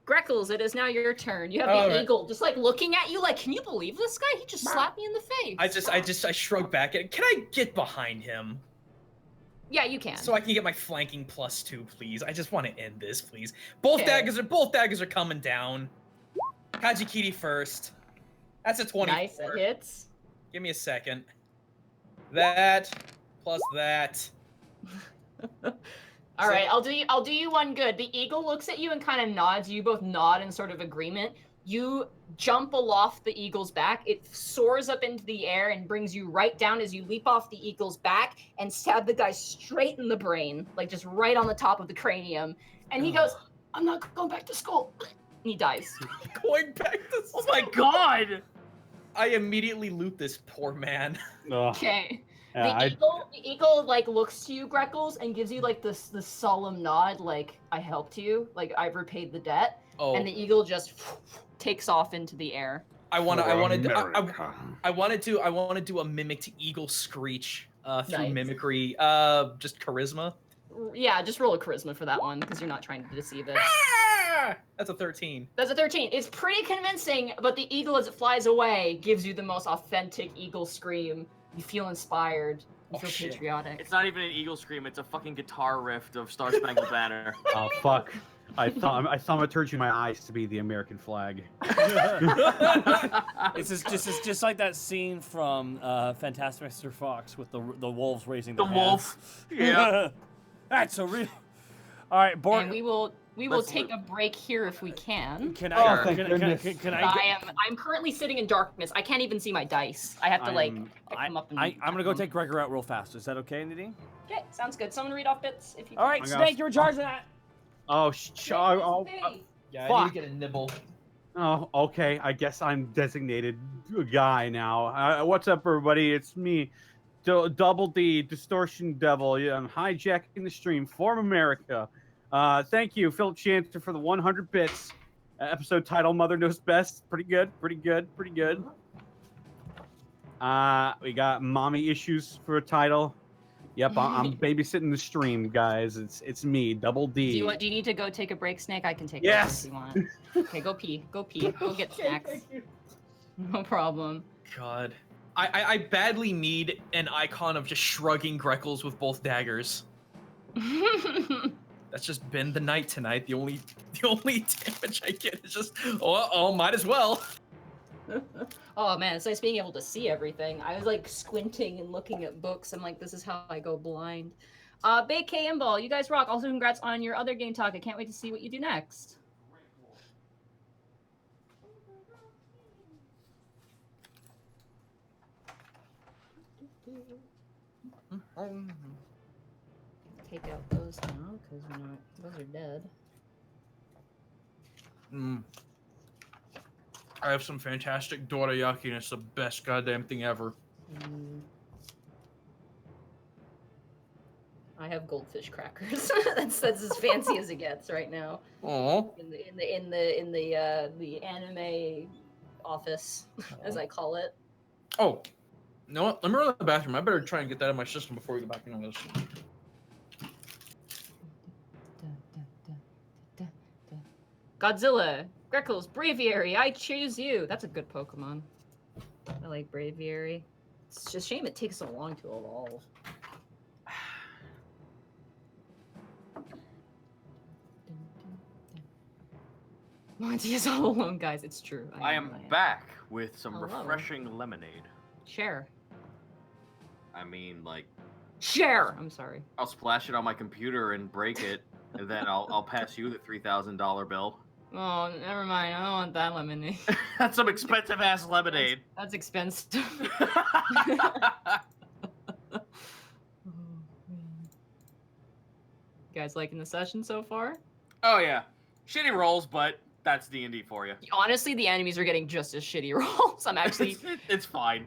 Greckles. It is now your turn. You have the eagle just like looking at you, like, can you believe this guy? He just slapped me in the face. I shrug back at. Can I get behind him? Yeah, you can. So I can get my flanking +2, please. I just want to end this, please. Both daggers are coming down. Kajikiri first. That's a 24. Nice, it hits. Give me a second. That plus that. All right, I'll do you one good. The eagle looks at you and kind of nods. You both nod in sort of agreement. You jump aloft the eagle's back. It soars up into the air and brings you right down as you leap off the eagle's back and stab the guy straight in the brain, like just right on the top of the cranium. And he goes, "I'm not going back to school." And he dies. Going back to school. Oh my god! I immediately loot this poor man. Okay. Yeah, The eagle like looks to you, Greckles, and gives you like this solemn nod, like I helped you, like I've repaid the debt. Oh. And the eagle just takes off into the air. I want to do a mimicked eagle screech through Nice. mimicry. Just charisma. Yeah, just roll a charisma for that one because you're not trying to deceive it. That's a 13. That's a 13. It's pretty convincing, but the eagle, as it flies away, gives you the most authentic eagle scream. You feel inspired. You feel shit. patriotic. It's not even an eagle scream, it's a fucking guitar riff of Star Spangled Banner. Oh fuck! I thaumaturgy my eyes to be the American flag. It's just like that scene from Fantastic Mr. Fox with the wolves raising The their wolf. hands. Yeah. That's a real. All right, Borg. And we will take a break here if we can. Can Oh, I? thank goodness. Can I? I'm currently sitting in darkness. I can't even see my dice. I have to pick them up and I'm gonna go take Gregor out real fast. Is that okay, Nadine? Okay, sounds good. Someone read off bits if you can. All right, I Snake, got- you're in charge of that. Oh, Yeah, I Fuck. need to get a nibble. Oh, okay. I guess I'm designated guy now. What's up, everybody? It's me, Double D, Distortion Devil. Yeah, I'm hijacking the stream for America. Thank you, Phil Chanter, for the 100 bits. Episode title, Mother Knows Best. Pretty good. We got Mommy Issues for a title. Yep, I'm babysitting the stream, guys. It's me, Double D. Do you need to go take a break, Snake? I can take Yes. a break if you want. Okay, go pee. Go get snacks. No problem. God. I badly need an icon of just shrugging Greckles with both daggers. That's just been the night tonight. The only damage I get is just might as well. Oh man, it's nice being able to see everything. I was like squinting and looking at books. I'm like, this is how I go blind. Bay K and Ball, you guys rock. Also, congrats on your other game talk. I can't wait to see what you do next. Take out those now because those are dead. I have some fantastic dorayaki, and it's the best goddamn thing ever. I have goldfish crackers. that's as fancy as it gets right now. Oh. In the anime office, as I call it. Oh. You know what? Let me run to the bathroom. I better try and get that in my system before we get back into this. Godzilla, Greckles, Braviary, I choose you. That's a good Pokemon. I like Braviary. It's just a shame it takes so long to evolve. Monty is all alone, guys. It's true. I am back with some Hello. refreshing lemonade. Share. I mean, like, Share! I'm sorry. I'll splash it on my computer and break it, and then I'll pass you the $3,000 bill. Oh, never mind. I don't want that lemonade. That's some expensive ass lemonade. That's expensive. You guys liking the session so far? Oh yeah, shitty rolls, but that's D&D for you. Honestly, the enemies are getting just as shitty rolls. I'm actually, it's fine.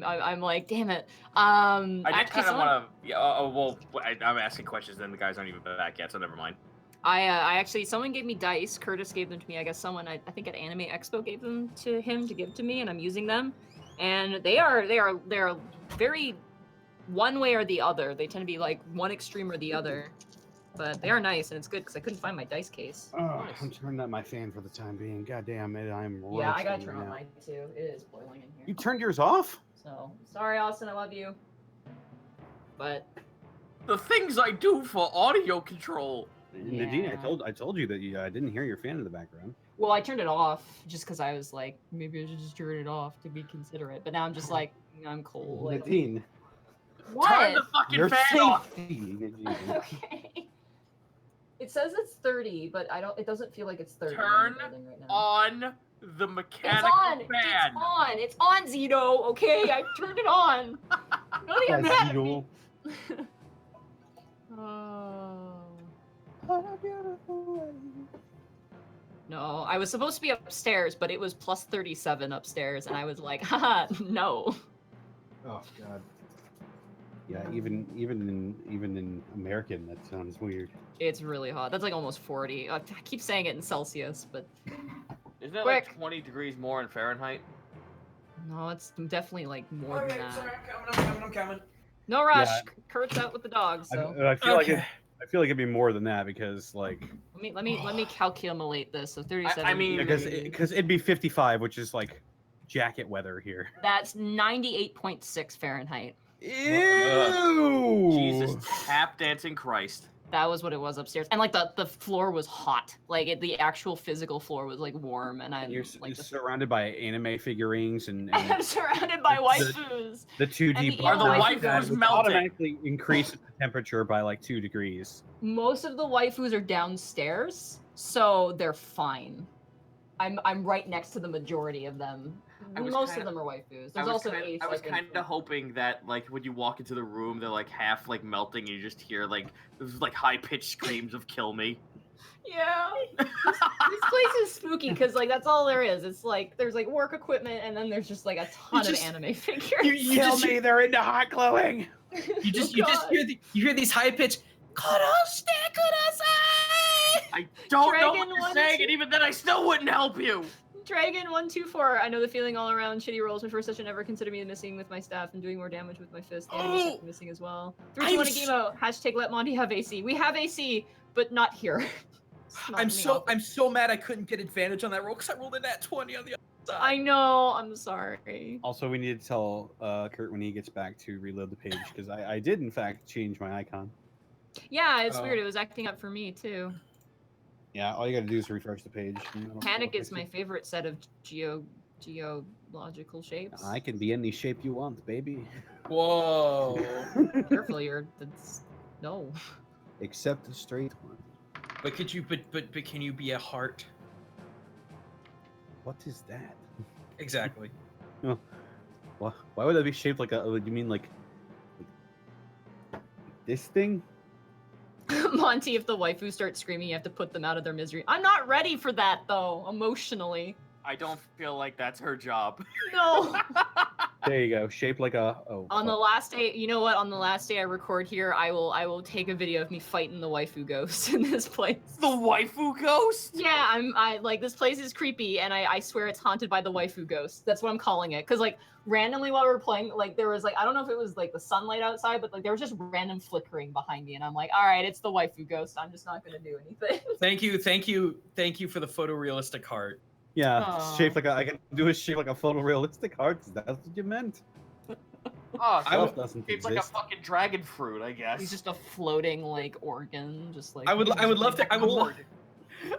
I'm like, damn it. I did actually, kind of want to. Yeah, well, I'm asking questions, then the guys aren't even back yet, so never mind. I actually, someone gave me dice. Curtis gave them to me. I guess someone, I think at Anime Expo gave them to him to give to me, and I'm using them. And they're very one way or the other. They tend to be like one extreme or the other. But they are nice, and it's good because I couldn't find my dice case. Oh, I'm turning up my fan for the time being. God damn it, I'm Yeah, I gotta roasting turn right on now. mine too. It is boiling in here. You turned yours off? So sorry, Austin. I love you. But The things I do for audio control. Nadine, Yeah. I told you that I didn't hear your fan in the background. well, I turned it off just because I was like, maybe I should just turn it off to be considerate. But now I'm just like, I'm cold. Like, Nadine, what? Turn the fucking you're fan off. safety, Nadine. Okay. It says it's 30, but I don't. It doesn't feel like it's 30 Turn in the building right now. On the It's mechanical on. fan. It's on. It's on, Zito. Okay, I turned it on. Don't get mad at me. Oh. No, I was supposed to be upstairs, but it was plus 37 upstairs, and I was like, haha, no. Oh god. Yeah, even in American, that sounds weird. It's really hot. That's like almost 40. I keep saying it in Celsius, but Isn't it Quick. like 20 degrees more in Fahrenheit? no, it's definitely like more Okay, than that. sorry, I'm coming. No rush. Yeah. Kurt's out with the dogs, so I feel like Okay. I feel like it'd be more than that because like let me calculate this. So 37. I mean- because it'd be 55, which is like jacket weather here. that's 98.6 Fahrenheit. Ew! Jesus, tap dancing Christ. That was what it was upstairs, and like the floor was hot. Like the actual physical floor was like warm, and I'm You're like surrounded by anime figurines and I'm surrounded by waifus. the 2D the Are the waifus would melting? automatically increase the temperature by like 2 degrees. Most of the waifus are downstairs, so they're fine. I'm right next to the majority of them. Most of them are waifus. There's also Ace. I was like, kind of hoping that like when you walk into the room, they're like half like melting, and you just hear like this like high pitched screams of "kill me." Yeah. This place is spooky because like that's all there is. It's like there's like work equipment, and then there's just like a ton of anime figures. You just hear, they're into hot glowing. you just God. hear these high pitched "Koroshite kudasai." I don't know Dragon what you're one, saying, two- and even then, I still wouldn't help you. Dragon124. I know the feeling all around. Shitty rolls. My first session ever. Consider me missing with my staff and doing more damage with my fist. The enemy's second missing as well. 320 Gemo. Hashtag let Monty have AC. We have AC, but not here. It's not in the I'm so mad I couldn't get advantage on that roll because I rolled a nat 20 on the other side. I know. I'm sorry. Also, we need to tell Kurt when he gets back to reload the page because I did in fact change my icon. Yeah, it's Oh. weird. It was acting up for me too. Yeah, all you gotta do is refresh the page. and it'll Panic fix is my it. favorite set of geological shapes. I can be any shape you want, baby. Whoa. Careful, that's no. Except the straight one. But could you but can you be a heart? What is that? Exactly. Why would that be shaped like a? You mean like this thing? Monty, if the waifu starts screaming, you have to put them out of their misery. I'm not ready for that though, emotionally. I don't feel like that's her job. No. There you go. Shaped like a. Oh. On the fuck. last day, you know what? On the last day I record here, I will take a video of me fighting the waifu ghost in this place. The waifu ghost? Yeah, I like this place is creepy, and I swear it's haunted by the waifu ghost. That's what I'm calling it. Cause like randomly while we were playing, like there was like I don't know if it was like the sunlight outside, but like there was just random flickering behind me, and I'm like, all right, it's the waifu ghost. I'm just not gonna do anything. Thank you for the photorealistic heart. Yeah, Aw. shaped like a. I can do a shape like a photorealistic heart. That's what you meant. Oh, I so would- doesn't it's like a exist. fucking dragon fruit, I guess. He's just a floating like organ, just like I would love to. I would love. Gourd.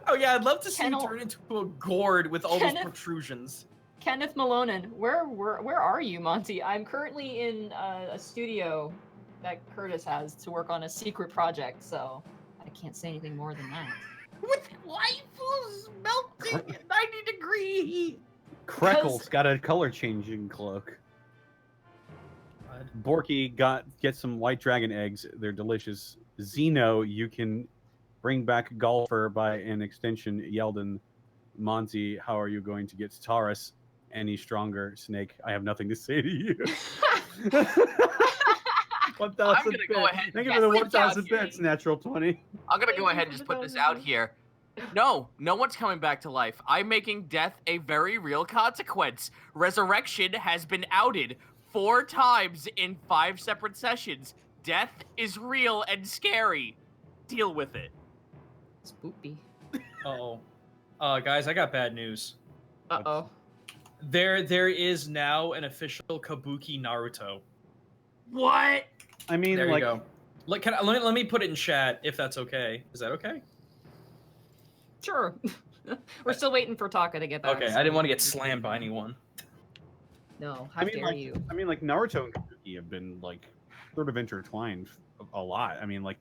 Oh yeah, I'd love to see you Kennel- turn into a gourd with all those Kenneth- protrusions. Kenneth Malonen, where are you, Monty? I'm currently in a studio that Curtis has to work on a secret project, so I can't say anything more than that. With waifus melting at 90 degree heat. Krekel's got a color changing cloak. Borky get some white dragon eggs. They're delicious. Zeno, you can bring back golfer by an extension. Yeldon, Monty, how are you going to get Taurus any stronger? Snake, I have nothing to say to you. 1,000 I'm gonna go bits. ahead Thank and you for the put this out 1,000 here. bits, natural 20. I'm gonna Thank go you ahead for and just the put this thousand out bits. here. No one's coming back to life. I'm making death a very real consequence. Resurrection has been outed 4 times in 5 separate sessions. Death is real and scary. Deal with it. Spoopy. Uh-oh. Guys, I got bad news. Uh-oh. There is now an official Kabuki Naruto. What? I mean, There you like, go. Let me put it in chat if that's okay. Is that okay? Sure. We're still waiting for Taka to get back. Okay, I didn't want to get slammed by anyone. No, how dare like, you? I mean, like Naruto and Kabuki have been like sort of intertwined a lot. I mean, like,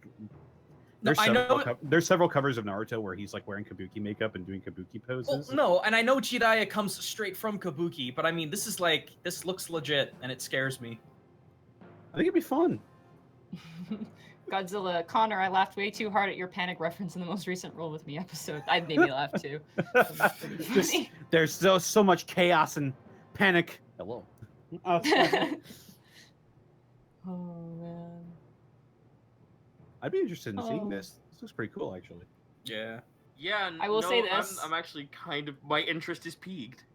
No, there's several covers of Naruto where he's like wearing Kabuki makeup and doing Kabuki poses. Well, no, and I know Jiraiya comes straight from Kabuki, but I mean, this looks legit, and it scares me. I think it'd be fun. Godzilla, Connor, I laughed way too hard at your panic reference in the most recent Roll With Me episode. I made me laugh too. That was pretty Just- funny. there's so much chaos and panic. Hello. Oh man. I'd be interested in seeing Oh. this. This looks pretty cool, actually. Yeah. Yeah, I will say I'm- this. I'm actually kind of, my interest is piqued.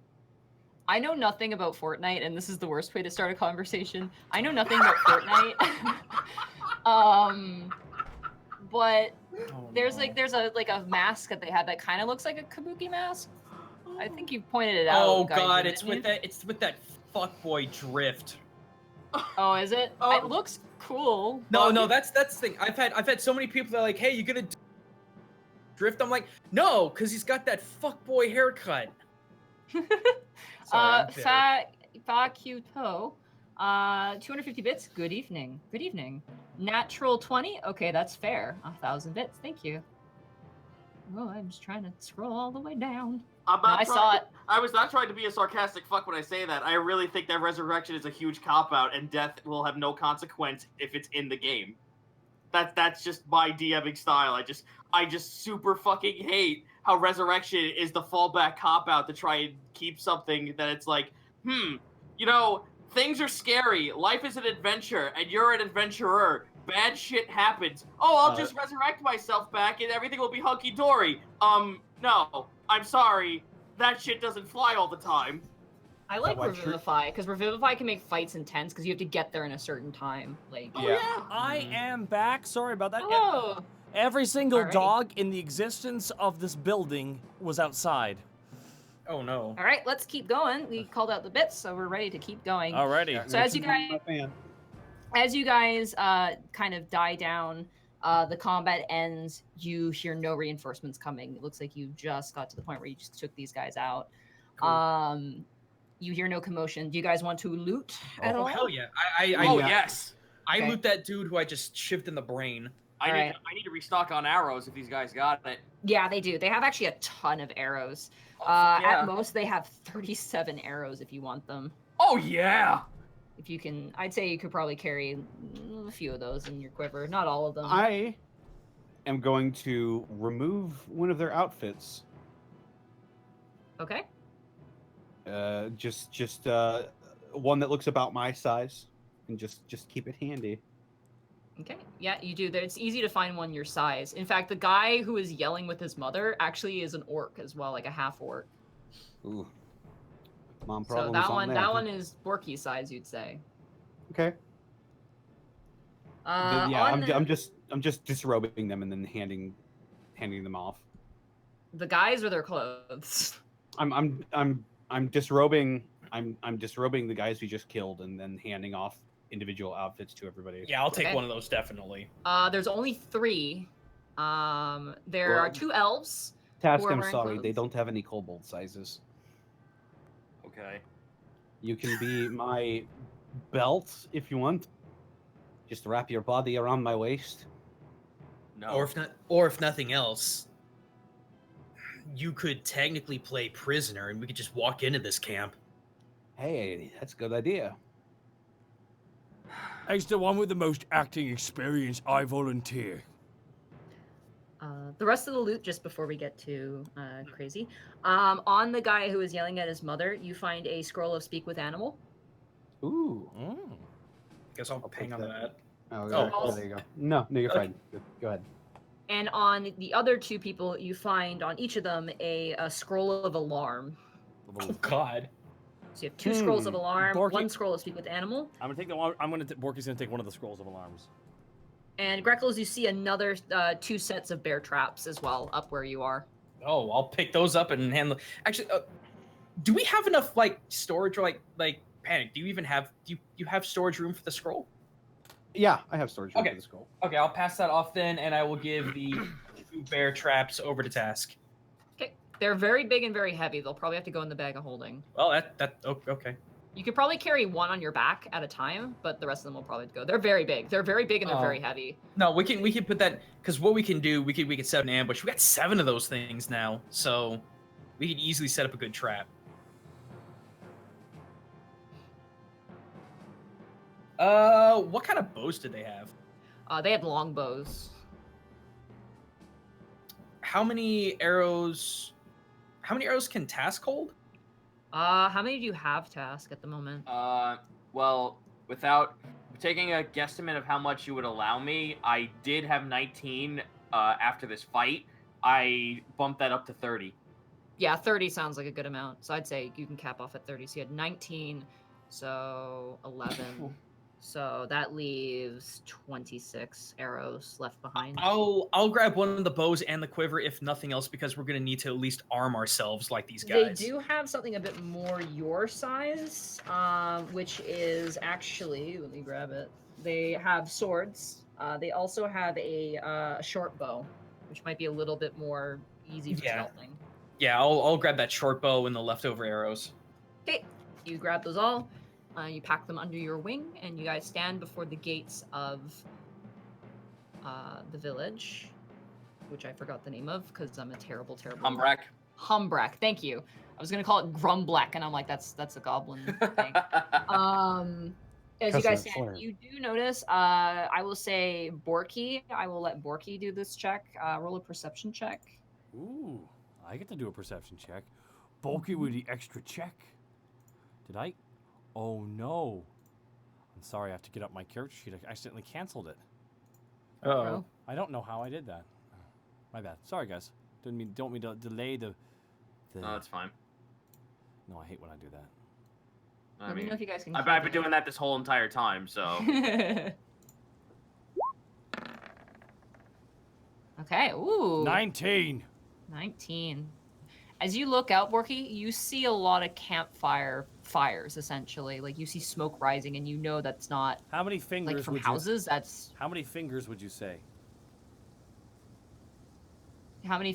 I know nothing about Fortnite, and this is the worst way to start a conversation. I know nothing about Fortnite. But Oh, there's no. a mask that they had that kind of looks like a Kabuki mask. I think you pointed it out. Oh Guy, god, didn't it's you? with that fuckboy drift. Oh, is it? Oh. It looks cool. No, but- that's the thing. I've had so many people that are like, "Hey, you gonna drift?" I'm like, "No, because he's got that fuckboy haircut." Sorry, I'm bitter. Fa Kyuto. 250 bits. Good evening. Good evening. Natural 20. Okay, that's fair. 1,000 bits. Thank you. Oh, I'm just trying to scroll all the way down. I'm No, not I trying- saw it. I was not trying to be a sarcastic fuck when I say that. I really think that resurrection is a huge cop-out, and death will have no consequence if it's in the game. That's just my DMing style. I just super fucking hate how resurrection is the fallback cop-out to try and keep something that it's like, things are scary. Life is an adventure, and you're an adventurer. Bad shit happens. Oh, I'll just resurrect myself back, and everything will be hunky-dory. No. I'm sorry. That shit doesn't fly all the time. I like why true- Revivify because Revivify can make fights intense because you have to get there in a certain time. Like, Oh, yeah. I am back. Sorry about that. oh, Every single Alrighty. dog in the existence of this building was outside. Oh no. all right, let's keep going. We called out the bits, so we're ready to keep going. Alrighty. So as you guys kind of die down, the combat ends. You hear no reinforcements coming. It looks like you just got to the point where you just took these guys out. Cool. You hear no commotion. Do you guys want to loot at all? Hell yeah. I Yes. I Okay. loot that dude who I just shivved in the brain. I Alright. need to restock on arrows if these guys got it. Yeah, they do. They have actually a ton of arrows. Yeah. At most, they have 37 arrows if you want them. Oh yeah. If you can, I'd say you could probably carry a few of those in your quiver. Not all of them. I am going to remove one of their outfits. Okay. Just one that looks about my size, and just keep it handy. Okay. Yeah, you do. It's easy to find one your size. In fact, the guy who is yelling with his mother actually is an orc as well, like a half orc. Ooh. Mom So problems that on one, that. that one is Borky size, you'd say. Okay. Yeah, on I'm just disrobing them and then handing them off. the guys or their clothes. I'm disrobing. I'm disrobing the guys we just killed and then handing off individual outfits to everybody. Yeah, I'll take Okay. one of those definitely. There's only 3. There are 2 elves. Task, Who are I'm wearing sorry, they clothes? don't have any kobold sizes. Okay. You can be my belt if you want. Just wrap your body around my waist. No. Or if nothing else, you could technically play prisoner, and we could just walk into this camp. Hey, that's a good idea. As the one with the most acting experience, I volunteer. The rest of the loot, just before we get to crazy, on the guy who is yelling at his mother, you find a scroll of speak with animal. Ooh. Guess I'll hang on to that. Oh, Oh. there you go. No, you're Okay. fine. Go ahead. And on the other 2 people, you find on each of them a scroll of alarm. Oh God. So you have 2 scrolls of alarm, Borky- 1 scroll of speak with animal. I'm gonna take the one. Borky's gonna take one of the scrolls of alarms. And Greckles, you see another 2 sets of bear traps as well up where you are. Oh, I'll pick those up and handle. Actually, do we have enough like storage or like panic? Do you even have you have storage room for the scroll? Yeah, I have storage room Okay. for the scroll. Okay, I'll pass that off then, and I will give the 2 bear traps over to Task. Okay. They're very big and very heavy. They'll probably have to go in the bag of holding. Well, okay. You could probably carry 1 on your back at a time, but the rest of them will probably go. They're very big. They're very big and they're very heavy. No, we can put that because what we can do, we could set an ambush. We got 7 of those things now, so we could easily set up a good trap. What kind of bows did they have? They had long bows. How many arrows? How many arrows can Task hold? How many do you have, Task, at the moment? Well, without taking a guesstimate of how much you would allow me, I did have 19 after this fight. I bumped that up to 30. Yeah, 30 sounds like a good amount. So I'd say you can cap off at 30. So you had 19, so 11. So that leaves 26 arrows left behind. I'll grab one of the bows and the quiver if nothing else because we're gonna need to at least arm ourselves like these guys. They do have something a bit more your size, which is actually, let me grab it. They have swords. They also have a short bow, which might be a little bit more easy for stealthing. Yeah, I'll grab that short bow and the leftover arrows. Okay, you grab those all. You pack them under your wing, and you guys stand before the gates of the village, which I forgot the name of because I'm a terrible. Hum Brack. Hum Brack. Thank you. I was gonna call it Grumblack, and I'm like, that's a goblin thing. As you guys stand, Slurm. you do notice. I will say Borky. I will let Borky do this check. Roll a perception check. Ooh, I get to do a perception check. Bulky with the extra check. Did I? Oh no. I'm sorry, I have to get up my character sheet. I accidentally canceled it. Oh. I don't know how I did that. My bad. Sorry, guys. Don't mean to delay the. No, that's fine. No, I hate when I do that. I Let me mean, know if you guys can. I've been doing that this whole entire time, so. Okay. Ooh. 19. 19. As you look out, Borky, you see a lot of campfire fires, essentially. Like, you see smoke rising, and you know that's not, How many fingers like, from would houses. That's... How many fingers would you say? How many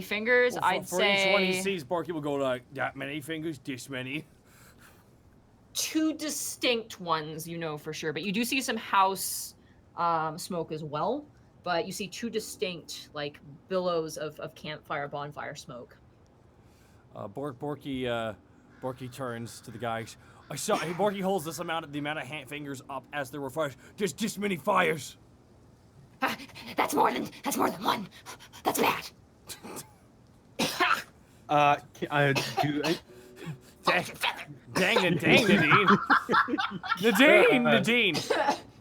fingers? Well, I'd for say... each one he sees, Borky will go like, that many fingers, this many. 2 distinct ones, you know for sure. But you do see some house smoke as well. But you see 2 distinct, like, billows of campfire, bonfire smoke. Borky turns to the guys. I saw. Borky holds the amount of fingers up as there were fires. There's this many fires. That's more than 1. That's bad. Dang, Nadine.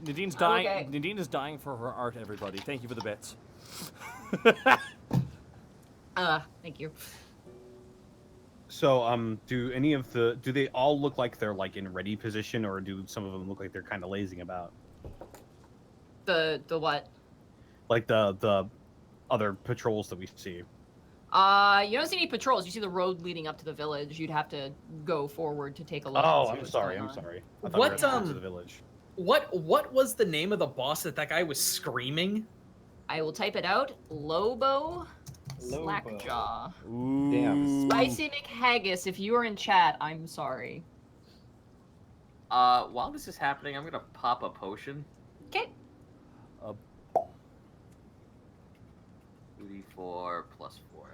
Nadine's dying. Okay. Nadine is dying for her art. Everybody, thank you for the bits. Thank you. So, do they all look like they're like in ready position, or do some of them look like they're kind of lazing about? The what? Like the other patrols that we see. You don't see any patrols. You see the road leading up to the village. You'd have to go forward to take a look. and Oh, see I'm what's sorry. going I'm on. sorry. I thought What, we were going to the village. What was the name of the boss that guy was screaming? I will type it out. Lobo Lobo. Slackjaw. Ooh. Damn. Spicy McHaggis, if you are in chat, I'm sorry. While this is happening, I'm gonna pop a potion. Okay. 2d4 plus 4.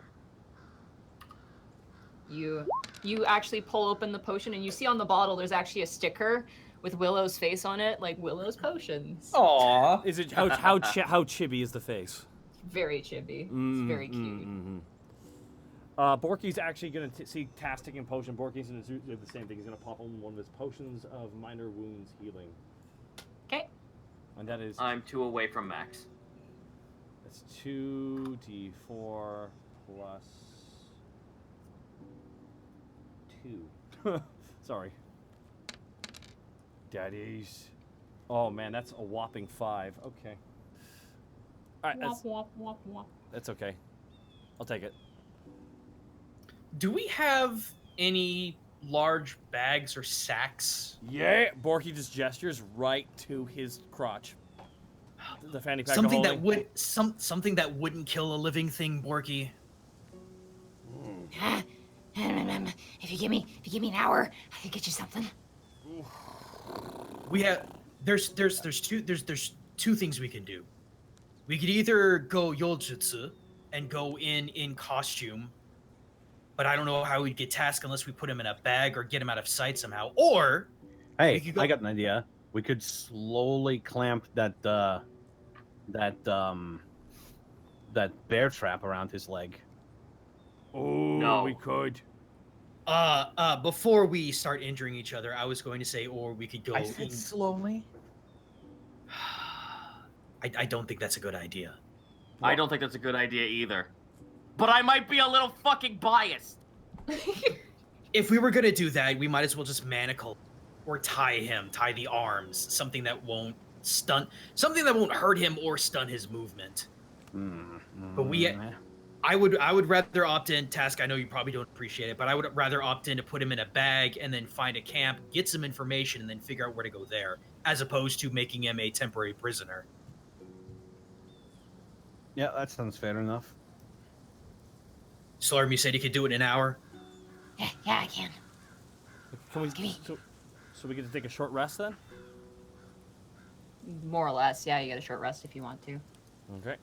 You actually pull open the potion and you see on the bottle there's actually a sticker with Willow's face on it, like Willow's potions. Aw. Is it how chibi is the face? Very chibi. It's very cute. Borky's actually going to see Task taking potion. Borky's going to do the same thing. He's going to pop on one of his potions of minor wounds healing. Okay. And that is... I'm 2 away from max. That's 2d4 plus 2. Sorry. Daddies. Oh man, that's a whopping 5. Okay. Alright, that's okay. I'll take it. Do we have any large bags or sacks? Yeah, Borky just gestures right to his crotch. The fanny pack. Something that would something that wouldn't kill a living thing, Borky. If you give me an hour, I can get you something. We have there's two things we can do. We could either go Yoljutsu and go in costume, but I don't know how we'd get Task unless we put him in a bag or get him out of sight somehow. Or Hey, we could go- I got an idea. We could slowly clamp that bear trap around his leg. Oh, No. we could. before we start injuring each other, I was going to say, or we could go. I said slowly. I don't think that's a good idea. I don't think that's a good idea either. But I might be a little fucking biased. If we were gonna do that, we might as well just manacle or tie the arms, something that won't hurt him or stun his movement. But I would rather opt in, Task, I know you probably don't appreciate it, but I would rather opt in to put him in a bag and then find a camp, get some information, and then figure out where to go there, as opposed to making him a temporary prisoner. Yeah, that sounds fair enough. Slurm, you said you could do it in an hour? Yeah, I can. Can we? Gimme. So we get to take a short rest then? More or less, yeah, you get a short rest if you want to. Okay.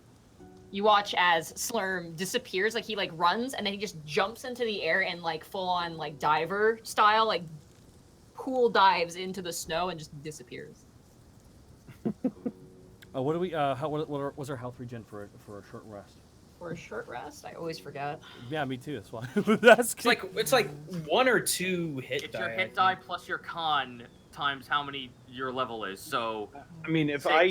You watch as Slurm disappears, like he like runs and then he just jumps into the air and like full on like diver style, like pool dives into the snow and just disappears. What do we? What was our health regen for a short rest? For a short rest, I always forget. Yeah, me too. That's why. That's It's like 1 or 2 hit It's die. your hit die plus your con times how many your level is. So I mean, if 6 I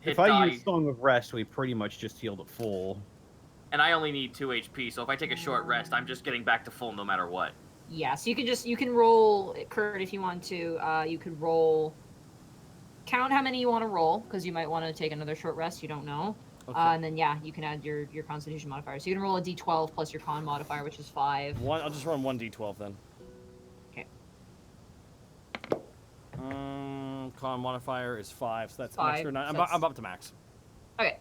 hit use die, Song of Rest, we pretty much just healed at full. and I only need 2 HP. So if I take a short rest, I'm just getting back to full no matter what. Yeah, so you can roll, Kurt, if you want to. You could roll. Count how many you want to roll, because you might want to take another short rest. You don't know. Okay. And then yeah, you can add your Constitution modifier. So you can roll a D12 plus your Con modifier, which is 5. I'll just run 1d12 then. Okay. Con modifier is 5, so that's an 5, extra 9. so I'm up to max. Okay.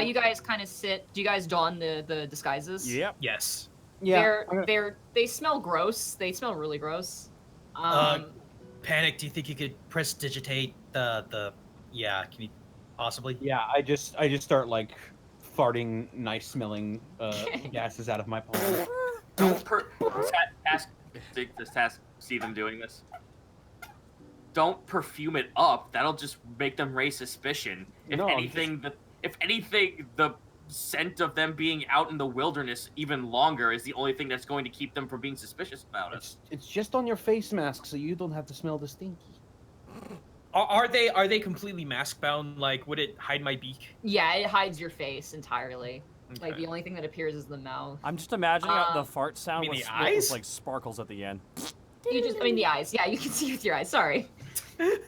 You guys kind of sit. Do you guys don the disguises? Yep. Yes. They smell gross. They smell really gross. Panic, do you think you could prestidigitate the yeah, can you possibly? Yeah, I just start like farting nice smelling gases out of my palm. Don't does Task see them doing this? Don't perfume it up. That'll just make them raise suspicion. If No, anything, the scent of them being out in the wilderness even longer is the only thing that's going to keep them from being suspicious about us. It's just on your face mask, so you don't have to smell the stinky. Are they completely mask bound? Like, would it hide my beak? Yeah, it hides your face entirely. Like Okay. the only thing that appears is the mouth. I'm just imagining the fart sound mean with, the with eyes? like sparkles at the end. The eyes. Yeah, you can see with your eyes. Sorry. I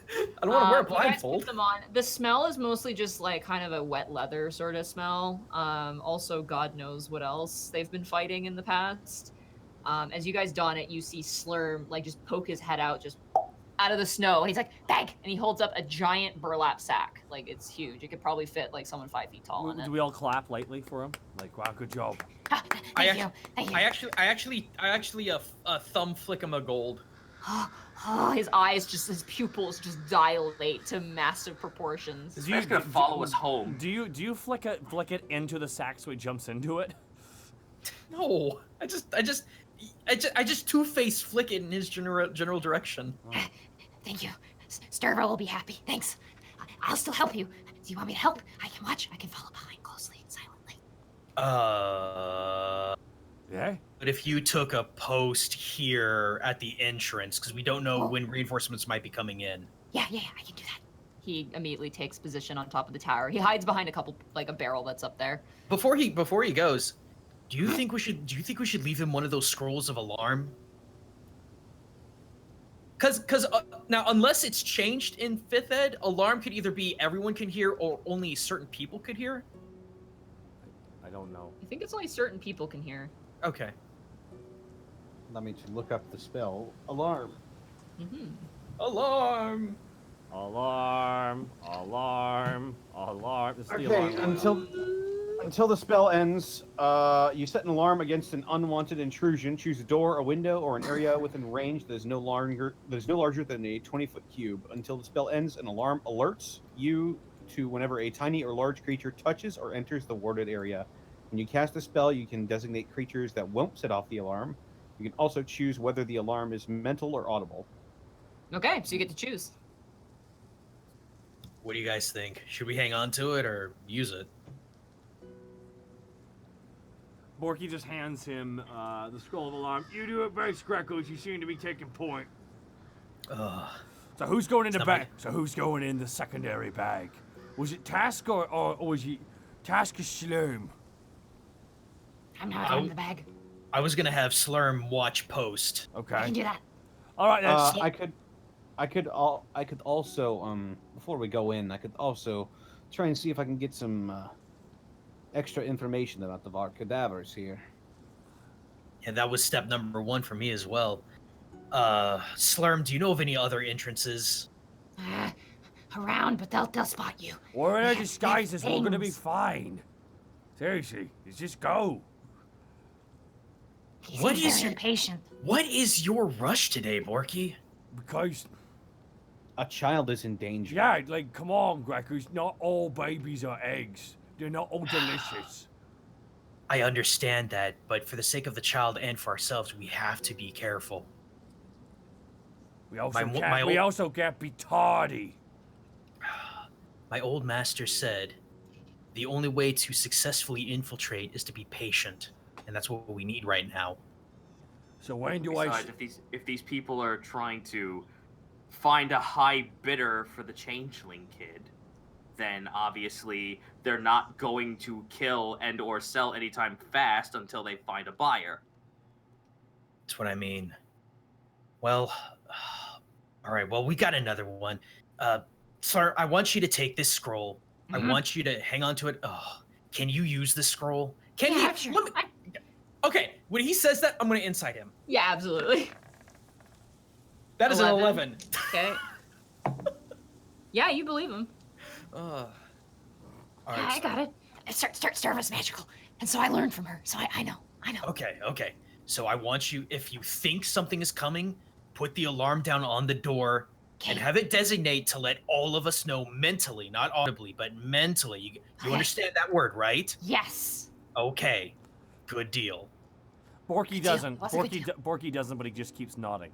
don't want to wear a You guys blindfold. put them on. The smell is mostly just like kind of a wet leather sort of smell. Also, God knows what else they've been fighting in the past. As you guys don it, you see Slurm like just poke his head out, just out of the snow. And he's like, bag! And he holds up a giant burlap sack. Like, it's huge. It could probably fit, like, someone 5 feet tall in it. Do we all clap lightly for him? Like, wow, good job. Ah, thank you. Thank you. I actually thumb flick him a gold. Oh, his eyes, his pupils just dilate to massive proportions. This guy's gonna follow us home. Do you flick it into the sack so he jumps into it? No, I just two-face flick it in his general direction. Thank you. Sturva will be happy. Thanks. I'll still help you. Do you want me to help? I can watch. I can follow behind closely and silently. Yeah. But if you took a post here at the entrance, because we don't know when reinforcements might be coming in. Yeah, I can do that. He immediately takes position on top of the tower. He hides behind a barrel that's up there. Before he goes, do you think we should leave him one of those scrolls of alarm? Because now, unless it's changed in 5th ed, alarm could either be everyone can hear or only certain people could hear. I don't know. I think it's only certain people can hear. Okay. Let me look up the spell. Alarm. Mm-hmm. Alarm! Alarm! Alarm! Alarm! This is the Okay, alarm. until the spell ends, you set an alarm against an unwanted intrusion. Choose a door, a window, or an area within range that is no larger than a 20-foot cube. Until the spell ends, an alarm alerts you to whenever a tiny or large creature touches or enters the warded area. When you cast a spell, you can designate creatures that won't set off the alarm. You can also choose whether the alarm is mental or audible. Okay, so you get to choose. What do you guys think? Should we hang on to it or use it? Borky just hands him the scroll of alarm. You do it best, Greckles. You seem to be taking point. Ugh. So who's going in the It's not bag? my- So who's going in the secondary bag? Was it Task or was it Task or Slurm? I'm not on the bag. I was gonna have Slurm watch post. I Okay. can do that. All right, then. I could also before we go in, I could also try and see if I can get some extra information about the Var cadavers here. And that was step number 1 for me as well. Slurm, do you know of any other entrances? Around, but they'll spot you. We're in Yeah, our disguises. We're gonna be things. fine. Seriously, just go. He What seems is very your- impatient. What is your rush today, Borky? Because, A child is in danger. yeah, like, come on, Greckles. Not all babies are eggs. They're not all delicious. I understand that, but for the sake of the child and for ourselves, we have to be careful. We also My- can't. my we old- also can't be tardy. My old master said, the only way to successfully infiltrate is to be patient, and that's what we need right now. So when do I? Besides, if these people are trying to find a high bidder for the changeling kid, then obviously they're not going to kill and or sell anytime fast until they find a buyer. That's what I mean. Well, all right. Well, we got another one. Sir, I want you to take this scroll. Mhm. I want you to hang on to it. Oh, can you use the scroll? Can Yeah, you? sure. Let me- Okay, when he says that, I'm gonna insight him. Yeah, absolutely. That is an 11. 11. Okay. Yeah, you believe him. All Yeah, right. I got it. Sturva's magical, and so I learned from her. So I know. Okay. So I want you, if you think something is coming, put the alarm down on the door and have it designate to let all of us know mentally, not audibly, but mentally. You Okay. understand that word, right? Yes. Okay. Good deal. Borky deal. doesn't. What's a good Borky doesn't, but he just keeps nodding.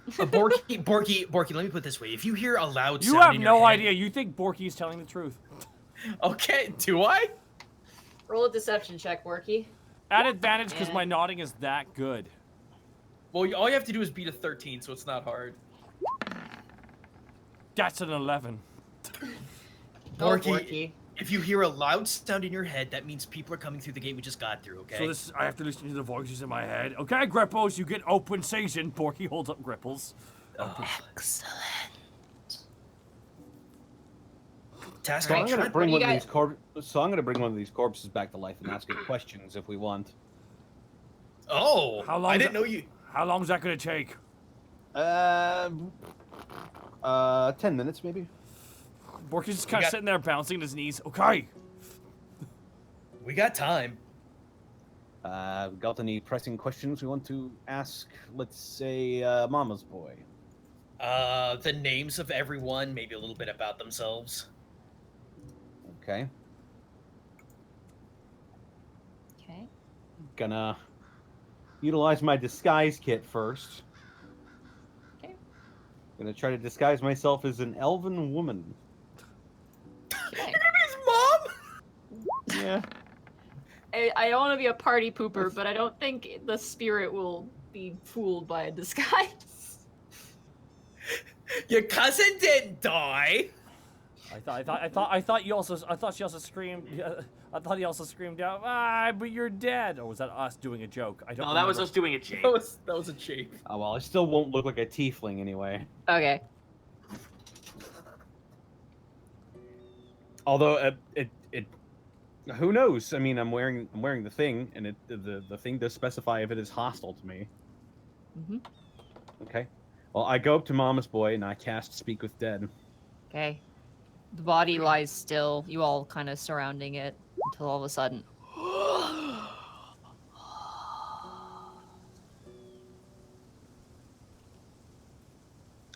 Borky, let me put it this way. If you hear a loud You sound have in your no head- idea. You think Borky is telling the truth. Okay, do I? Roll a deception check, Worky. At advantage because Yeah. my nodding is that good. Well, all you have to do is beat a 13, so it's not hard. That's an 11. Borky, if you hear a loud sound in your head, that means people are coming through the gate we just got through, okay? So this, I have to listen to the voices in my head. Okay, Gripples, you get open season. Borky holds up Gripples. Excellent. Task So Right, I'm gonna Trent, bring what do one you of these So I'm gonna bring one of these corpses back to life and ask it questions if we want. Oh, How long I is didn't it- know you. How long's that gonna take? 10 minutes maybe. Borky's just kind of sitting there bouncing his knees. Okay. We got time. Got any pressing questions we want to ask? Let's say Mama's boy. The names of everyone, maybe a little bit about themselves. Okay. Okay. Gonna utilize my disguise kit first. Okay. Gonna try to disguise myself as an elven woman. Okay. His mom? Yeah. I don't want to be a party pooper, but I don't think the spirit will be fooled by a disguise. Your cousin didn't die. I thought she also screamed. I thought he also screamed out, "Ah, but you're dead!" Or was that us doing a joke? I don't. No, that was remember. us doing a cheat. That was a cheat. Oh, well, I still won't look like a tiefling anyway. Okay. Although it who knows? I mean, I'm wearing the thing, and the thing does specify if it is hostile to me. Mhm. Okay. Well, I go up to Mama's boy and I cast Speak with Dead. Okay. The body lies still. You all kind of surrounding it until all of a sudden.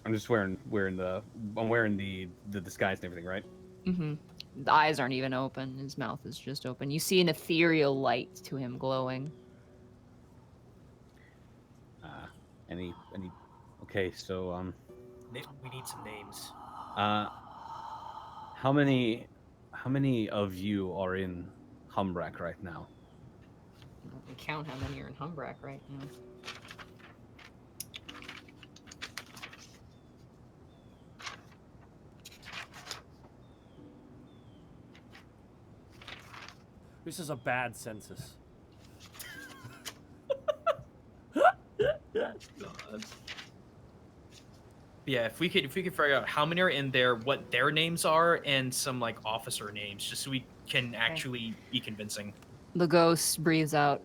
I'm just wearing the disguise and everything, right? Mm-hmm. The eyes aren't even open. His mouth is just open. You see an ethereal light to him glowing. Any okay, so We need some names. how many of you are in Hum Brack right now? Let me count how many are in Hum Brack right now. This is a bad census. God. Yeah, if we could figure out how many are in there, what their names are, and some like officer names, just so we can actually be convincing. The ghost breathes out.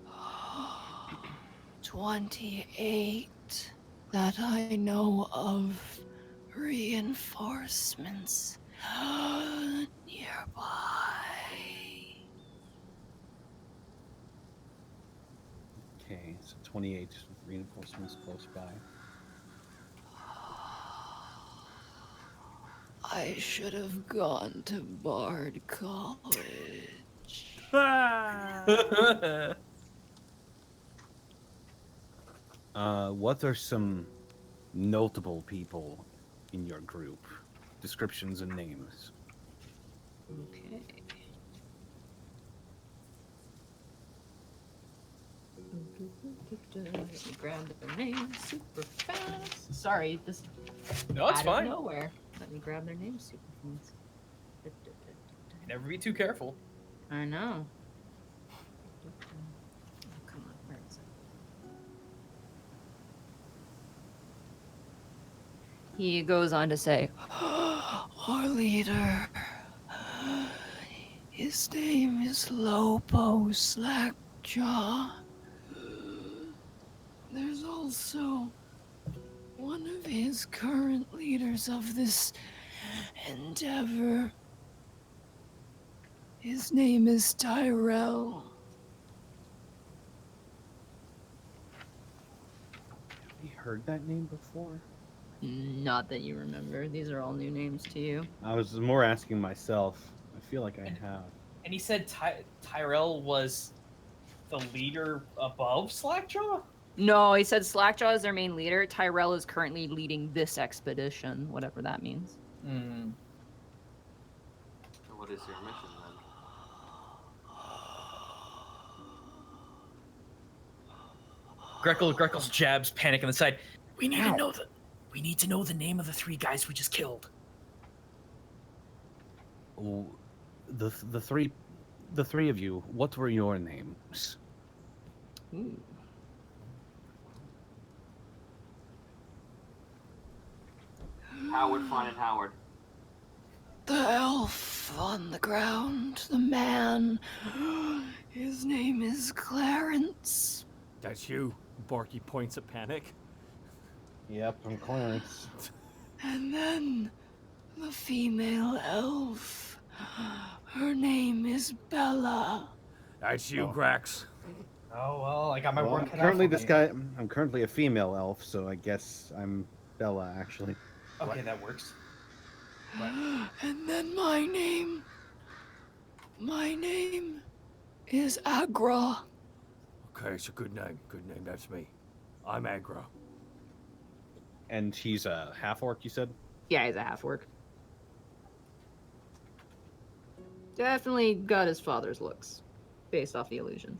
28 that I know of. Reinforcements nearby. Okay, so 28 reinforcements close by. I should have gone to Bard College. What are some notable people in your group? Descriptions and names. Okay. Let me grab their names super fast. Sorry, this No, it's out fine. of nowhere. Let me grab their names super fast. Never be too careful. I know. Oh, come on, where is it? He goes on to say, our leader, his name is Lobo Slackjaw. There's also one of his current leaders of this endeavor. His name is Tyrell. Have we heard that name before? Not that you remember. These are all new names to you. I was more asking myself. I feel like I have. And he said Tyrell was the leader above Slackjaw? No, he said Slackjaw is their main leader. Tyrell is currently leading this expedition, whatever that means. Hmm. What is your mission then? Greckle's jabs panic on the side. We need to know the name of the 3 guys we just killed. Oh, the three of you. What were your names? Ooh. Howard, Fine, and Howard. The elf on the ground, the man. His name is Clarence. That's you. Barky points at Panic. Yep, I'm Clarence. And then the female elf. Her name is Bella. That's you, Grax. Oh well, I got my Well, work I'm cut out currently for this me. guy. I'm currently a female elf, so I guess I'm Bella, actually. Okay, that works. And then my name is Agra. Okay, it's a good name. Good name. That's me. I'm Agra. And he's a half orc, you said? Yeah, he's a half orc. Definitely got his father's looks, based off the illusion.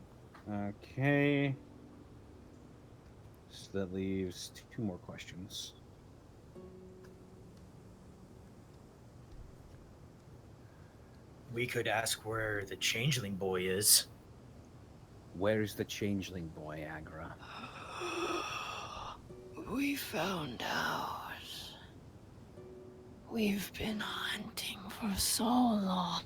Okay. So that leaves 2 more questions. We could ask where the changeling boy is. Where's the changeling boy, Agra? We found out. We've been hunting for so long.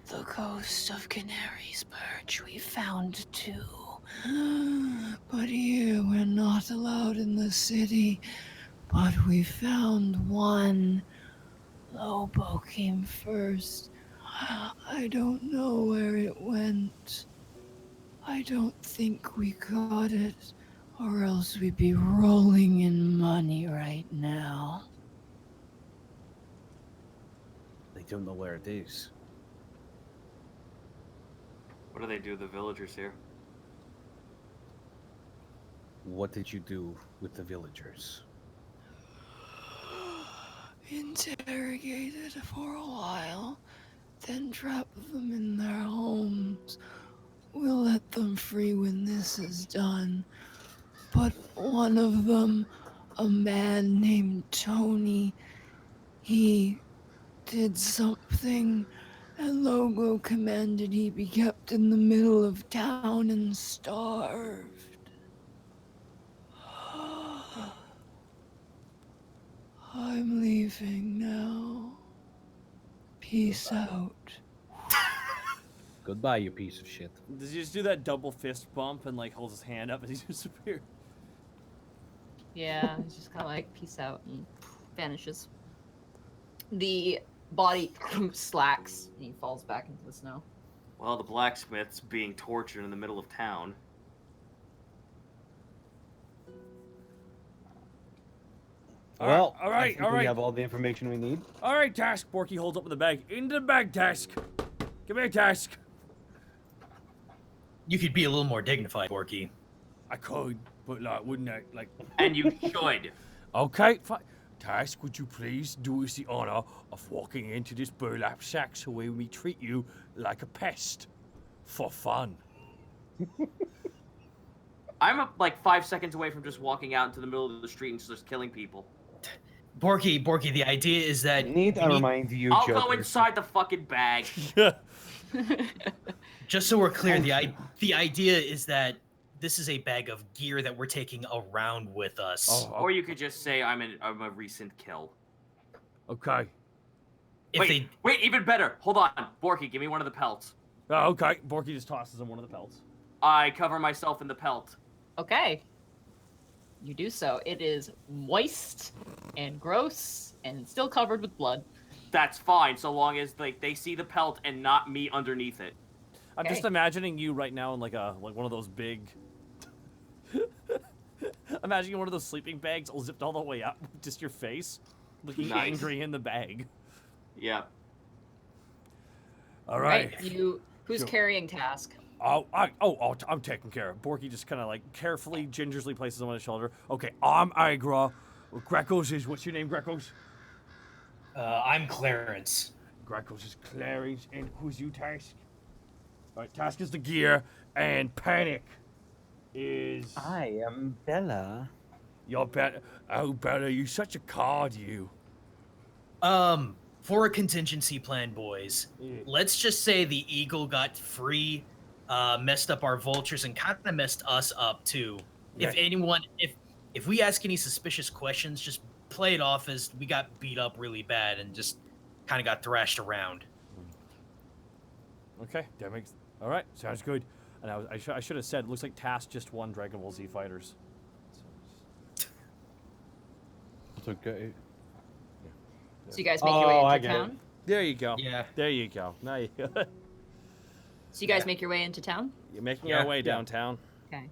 The ghost of Canary's perch, we found 2. But here we're not allowed in the city. But we found 1. Lobo came first. I don't know where it went. I don't think we got it, or else we'd be rolling in money right now. They don't know where it is. What do they do, the villagers here? What did you do with the villagers? Interrogated for a while, then trap them in their homes. We'll let them free when this is done. But one of them, a man named Tony, he did something, and Logo commanded he be kept in the middle of town and starved. I'm leaving now. Peace out. Goodbye, you piece of shit. Does he just do that double fist bump and like holds his hand up as he disappears? Yeah, he's just kind of like, peace out, and vanishes. The body slacks, and he falls back into the snow. Well, the blacksmith's being tortured in the middle of town. Well, all right, I think all right. we have all the information we need. All right, Task. Borky holds up with the bag. Into the bag, Task. Come here, Task. You could be a little more dignified, Borky. I could, but like, wouldn't I? Like, And you should. okay, fine. Task, would you please do us the honor of walking into this burlap sack so we treat you like a pest for fun? I'm like 5 seconds away from just walking out into the middle of the street and just killing people. Borky, the idea is that Need I remind you, I'll Joker? go inside the fucking bag. just so we're clear, the idea is that this is a bag of gear that we're taking around with us. Oh, Or you could just say I'm a recent kill. okay. Wait, even better. Hold on. Borky, give me one of the pelts. Okay. Borky just tosses him one of the pelts. I cover myself in the pelt. Okay. You do so. It is moist and gross and still covered with blood. That's fine, so long as like they see the pelt and not me underneath it. I'm just imagining you right now in like one of those big. Imagine one of those sleeping bags all zipped all the way up, just your face, looking Nice. angry in the bag. Yeah. All right. Who's Sure. carrying Task? I'm taking care of. Borky just kind of like carefully, gingerly places him on his shoulder. Okay, I'm Agra. Greco's is what's your name, Greco's? I'm Clarence. Greco's is Clarence, and who's you, Task? All right, Task is the gear, and Panic is. I am Bella. You're better. Oh, Bella, you such a card, you. For a contingency plan, boys, let's just say the eagle got free, messed up our vultures, and kind of messed us up too. Yeah. If we ask any suspicious questions, just play it off as we got beat up really bad and just kind of got thrashed around. Okay, that makes. All right, sounds good. And I should have said, looks like Task just won Dragon Ball Z Fighters. So go. So you guys make your way Oh, I into get it. town. There you go. Yeah. There you go. Now you So you guys make your way into town. you're making Yeah, our way yeah. downtown. Okay.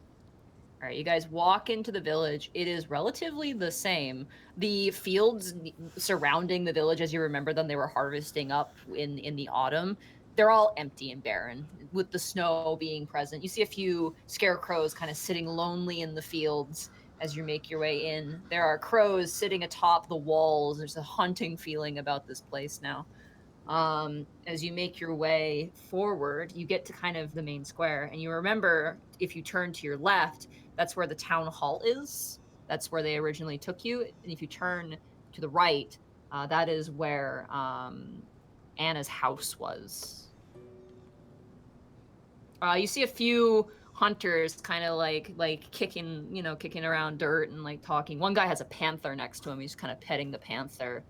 All right, you guys walk into the village. It is relatively the same. The fields surrounding the village, as you remember them, they were harvesting up in the autumn. They're all empty and barren, with the snow being present. You see a few scarecrows kind of sitting lonely in the fields as you make your way in. There are crows sitting atop the walls. There's a haunting feeling about this place now. As you make your way forward, you get to kind of the main square, and you remember if you turn to your left, that's where the town hall is. That's where they originally took you. And if you turn to the right, that is where Anna's house was. You see a few hunters kind of like kicking around dirt and like talking. One guy has a panther next to him. He's kind of petting the panther.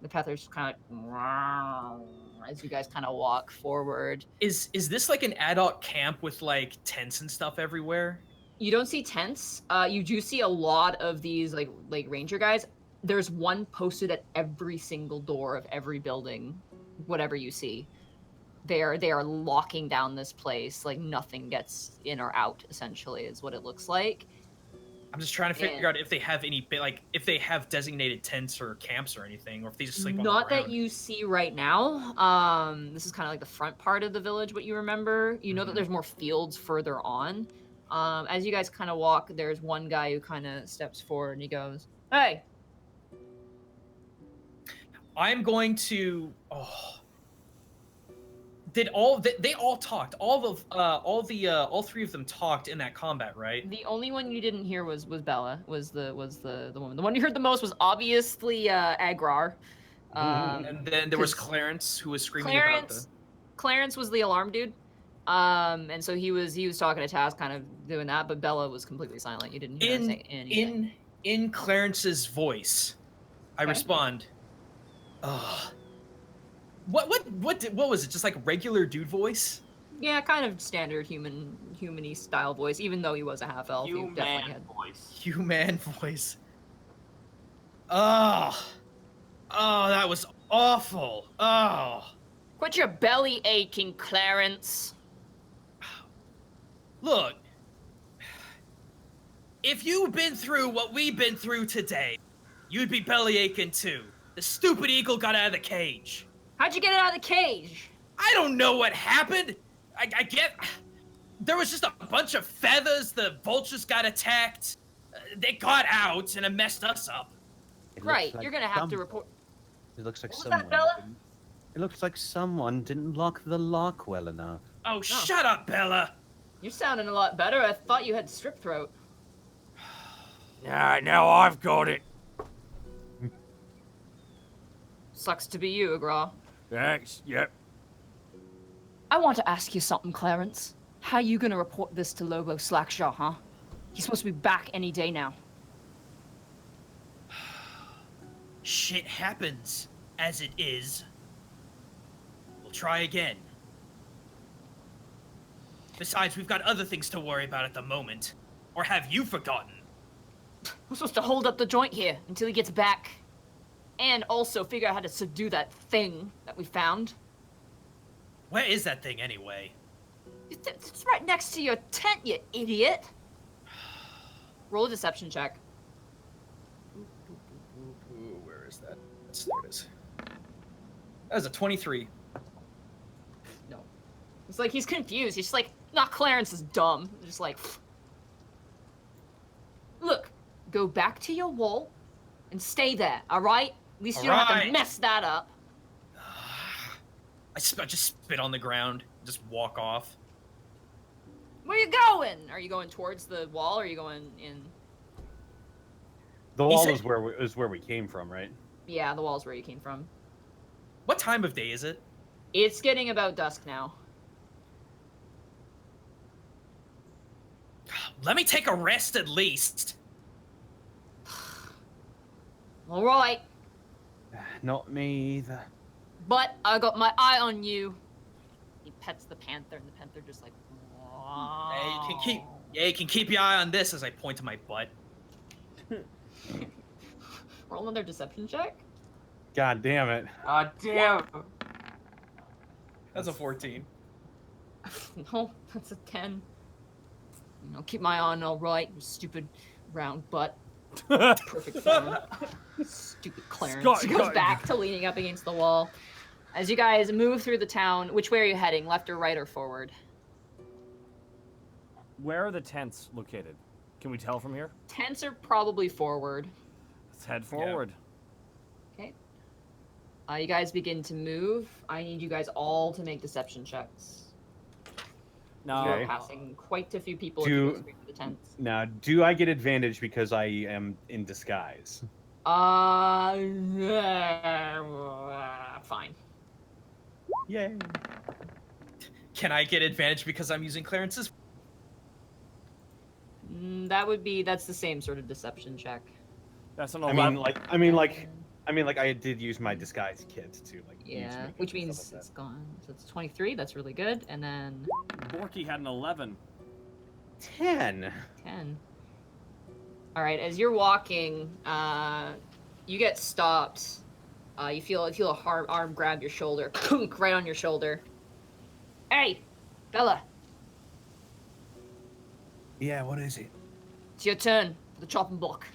The panther's kind of as you guys kind of walk forward. Is this like an adult camp with like tents and stuff everywhere? You don't see tents. You do see a lot of these like ranger guys. There's one posted at every single door of every building, whatever you see. They are locking down this place. Like nothing gets in or out. Essentially, is what it looks like. I'm just trying to figure out if they have any if they have designated tents or camps or anything, or if they just sleep on the ground. Not that you see right now. This is kind of like the front part of the village. What you remember, you know that there's more fields further on. As you guys kind of walk, there's one guy who kind of steps forward and he goes, "Hey." I'm going to. Oh. Did they all talked? All three of them talked in that combat, right? The only one you didn't hear was Bella. Was the woman. The one you heard the most was obviously Agrar. And then there was Clarence, who was screaming about the. Clarence was the alarm dude. And so he was talking to Taz, kind of doing that, but Bella was completely silent. You didn't hear her say anything. In Clarence's voice, I respond. Oh. What was it? Just like regular dude voice? Yeah, kind of standard human-y style voice. Even though he was a half elf, he definitely had voice. Human voice. Oh, that was awful. Oh. Quit your belly aching, Clarence. Look, if you've been through what we've been through today, you'd be belly aching too. The stupid eagle got out of the cage. How'd you get it out of the cage? I don't know what happened. I get... There was just a bunch of feathers. The vultures got attacked. They got out, and it messed us up. Right, you're gonna have to report... It looks like What was someone... that, Bella? It looks like someone didn't lock the lock well enough. Oh, shut up, Bella. You're sounding a lot better. I thought you had strep throat. Alright, now I've got it. Sucks to be you, Agra. Thanks, yep. I want to ask you something, Clarence. How you gonna report this to Lobo Slackshaw, huh? He's supposed to be back any day now. Shit happens, as it is. We'll try again. Besides, we've got other things to worry about at the moment. Or have you forgotten? We're supposed to hold up the joint here until he gets back. And also figure out how to subdue that thing that we found. Where is that thing, anyway? It's right next to your tent, you idiot. Roll a deception check. Where is that? There it is. That was a 23. No. It's like he's confused. He's just like, not Clarence is dumb. Just like, pfft. Look, go back to your wall and stay there, alright? At least you don't have to mess that up. I just spit on the ground, just walk off. Where are you going? Are you going towards the wall, or are you going in? The wall is where we came from, right? Yeah, the wall's where you came from. What time of day is it? It's getting about dusk now. Let me take a rest at least. All right. Not me either. But I got my eye on you. He pets the panther, and the panther just like. Hey, you can keep your eye on this as I point to my butt. Roll another deception check. God damn it. God damn. That's a 14. No, that's a 10. Keep my eye on all right, you stupid round butt. Perfect form. Stupid Clarence. Scott, He goes back to leaning up against the wall. As you guys move through the town, which way are you heading? Left or right or forward? Where are the tents located? Can we tell from here? Tents are probably forward. Let's head forward. Okay. You guys begin to move. I need you guys all to make deception checks. Now, You're Okay. passing quite a few people if you Do- go straight to the tents. Now, do I get advantage because I am in disguise? Fine. Yay. Can I get advantage because I'm using Clarence's? That's the same sort of deception check. that's an I 11. mean, like, I did use my disguise kit to like. use Yeah, makeup which and means stuff like it's gone. So it's 23. That's really good. And then Borky had an 11. that. 10. 10. All right. As you're walking, you get stopped. You feel a hard arm grab your shoulder, right on your shoulder. Hey, Bella, Yeah, what is it? it's your turn for the chopping block.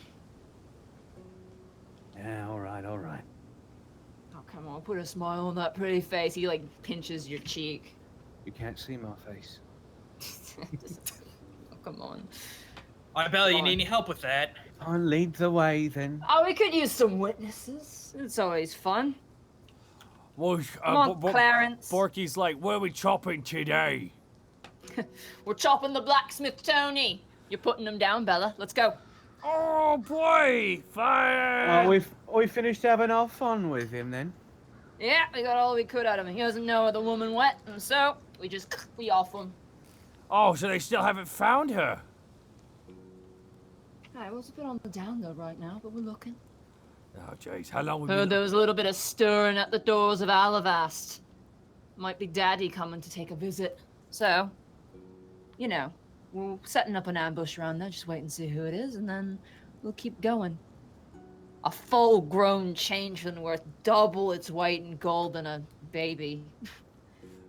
Yeah, all right. Oh, come on, put a smile on that pretty face. He like pinches your cheek. You can't see my face. Oh, come on. Alright, Bella, you Fine. need any help with that? I'll lead the way then. Oh, we could use some witnesses. It's always fun. Well, Come on, Clarence. Borky's like, where are we chopping today? We're chopping the blacksmith, Tony. You're putting him down, Bella. Let's go. Oh boy! Fire! We finished having our fun with him then. Yeah, we got all we could out of him. He doesn't know the woman wet, and so we off him. Oh, so they still haven't found her? Alright, well, it's a bit on the down low right now, but we're looking. Oh, jeez, how long we Heard been... there was a little bit of stirring at the doors of Alavast. Might be Daddy coming to take a visit. So, we're setting up an ambush around there, just wait and see who it is, and then we'll keep going. A full-grown changeling worth double its weight in gold than a baby.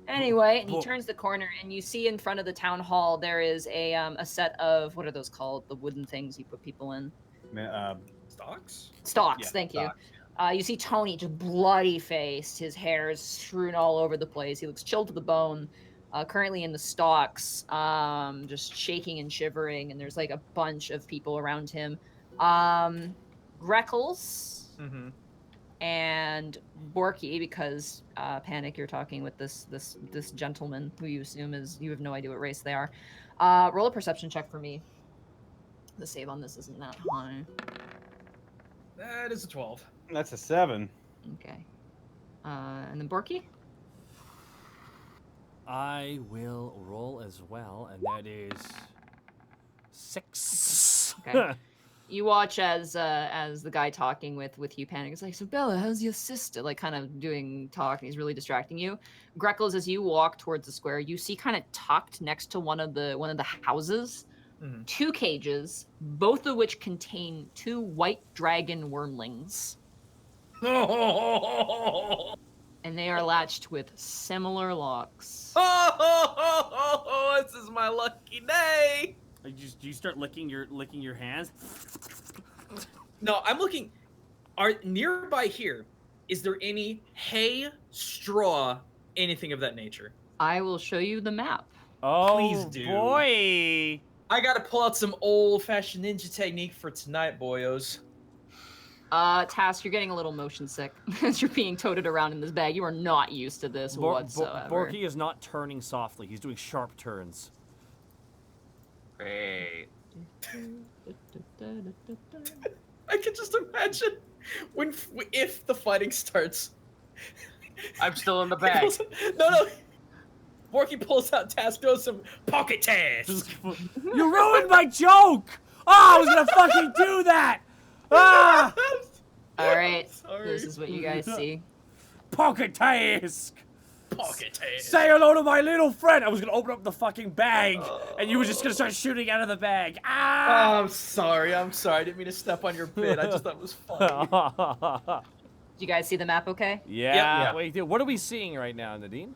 Anyway, and he turns the corner, and you see in front of the town hall there is a set of, what are those called? The wooden things you put people in. Stocks? Stocks, Yeah, thank you. stocks, You see Tony just bloody-faced. His hair is strewn all over the place. He looks chilled to the bone. Currently in the stocks, just shaking and shivering, and there's like a bunch of people around him. Greckles Mm-hmm. and Borky, because Panic, you're talking with this gentleman who you assume you have no idea what race they are. Roll a perception check for me. The save on this isn't that high. That is a 12. That's a 7. Okay. And then Borky? I will roll as well, and that is 6. Okay. You watch as the guy talking with you Panic is like, so Bella, how's your sister? Like kind of doing talk, and he's really distracting you. Greckles, as you walk towards the square, you see kind of tucked next to one of the houses, Mm-hmm. 2 cages, both of which contain 2 white dragon wormlings. And they are latched with similar locks. This is my lucky day. Do you start licking your hands? No, I'm looking. Are nearby here? Is there any hay, straw, anything of that nature? I will show you the map. Oh Please do. boy! I gotta pull out some old-fashioned ninja technique for tonight, boyos. Task, you're getting a little motion sick as you're being toted around in this bag. You are not used to this whatsoever. Borky is not turning softly. He's doing sharp turns. Great. I can just imagine if the fighting starts. I'm still in the bag. No. Borky pulls out Task, throws some pocket tasks. You ruined my joke! Oh, I was gonna fucking do that! Ah! All right, Sorry. this is what you guys see. Pocket task! pocket hand. Say hello to my little friend. I was gonna open up the fucking bag, and you were just gonna start shooting out of the bag. Ah! Oh, I'm sorry. I didn't mean to step on your bit. I just thought it was funny. Do you guys see the map okay? Yeah. Yeah. Wait, dude, what are we seeing right now, Nadine?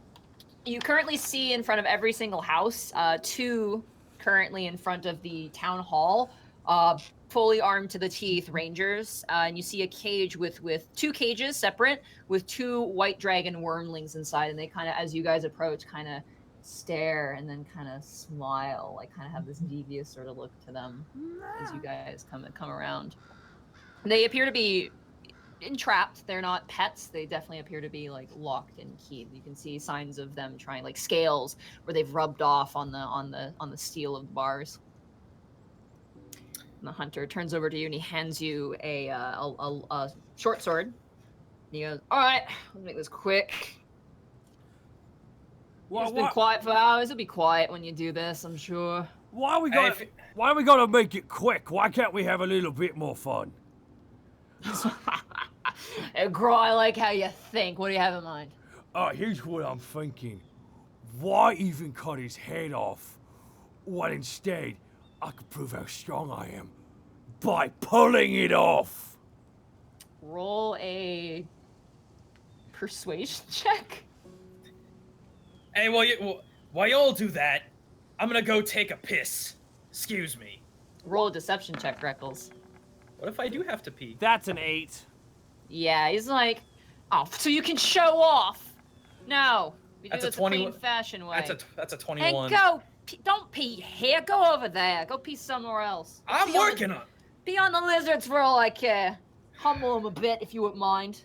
You currently see in front of every single house, 2 currently in front of the town hall, fully armed to the teeth rangers, and you see a cage with 2 cages separate with 2 white dragon wormlings inside, and they kind of, as you guys approach, kind of stare and then kind of smile, like kind of have this devious sort of look to them as you guys come around. They appear to be entrapped. They're not pets. They definitely appear to be like locked and keyed. You can see signs of them trying, like scales where they've rubbed off on the steel of the bars. And the hunter turns over to you and he hands you a short sword. And he goes, "All right, let's make this quick. It's been quiet for hours. It'll be quiet when you do this, I'm sure." Why we gotta make it quick? Why can't we have a little bit more fun? Hey, Gro, I like how you think. What do you have in mind? Here's what I'm thinking. Why even cut his head off when instead I could prove how strong I am by pulling it off? Roll a persuasion check. Hey, while y'all do that, I'm gonna go take a piss. Excuse me. Roll a deception check, Greckles. What if I do have to pee? That's an 8. Yeah, he's like, "Oh, so you can show off." No, we do That's a this the 20 clean fashion way. That's a And 21. go, don't pee here. Go over there. Go pee somewhere else. I'm working on. Be on the lizards for all I care. Humble them a bit if you wouldn't mind.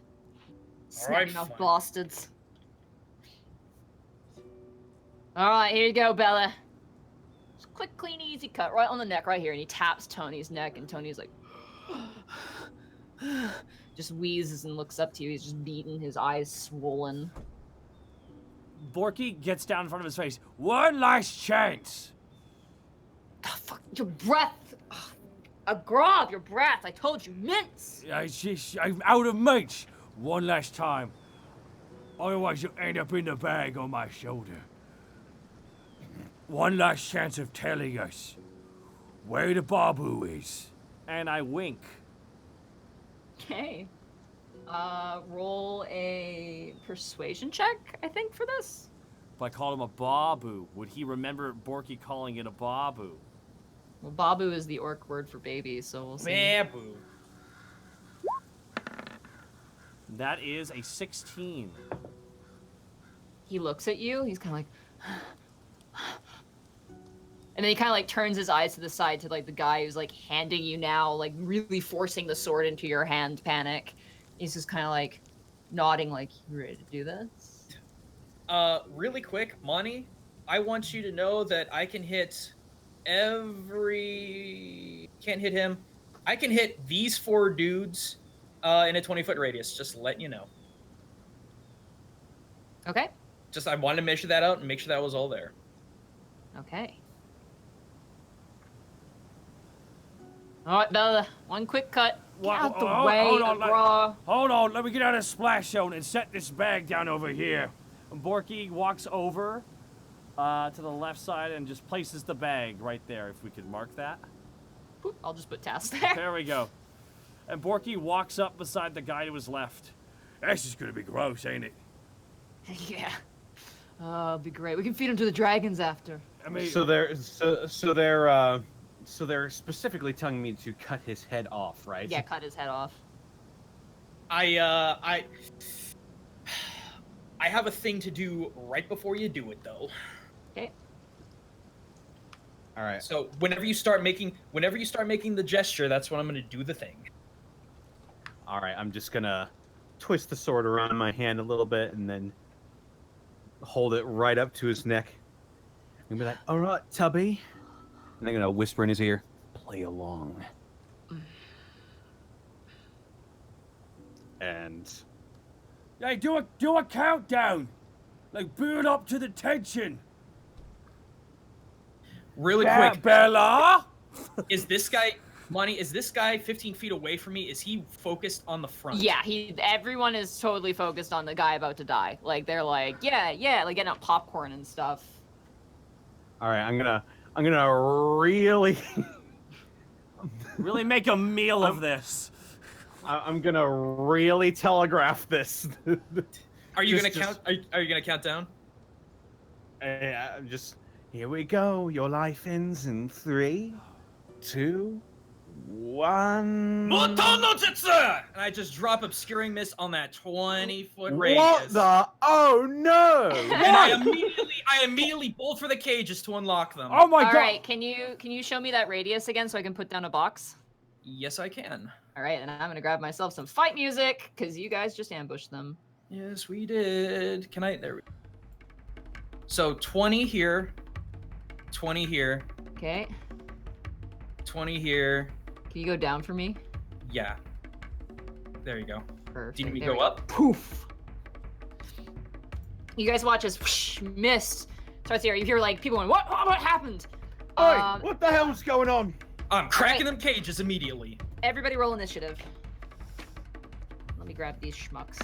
Alright, Snotty mouth fine. bastards. All right, here you go, Bella. Just quick, clean, easy cut right on the neck, right here. And he taps Tony's neck, and Tony's like, just wheezes and looks up to you. He's just beaten, his eyes swollen. Borky gets down in front of his face. One last chance. Oh, fuck, your breath. A grab, your breath. I told you, mince. I'm out of mates. One last time. Otherwise you'll end up in the bag on my shoulder. One last chance of telling us where the Babu is. And I wink. Okay. Roll a persuasion check, I think, for this. If I called him a babu, would he remember Borky calling it a babu? Well, babu is the orc word for baby, so we'll see. Babu. That is a 16. He looks at you, he's kind of like... And then he kind of like turns his eyes to the side to like the guy who's like handing you now, like really forcing the sword into your hand, Panic. He's just kind of like nodding like, "You ready to do this?" Really quick, Monty, I want you to know that I can hit can't hit him. I can hit these 4 dudes in a 20-foot radius, just letting you know. Okay. Just, I wanted to measure that out and make sure that was all there. Okay. All right, Bella, one quick cut. Get out the way, Agra. Hold on, let me get out of splash zone and set this bag down over here. And Borky walks over to the left side and just places the bag right there, if we could mark that. Boop, I'll just put Tass there. There we go. And Borky walks up beside the guy to his left. This is gonna be gross, ain't it? Yeah. It'll be great. We can feed him to the dragons after. I mean, So they're specifically telling me to cut his head off, right? Yeah, cut his head off. I have a thing to do right before you do it, though. Okay. All right. So whenever you start making the gesture, that's when I'm gonna do the thing. All right. I'm just gonna twist the sword around in my hand a little bit and then hold it right up to his neck. And be like, "All right, Tubby." And I'm gonna whisper in his ear, "Play along." And hey, do a countdown. Like build up to the tension. Really quick, Bella. is this guy Monty, is this guy 15 feet away from me? Is he focused on the front? Yeah, everyone is totally focused on the guy about to die. Like they're like, yeah, like getting out popcorn and stuff. All right, I'm gonna really, Really make a meal of this. I'm gonna really telegraph this. Are you gonna count? Are you gonna count down? Just here we go. Your life ends in 3, 2, 1. And I just drop obscuring mist on that 20-foot radius. What the? Oh no! And I immediately bolt for the cages to unlock them. Oh my All god! right, can you show me that radius again so I can put down a box? Yes, I can. All right, and I'm gonna grab myself some fight music because you guys just ambushed them. Yes, we did. Can I? There we go. So 20 here, 20 here, Okay. 20 here. Can you go down for me? Yeah. There you go. Perfect. Do you need me to There go we up? Poof. You guys watch as whoosh, mist starts here. You hear like people going, what happened? Oi, what the hell's going on? I'm cracking them cages immediately. Everybody roll initiative. Let me grab these schmucks.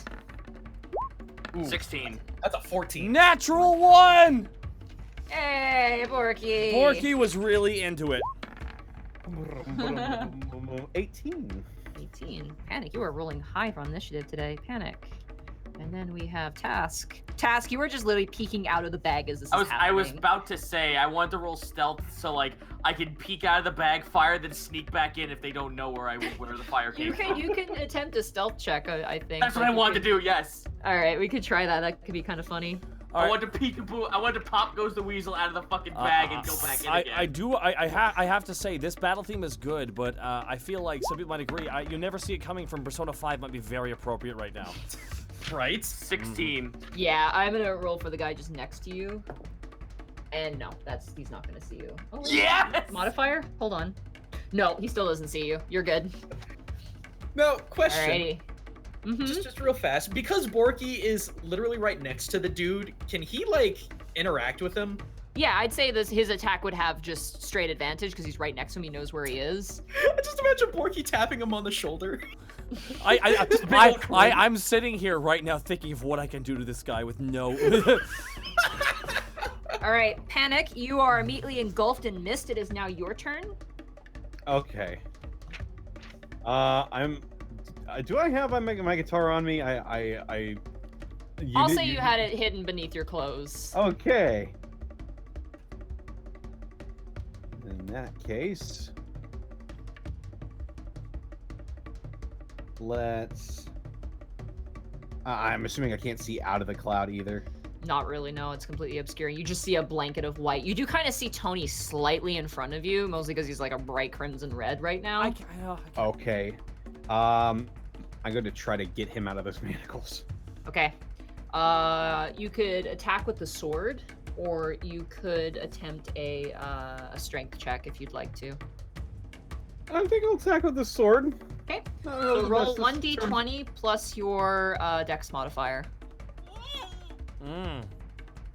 Ooh, 16. That's a 14. Natural 1! Hey, Borky. Borky was really into it. 18. 18. Panic, you are rolling high for initiative today. Panic. And then we have Task. Task, you were just literally peeking out of the bag as this is happening. I was about to say I want to roll stealth so like I can peek out of the bag, fire, then sneak back in if they don't know where the fire came from. You can attempt a stealth check, I think. That's what I wanted to do. Yes. All right, we could try that. That could be kind of funny. All I right. want to peekaboo. I want to pop goes the weasel out of the fucking bag and go back in again. I have to say this battle theme is good, but I feel like some people might agree. You never see it coming from Persona 5 might be very appropriate right now. Right? 16. Yeah, I'm gonna roll for the guy just next to you. And no, he's not gonna see you. Oh, Yes! Modifier? Hold on. No, he still doesn't see you. You're good. No, question. Alrighty. Mm-hmm. Just real fast. Because Borky is literally right next to the dude, can he, like, interact with him? Yeah, I'd say his attack would have just straight advantage because he's right next to him. He knows where he is. I just imagine Borky tapping him on the shoulder. I'm sitting here right now thinking of what I can do to this guy with no. All right, Panic, you are immediately engulfed in mist. It is now your turn. Okay. Do I have my guitar on me? I'll say you had it hidden beneath your clothes. Okay. In that case, let's. I'm assuming I can't see out of the cloud either. Not really, no. It's completely obscuring. You just see a blanket of white. You do kind of see Tony slightly in front of you, mostly because he's like a bright crimson red right now. Okay. I'm going to try to get him out of those manacles. Okay. You could attack with the sword, or you could attempt a strength check if you'd like to. I think I'll attack with the sword. Okay. So roll 1d20 plus your dex modifier.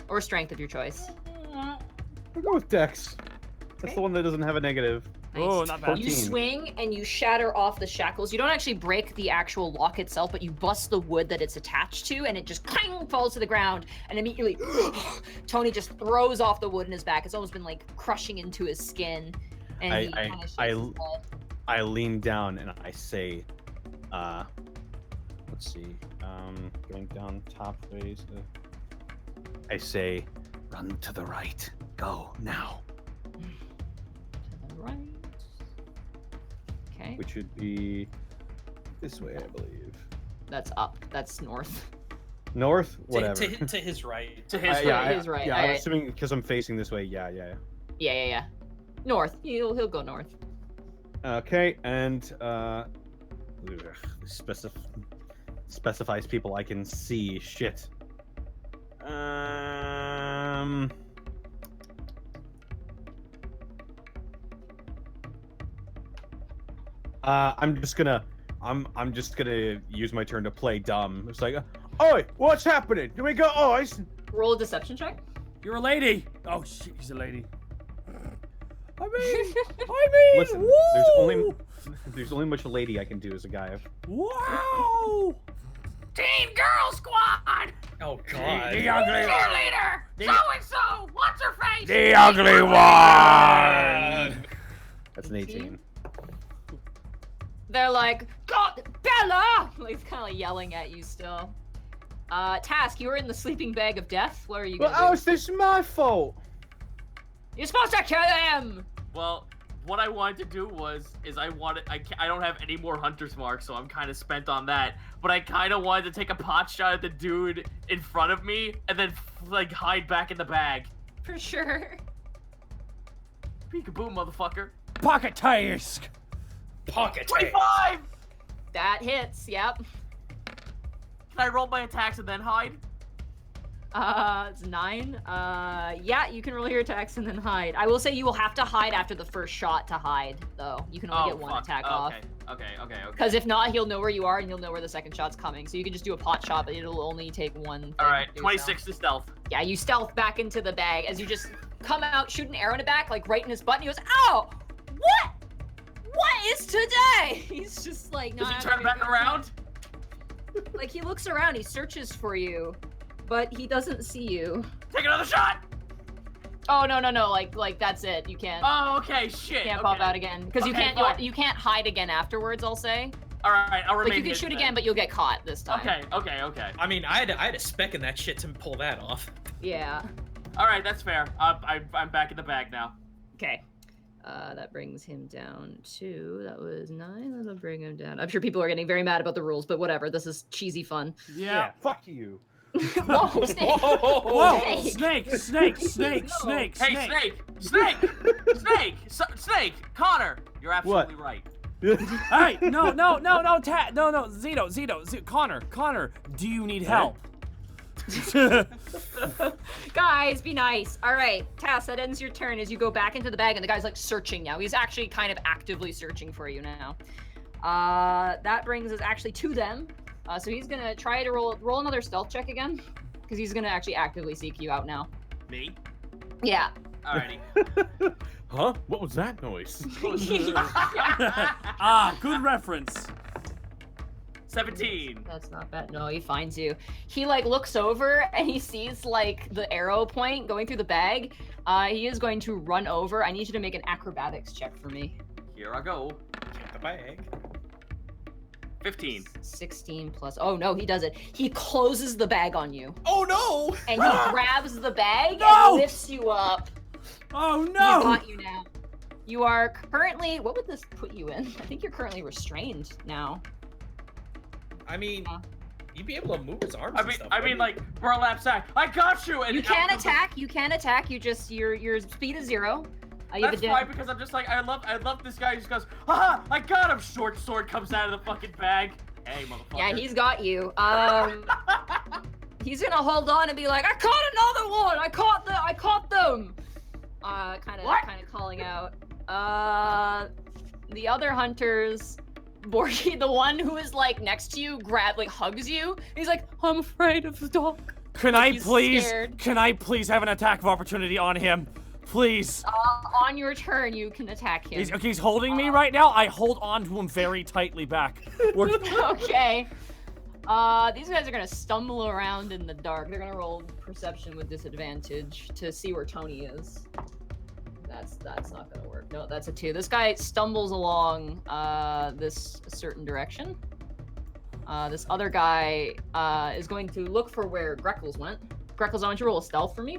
Or strength of your choice. I'll go with dex. That's the one that doesn't have a negative. Nice. Oh, not bad. You swing and you shatter off the shackles. You don't actually break the actual lock itself, but you bust the wood that it's attached to, and it just clang falls to the ground. And immediately, Tony just throws off the wood in his back. It's almost been like crushing into his skin. And he kind of shakes his head. I lean down and I say, let's see, going down top ways. I say, run to the right. Go now. To the right. Okay. Which would be this way, I believe. That's up. That's north. North? Whatever. To his right. To his yeah, right. his right. Yeah, All I'm right. assuming because I'm facing this way. Yeah. Yeah. North. He'll go north. Okay, and specifies people I can see. Shit. I'm just gonna use my turn to play dumb. It's like, oi, what's happening? Do we got eyes? Roll a deception check. You're a lady. Oh shit, he's a lady. Listen, woo! there's only much a lady I can do as a guy. Wow! Teen Girl Squad! Oh god. The ugly Cheerleader! So-and-so! What's her face? The ugly one! That's an 18. They're like, God, Bella! Like, kind of like yelling at you still. Task, you were in the sleeping bag of death. What are you Well, gonna do? how is this my fault? You're supposed to kill him! Well, what I wanted to do I don't have any more hunter's marks, so I'm kind of spent on that. But I kind of wanted to take a pot shot at the dude in front of me and then like hide back in the bag. For sure. Peekaboo, motherfucker. Pocket task! Pocket 25! That hits, yep. Can I roll my attacks and then hide? It's 9. Yeah, you can roll your attacks and then hide. I will say you will have to hide after the first shot to hide, though. You can only get one attack off. Okay. Because if not, he'll know where you are and you'll know where the second shot's coming. So you can just do a pot shot, but it'll only take one thing. Alright, to do 26 to stealth. Yeah, you stealth back into the bag as you just come out, shoot an arrow in the back, like right in his butt, and he goes, "Ow! What? What is today?" He's just like, Does he turn back around? Like, he looks around, he searches for you, but he doesn't see you. Take another shot! Oh, no, like that's it. You can't. Oh, okay, shit. Can't pop out again because Okay, you can't hide again afterwards. I'll say. All right, I'll remain. Like, you can shoot again, but you'll get caught this time. Okay. I mean, I had a spec in that shit to pull that off. Yeah. All right, that's fair. I'm back in the bag now. Okay. That brings him down to, that was 9. That'll bring him down. I'm sure people are getting very mad about the rules, but whatever. This is cheesy fun. Yeah. Fuck you. Whoa, Snake. Whoa! Snake! Hey, Snake! Connor, you're absolutely right. Hey, no, Zito, Connor, do you need help? Guys, be nice. All right, Tass, that ends your turn as you go back into the bag, and the guy's like searching now. He's actually kind of actively searching for you now. That brings us actually to them. So he's gonna try to roll another stealth check again, because he's gonna actually actively seek you out now. Me? Yeah. Alrighty. Huh? What was that noise? Good reference. 17. That's not bad. No, he finds you. He like looks over and he sees like the arrow point going through the bag. He is going to run over. I need you to make an acrobatics check for me. Here I go. Get the bag. 15. 16 plus. Oh no, he does it. He closes the bag on you. Oh no! And he grabs the bag No! and lifts you up. Oh He's no! got you now. You are currently. What would this put you in? I think you're currently restrained now. I mean, you'd be able to move his arms. I mean, like burlap sack. I got you. And You can attack. You can attack. You just your speed is 0. That's fine because I'm just like I love this guy who just goes, haha, I got him. Short sword comes out of the fucking bag. Hey, motherfucker. Yeah, he's got you. He's gonna hold on and be like, I caught another one. I caught them. Kind of calling out. The other hunters, Borky, the one who is like next to you, hugs you. He's like, I'm afraid of the dog. Can Like, he's I please have an attack of opportunity on him? Please. On your turn, you can attack him. He's holding me right now. I hold on to him very tightly back. Okay. These guys are gonna stumble around in the dark. They're gonna roll perception with disadvantage to see where Tony is. That's not gonna work. No, that's a 2. This guy stumbles along this certain direction. This other guy is going to look for where Greckles went. Greckles, I want you to roll a stealth for me.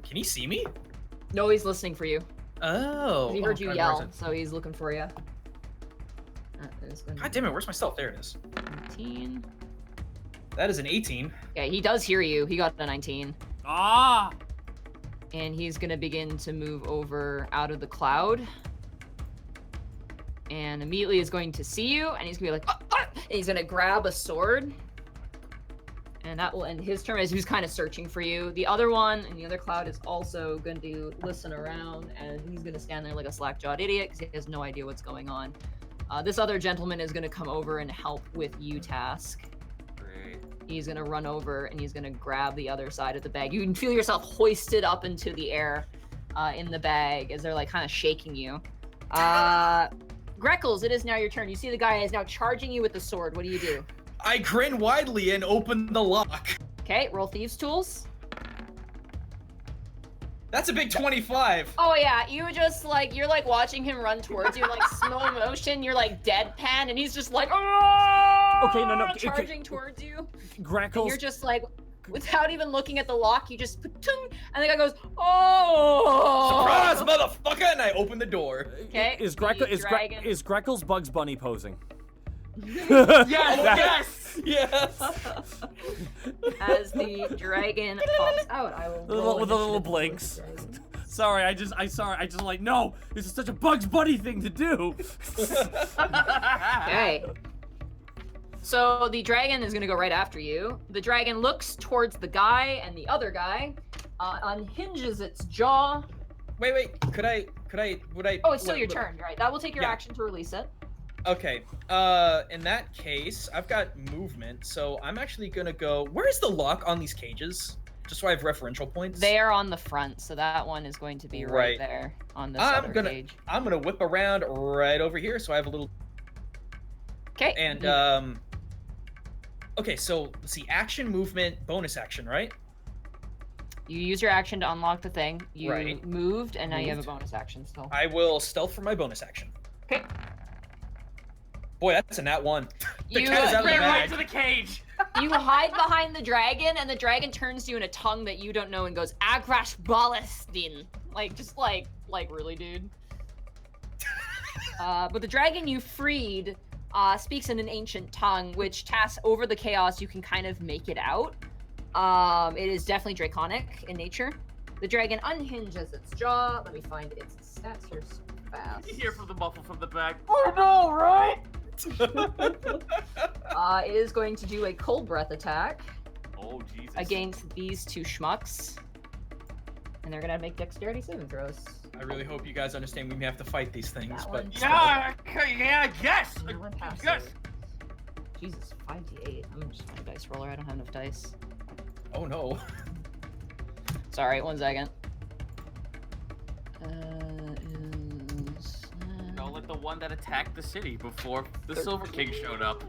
Can he see me? No, he's listening for you. Oh. He heard you God, yell, where's it? so he's looking for you. That is gonna God damn it, where's my stealth? There it is. 19. That is an 18. Okay, he does hear you. He got a 19. Ah! And he's gonna begin to move over out of the cloud. And immediately is going to see you, and he's gonna be like, and he's gonna grab a sword. And that will end his turn as he's kind of searching for you. The other one in the other cloud is also going to listen around, and he's gonna stand there like a slack-jawed idiot because he has no idea what's going on. This other gentleman is gonna come over and help with you, Task. Great. He's gonna run over and he's gonna grab the other side of the bag. You can feel yourself hoisted up into the air in the bag as they're like kind of shaking you. Greckles, it is now your turn. You see the guy is now charging you with the sword. What do you do? I grin widely and open the lock. Okay, roll thieves' tools. That's a big 25. Oh yeah, you just like you're like watching him run towards you, like slow motion. You're like deadpan, and he's just like, oh, Okay, no, charging towards you. And Greckles. you're just like, without even looking at the lock, you just pa-tung, and the guy goes, oh, Surprise, motherfucker! And I open the door. Okay. Is Greckles Bugs Bunny posing? Yes! Yes! As the dragon pops out, I will roll With the little initiative blinks. for the dragon. Sorry, I just like, no, this is such a Bugs Bunny thing to do. Okay. So the dragon is gonna go right after you. The dragon looks towards the guy, and the other guy unhinges its jaw. Wait, would I? Oh, it's still your turn, right? That will take your Yeah. action to release it. Okay, in that case, I've got movement, so I'm actually gonna go, where is the lock on these cages? Just so I have referential points. They are on the front, so that one is going to be right there on this other cage. I'm gonna whip around right over here, so I have a little... Okay. And, okay, so let's see, action, movement, bonus action, right? You use your action to unlock the thing. You Right. moved, and now you have a Moved. bonus action still. I will stealth for my bonus action. Okay. Boy, that's a nat 1. The You cat is out of the Ran right bag. to the cage. You hide behind the dragon, and the dragon turns to you in a tongue that you don't know and goes, Agrash Balestin. Like, just like really, dude. But the dragon you freed speaks in an ancient tongue, which over the chaos, you can kind of make it out. It is definitely draconic in nature. The dragon unhinges its jaw. Let me find its stats here so fast. You hear from the muffle from the back. Oh no, right? It is going to do a cold breath attack Oh Jesus. against these two schmucks. And they're gonna make dexterity saving throws. I really hope you guys understand we may have to fight these things, That but... one. Yeah, yes. That one passes. Yes. Jesus, 5d8. I'm just a dice roller. I don't have enough dice. Oh no. Sorry, 1 second. No, like the one that attacked the city before the Silver King showed up.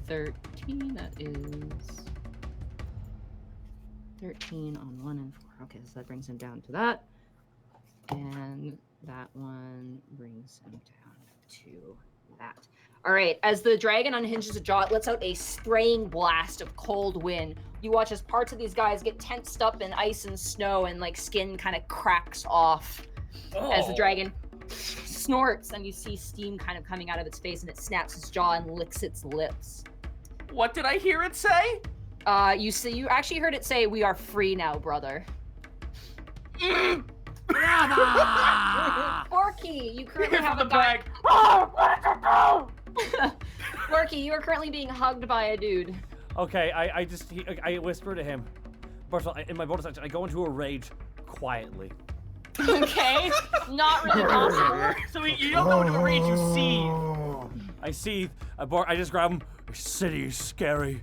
13, that is 13 on 1 and 4. Okay, so that brings him down to that. And that one brings him down to that. All right, as the dragon unhinges a jaw, it lets out a spraying blast of cold wind. You watch as parts of these guys get tensed up in ice and snow, and like skin kind of cracks off as the dragon snorts, and you see steam kind of coming out of its face, and it snaps its jaw and licks its lips. What did I hear it say? You actually heard it say, "We are free now, brother." Forky, you currently have a guy. Forky, you are currently being hugged by a dude. Okay, I whisper to him. First of all, in my bonus action, I go into a rage quietly. Okay, not really possible. So you don't know what rage you see. I see. I just grab him. This city is scary.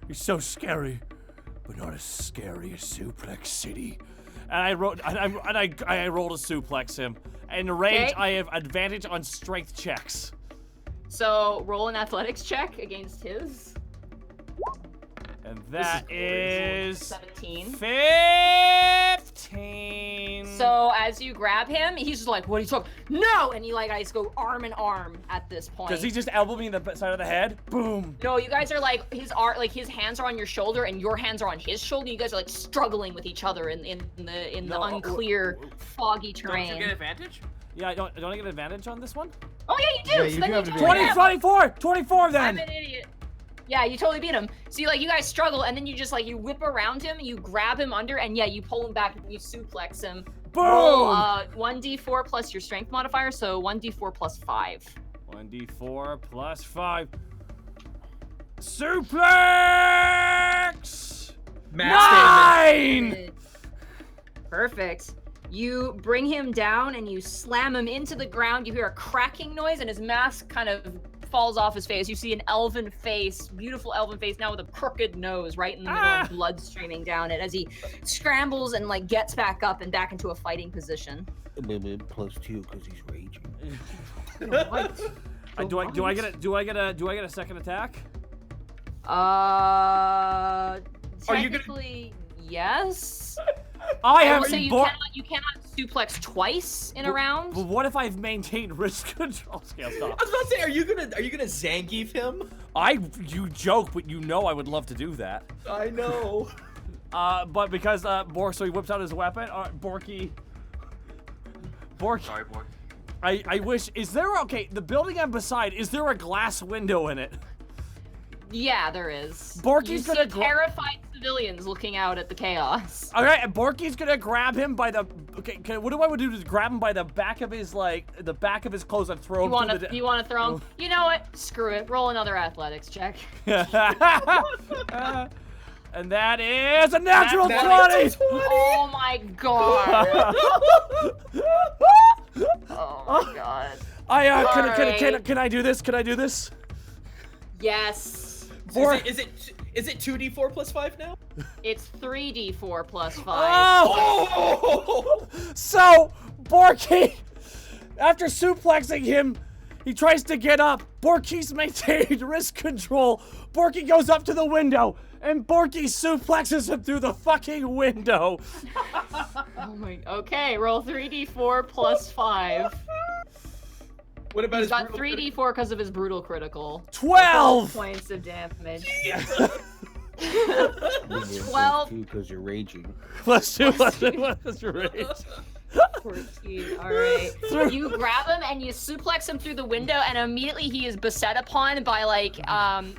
It's so scary, but not as scary as Suplex City. And I rolled a suplex him. In rage, Okay. I have advantage on strength checks. So roll an athletics check against his. And that is 17. 15. So as you grab him, he's just like, "What are you talking? No!" And you guys go arm in arm at this point. Does he just elbow me in the side of the head? Boom. No, you guys are like his hands are on your shoulder and your hands are on his shoulder. You guys are like struggling with each other in the unclear, foggy terrain. Don't you get advantage? Yeah, don't I get advantage on this one? Oh yeah, you do. Yeah, so you then do have you advantage. totally 24 I'm then. an idiot. Yeah, you totally beat him. So you guys struggle, and then you just you whip around him, you grab him under, and yeah, you pull him back and you suplex him. Boom! Roll 1d4 plus your strength modifier, so 1d4 plus 5. 1d4 plus 5. Suplex! Max 9! Perfect. You bring him down and you slam him into the ground. You hear a cracking noise, and his mask kind of falls off his face. You see an elven face, beautiful elven face, now with a crooked nose right in the middle and blood streaming down it as he scrambles and like gets back up and back into a fighting position. +2 because he's raging. What? Do I get a second attack? Technically, yes. I will haven't. say you cannot suplex twice in a round. But what if I've maintained risk control? Okay, I'll stop. I was about to say, are you gonna Zangief him? You joke, but you know I would love to do that. I know. But because so he whips out his weapon. Borky. Sorry, Bork. I wish. Is there the building I'm beside? Is there a glass window in it? Yeah, there is. Borky's you gonna see terrified civilians looking out at the chaos. All right, and Borky's gonna grab him by the. Okay, what do I do to grab him by the back of his the back of his clothes and throw him through the. You want to throw him? You know what? Screw it. Roll another athletics check. And that is a natural 20. Oh my god. Oh my god. Can I do this? Can I do this? Yes. Is it 2d4 plus 5 now? It's 3d4 plus 5. Oh! So, Borky, after suplexing him, he tries to get up. Borky's maintained risk control. Borky goes up to the window, and Borky suplexes him through the fucking window. Oh my. Okay, roll 3d4 plus 5. What about He's got 3d4 because of his brutal critical. 12 points of damage. 12 because you're raging. +2 plus your rage. 14. All right. You grab him and you suplex him through the window, and immediately he is beset upon by like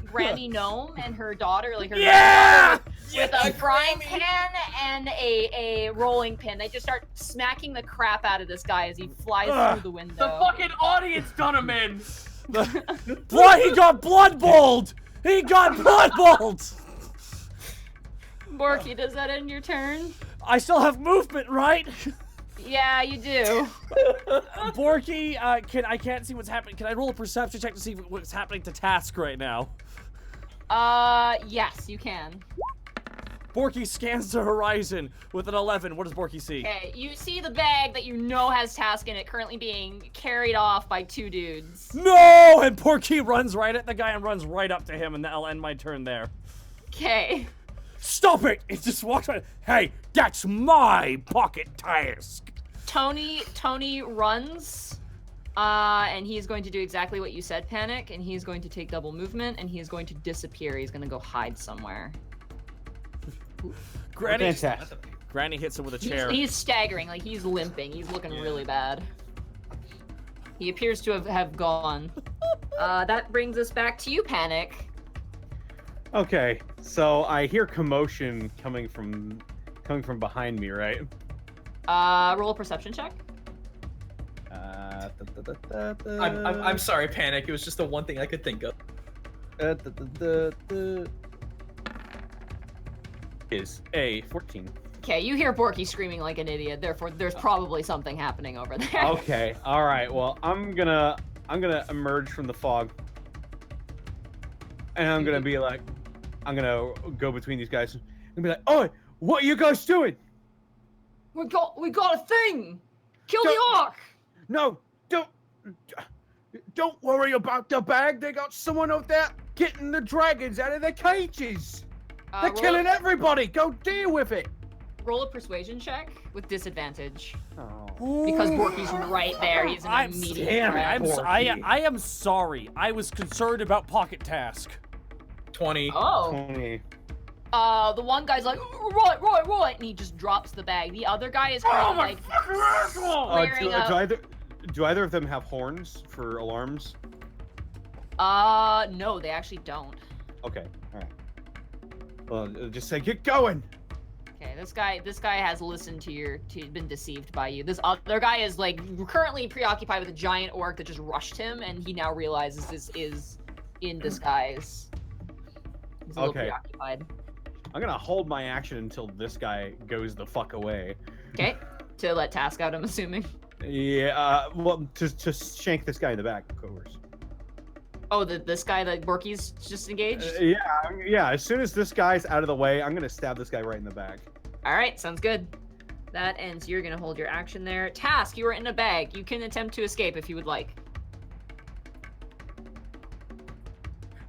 Granny Gnome and her daughter, like her daughter, with a frying pan and a rolling pin. They just start smacking the crap out of this guy as he flies through the window. The fucking audience done him in. He got blood bowled. He got blood bowled. Borky, does that end your turn? I still have movement, right? Yeah, you do. Borky, I can't see what's happening. Can I roll a perception check to see what's happening to Task right now? Yes, you can. Borky scans the horizon with an 11. What does Borky see? Okay, you see the bag that you know has Task in it currently being carried off by 2 dudes. No! And Borky runs right at the guy and runs right up to him, and I'll end my turn there. Okay. Stop it! It just walks by. Hey, that's my pocket Task. Tony runs, and he's going to do exactly what you said, Panic, and he's going to take double movement, and he is going to disappear. He's going to go hide somewhere. Granny hits him with a chair. He's staggering, like he's limping. He's looking really bad. He appears to have gone. That brings us back to you, Panic. Okay, so I hear commotion coming from behind me, right? Roll a perception check. I'm sorry, Panic. It was just the one thing I could think of. Is a 14. Okay, you hear Borky screaming like an idiot. Therefore, there's probably something happening over there. Okay, all right. Well, I'm gonna emerge from the fog, and I'm gonna be like, I'm gonna go between these guys and be like, "Oh, what are you guys doing? We got a thing. Kill the orc. No, don't worry about the bag. They got someone out there getting the dragons out of their cages. They're killing everybody. Go deal with it." Roll a persuasion check with disadvantage. Oh. Because Borky's right there. He's an immediate threat. I am sorry. I was concerned about Pocket Task. 20. Oh. 20. The one guy's like, right, and he just drops the bag. The other guy is kind of like flaring up. Do either of them have horns for alarms? No, they actually don't. Okay, all right. Well, just say, get going. Okay, this guy has listened to been deceived by you. This other guy is like currently preoccupied with a giant orc that just rushed him, and he now realizes this is in disguise. He's a little preoccupied. I'm gonna hold my action until this guy goes the fuck away. Okay, to let Task out, I'm assuming. Yeah, well, to shank this guy in the back, of course. Oh, this guy that Borky's just engaged? Yeah. As soon as this guy's out of the way, I'm gonna stab this guy right in the back. All right, sounds good. That ends. You're gonna hold your action there. Task, you are in a bag. You can attempt to escape if you would like.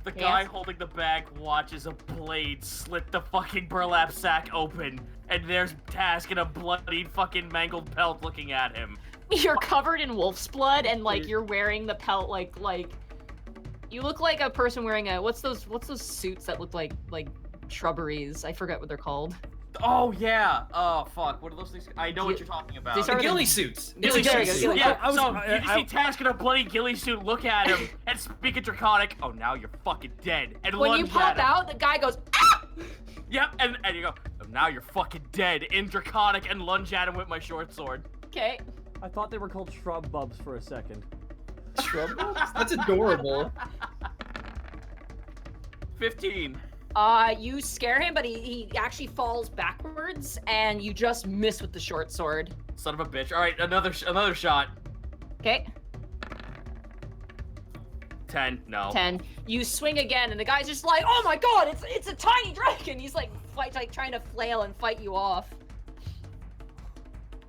The guy Yes? holding the bag watches a blade slit the fucking burlap sack open, and there's Task in a bloodied fucking mangled pelt looking at him. You're covered in wolf's blood, and like you're wearing the pelt like you look like a person wearing a what's those suits that look like shrubberies? I forget what they're called. Oh yeah. Oh fuck. What are those things? I know what you're talking about. They The start with ghillie suits. Ghillie Ghillie suits. suits. Yeah, I so you just see Task in a bloody ghillie suit look at him and speak in Draconic. Oh, now you're fucking dead. And when you lunge pop at him. out, the guy goes, ah! Yep, and you go, oh, now you're fucking dead in Draconic and lunge at him with my short sword. Okay. I thought they were called shrub bubs for a second. Shrub bubs? That's adorable. 15. You scare him, but he actually falls backwards, and you just miss with the short sword. Son of a bitch. All right, another shot. Okay. 10. No. 10. You swing again, and the guy's just like, "Oh my god, it's a tiny dragon!" He's like trying to flail and fight you off.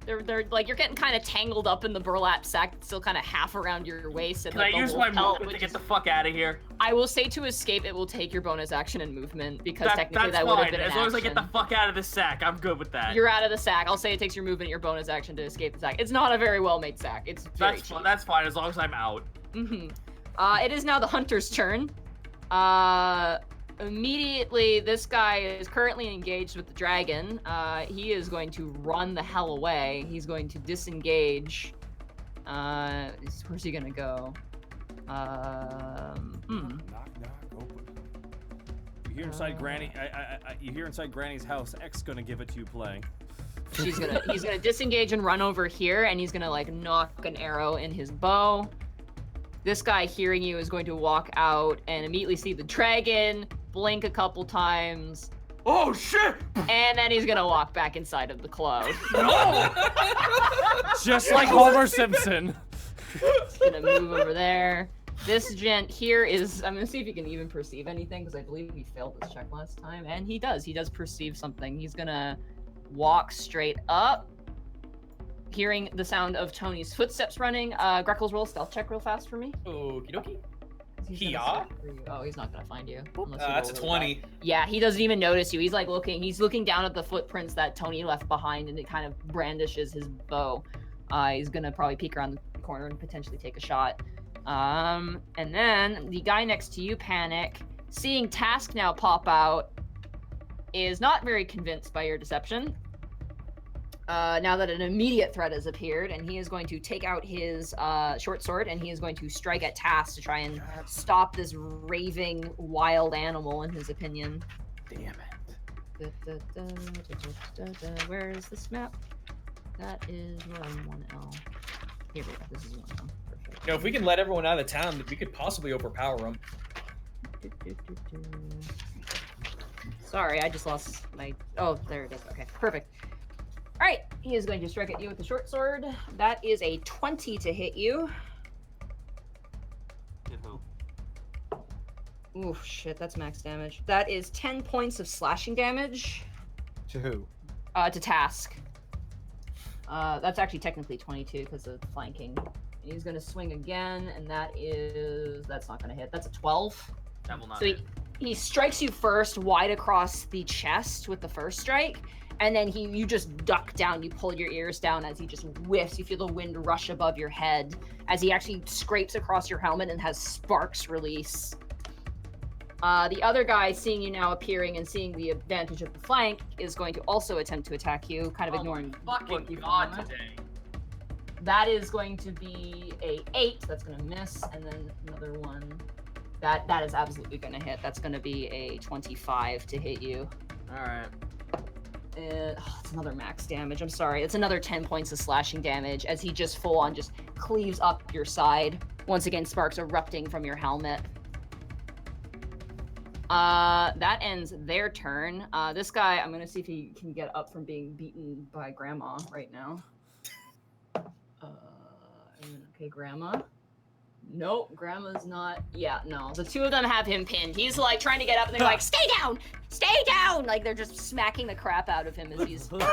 They're like you're getting kind of tangled up in the burlap sack that's still kind of half around your waist. And Can I like, the use whole my pelt, movement to which get is- the fuck out of here? I will say to escape, it will take your bonus action and movement because technically that's that would have fine. been an As long as I get the action. fuck out of this sack, I'm good with that. You're out of the sack. I'll say it takes your movement, your bonus action to escape the sack. It's not a very well made sack. It's very cheap. That's fine as long as I'm out. Mm-hmm. It is now the hunter's turn. Immediately, this guy is currently engaged with the dragon. He is going to run the hell away. He's going to disengage. Where's he gonna go? Knock, open. You hear inside Granny. You hear inside Granny's house. X gonna give it to you playing. He's gonna disengage and run over here, and he's gonna like knock an arrow in his bow. This guy hearing you is going to walk out and immediately see the dragon, blink a couple times, Oh shit! and then he's gonna walk back inside of the cloud. Just like Homer Simpson. He's gonna move over there. This gent here is, I'm gonna see if he can even perceive anything, because I believe he failed this check last time, and he does perceive something. He's gonna walk straight up, hearing the sound of Tony's footsteps running. Greckles, roll a stealth check real fast for me. Okie dokie. He's gonna Hiya. search for you. Oh, he's not gonna find you. unless you That's a roll really 20. bad. Yeah, he doesn't even notice you. He's like he's looking down at the footprints that Tony left behind, and it kind of brandishes his bow. He's gonna probably peek around the corner and potentially take a shot. And then the guy next to you, Panic, seeing Task now pop out, is not very convinced by your deception. Now that an immediate threat has appeared, and he is going to take out his short sword, and he is going to strike at Task to try and stop this raving wild animal, in his opinion. Damn it. Where is this map? That is run 1L. Here we go. This is 1L. Perfect. You know, if we can let everyone out of the town, we could possibly overpower them. Sorry, I just lost my. Oh, there it is. Okay, perfect. All right, he is going to strike at you with the short sword. That is a 20 to hit you. Hit who? Oof, shit, that's max damage. That is 10 points of slashing damage To who? to Task. That's actually technically 22 because of flanking. And he's going to swing again, and that's not going to hit. That's a 12. That will not So hit. he strikes you first wide across the chest with the first strike, and then you just duck down. You pull your ears down as he just whiffs. You feel the wind rush above your head as he actually scrapes across your helmet and has sparks release. The other guy, seeing you now appearing and seeing the advantage of the flank, is going to also attempt to attack you, kind of ignoring Fucking Borky for a god moment. today. That is going to be a 8. That's going to miss, and then another one. That is absolutely going to hit. That's going to be a 25 to hit you. Alright. It's another max damage. I'm sorry. It's another 10 points of slashing damage as he just full on just cleaves up your side. Once again, sparks erupting from your helmet. That ends their turn. This guy, I'm going to see if he can get up from being beaten by Grandma right now. Okay, Grandma. Nope, Grandma's not. Yeah, no. The two of them have him pinned. He's like trying to get up, and they're like, "Stay down, stay down!" Like they're just smacking the crap out of him as he's. Little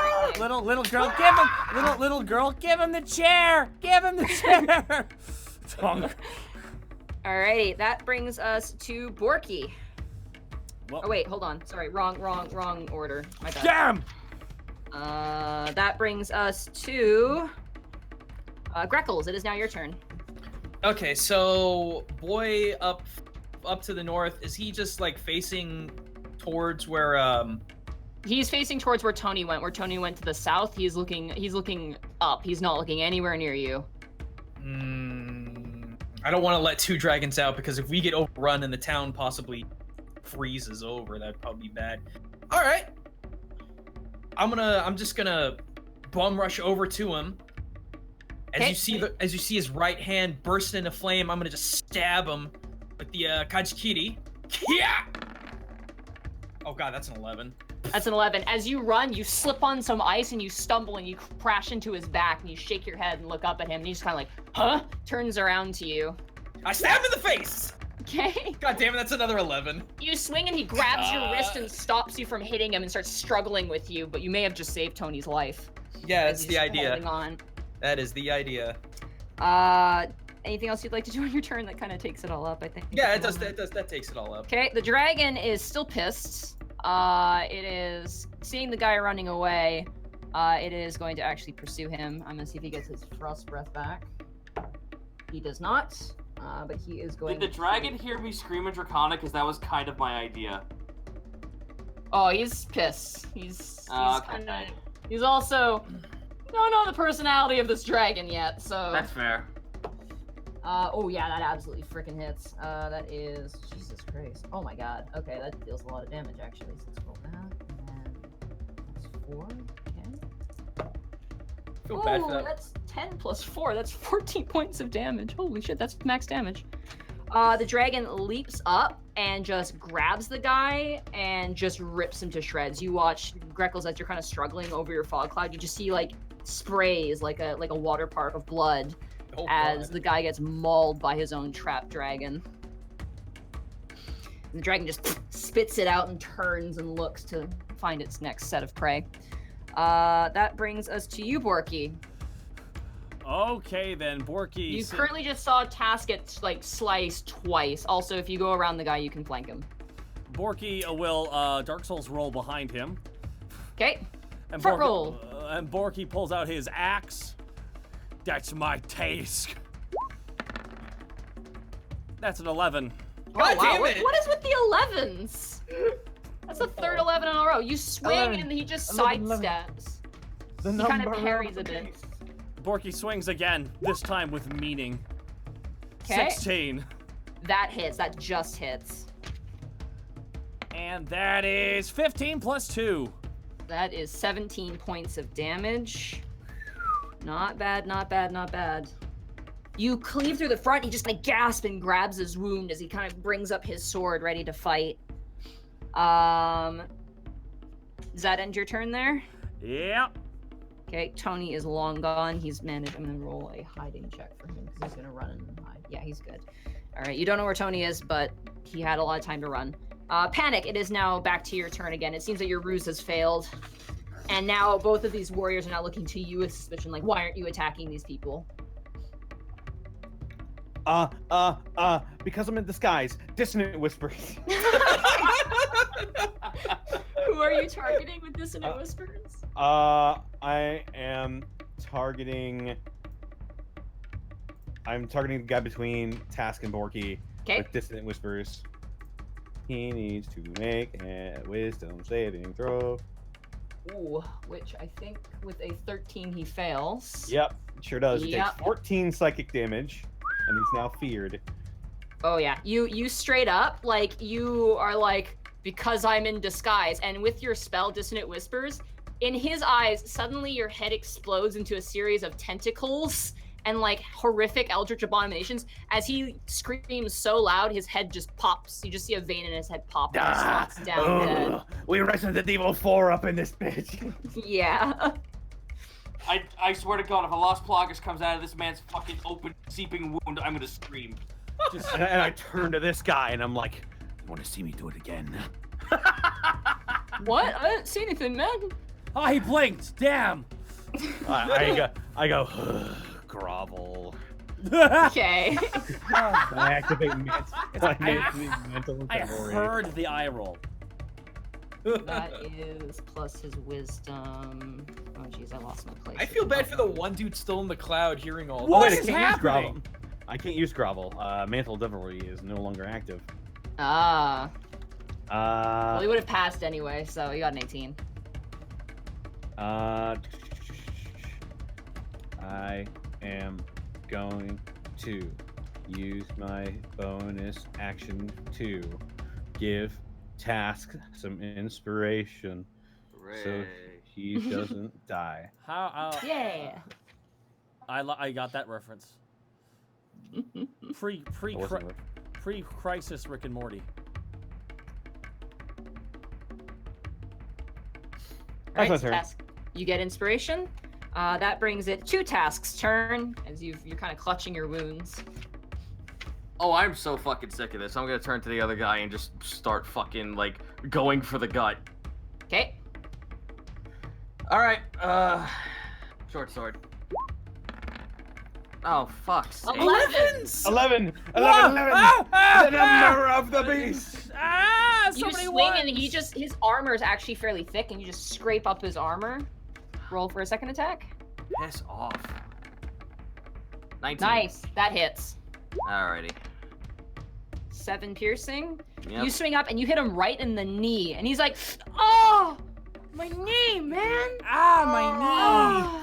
girl, give him. Little girl, give him the chair. Give him the chair. Tongue. Alrighty, that brings us to Borky. Well, Oh wait, hold on. Sorry, wrong order. My bad. damn. That brings us to Greckles. It is now your turn. Okay, so boy up to the north, is he just like facing towards where He's facing towards where Tony went. Where Tony went to the south, he's looking up. He's not looking anywhere near you. I don't want to let two dragons out because if we get overrun and the town possibly freezes over, that'd probably be bad. All right, I'm just gonna bum rush over to him. As you see his right hand burst into flame, I'm gonna just stab him with the Kajikiri. Yeah. Oh god, that's an 11. That's an 11. As you run, you slip on some ice and you stumble and you crash into his back and you shake your head and look up at him and he's kind of like, huh? Turns around to you. I stab him in the face. Okay. God damn it, that's another 11. You swing and he grabs your wrist and stops you from hitting him and starts struggling with you, but you may have just saved Tony's life. Yeah, that's the idea. Holding on. That is the idea. Anything else you'd like to do on your turn that kind of takes it all up, I think? Yeah, it does. That takes it all up. Okay, the dragon is still pissed. It is seeing the guy running away. It is going to actually pursue him. I'm gonna see if he gets his frost breath back. He does not, but he is going. Did the dragon hear me scream in Draconic? Because that was kind of my idea. Oh, he's pissed. He's okay. He's also don't know the personality of this dragon yet, so. That's fair. Oh yeah, that absolutely freaking hits. That is, Jesus Christ. Oh my god. Okay, that deals a lot of damage actually. So let's roll that, and that's 4. Okay. Feel bad for that. That's 10 plus 4. That's 14 points of damage. Holy shit, that's max damage. The dragon leaps up and just grabs the guy and just rips him to shreds. You watch, Greckles, as you're kind of struggling over your fog cloud, you just see like sprays, like a water park of blood. Oh, as God. the guy gets mauled by his own trapped dragon. And the dragon just spits it out and turns and looks to find its next set of prey. That brings us to you, Borky. Okay then, Borky. You currently just saw Task get like sliced twice. Also, if you go around the guy, you can flank him. Borky will Dark Souls roll behind him. Okay. And Front Borky, roll. And Borky pulls out his axe. That's my task. That's an 11. God wow. damn it! What is with the 11s? That's the third 11 in a row. You swing 11. and he just 11. sidesteps. The He kind of number parries of a bit. Borky swings again, this time with meaning. 'Kay. 16. That hits. That just hits. And that is 15 plus 2. That is 17 points of damage. Not bad, not bad, not bad. You cleave through the front. He just like gasps and grabs his wound as he kind of brings up his sword, ready to fight. Does that end your turn there? Yep. Okay, Tony is long gone. He's managed. I'm gonna roll a hiding check for him because he's gonna run and hide. Yeah, he's good. All right, you don't know where Tony is, but he had a lot of time to run. Panic, it is now back to your turn again. It seems that your ruse has failed. And now both of these warriors are now looking to you with suspicion, like, why aren't you attacking these people? Because I'm in disguise. Dissonant whispers. Who are you targeting with Dissonant Whispers? I am targeting... I'm targeting the guy between Task and Borky with Dissonant Whispers. He needs to make a wisdom saving throw. Ooh, which I think with a 13 he fails. Yep, sure does. He Yep. takes 14 psychic damage, and he's now feared. Oh yeah, you straight up, like, you are like, because I'm in disguise, and with your spell, Dissonant Whispers, in his eyes, suddenly your head explodes into a series of tentacles and like horrific eldritch abominations. As he screams so loud, his head just pops. You just see a vein in his head pop and he slots down dead. We Resident Evil 4 up in this bitch. Yeah. I swear to God, if a Lost Plagas comes out of this man's fucking open, seeping wound, I'm gonna scream. And I turn to this guy and I'm like, "You want to see me do it again?" What? I didn't see anything, man. Oh, he blinked. Damn. I go, grovel. Okay. I activate mental I heard the eye roll. That is plus his wisdom. Oh jeez, I lost my place. I feel bad for the one dude still in the cloud hearing all What this. is I can't use grovel. happening? I can't use grovel. Mantle Devilry is no longer active. Ah. Well, he Uh, would have passed anyway, so you got an 18. I am going to use my bonus action to give Task some inspiration so he doesn't die. How? Yeah. I got that reference. Pre-crisis Rick and Morty. That's my Alright, turn. Task. You get inspiration. That brings it to Task's turn, as you're kind of clutching your wounds. Oh, I'm so fucking sick of this. I'm gonna turn to the other guy and just start fucking, like, going for the gut. Okay. Alright, short sword. Oh, fuck's sake. 11! Ah! The number of the beast! Ah! So You many swing ones! and his armor is actually fairly thick, and you just scrape up his armor. Roll for a second attack. Piss off. 19. Nice. That hits. Alrighty. 7 piercing. Yep. You swing up and you hit him right in the knee, and he's like, "Oh, my knee, man! Ah, my knee!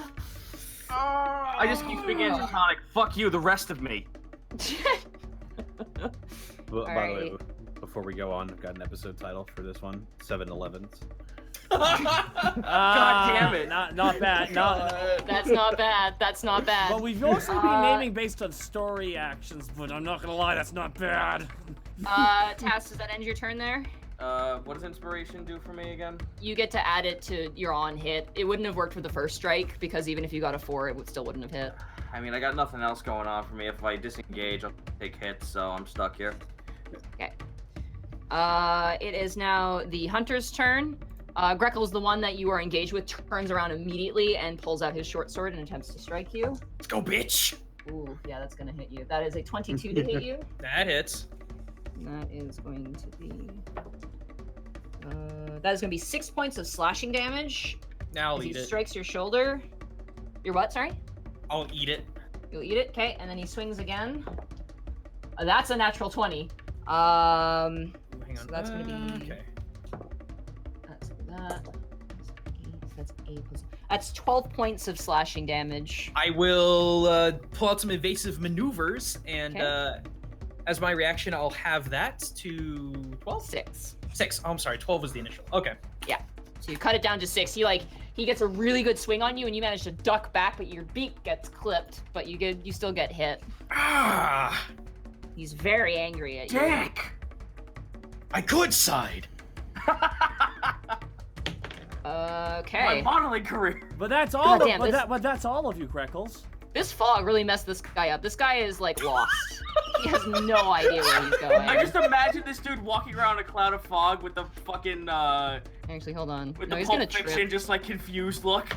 I just keep speaking Antonic. Fuck you, the rest of me. By the way, Alright. before we go on, I've got an episode title for this one: 7-Elevens. God damn it. Not bad. That's not bad. That's not bad." But we've mostly been naming based on story actions, but I'm not gonna lie, that's not bad. Tass, does that end your turn there? What does inspiration do for me again? You get to add it to your on hit. It wouldn't have worked with the first strike because even if you got a 4, it still wouldn't have hit. I mean, I got nothing else going on for me. If I disengage, I'll take hits, so I'm stuck here. Okay. It is now the hunter's turn. Grekel's the one that you are engaged with, turns around immediately and pulls out his short sword and attempts to strike you. Let's go, bitch! Ooh, yeah, that's gonna hit you. That is a 22 to hit you. That hits. And that is going to be... that is going to be 6 points of slashing damage. Now I'll as eat he it. strikes your shoulder. Your what, sorry? I'll eat it. You'll eat it, okay, and then he swings again. That's a natural 20. Hang on. So that's gonna be... Okay. That's that. That's 8 plus... That's 12 points of slashing damage. I will pull out some evasive maneuvers, and Okay. as my reaction, I'll have that to 12? 6. 6. Oh, I'm sorry. 12 was the initial. Okay. Yeah. So you cut it down to 6. He gets a really good swing on you, and you manage to duck back, but your beak gets clipped, but you still get hit. Ah! He's very angry at you. Dick! I could side! Okay. My modeling career. But that's all. Goddamn, But that's all of you, Greckles. This fog really messed this guy up. This guy is like lost. He has no idea where he's going. I just imagine this dude walking around a cloud of fog with the fucking Actually, hold on. with No, the he's Pulp gonna Fiction trip. just like confused look.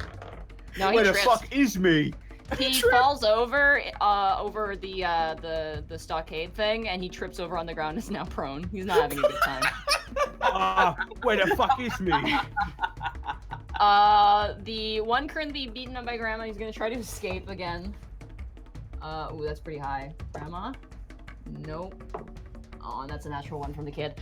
No, he Where the trips. fuck is me? He falls over over the stockade thing, and he trips over on the ground. And is now prone. He's not having a good time. Where the fuck is me? The one currently beaten up by Grandma. He's gonna try to escape again. Ooh, that's pretty high. Grandma? Nope. Oh, and that's a natural one from the kid.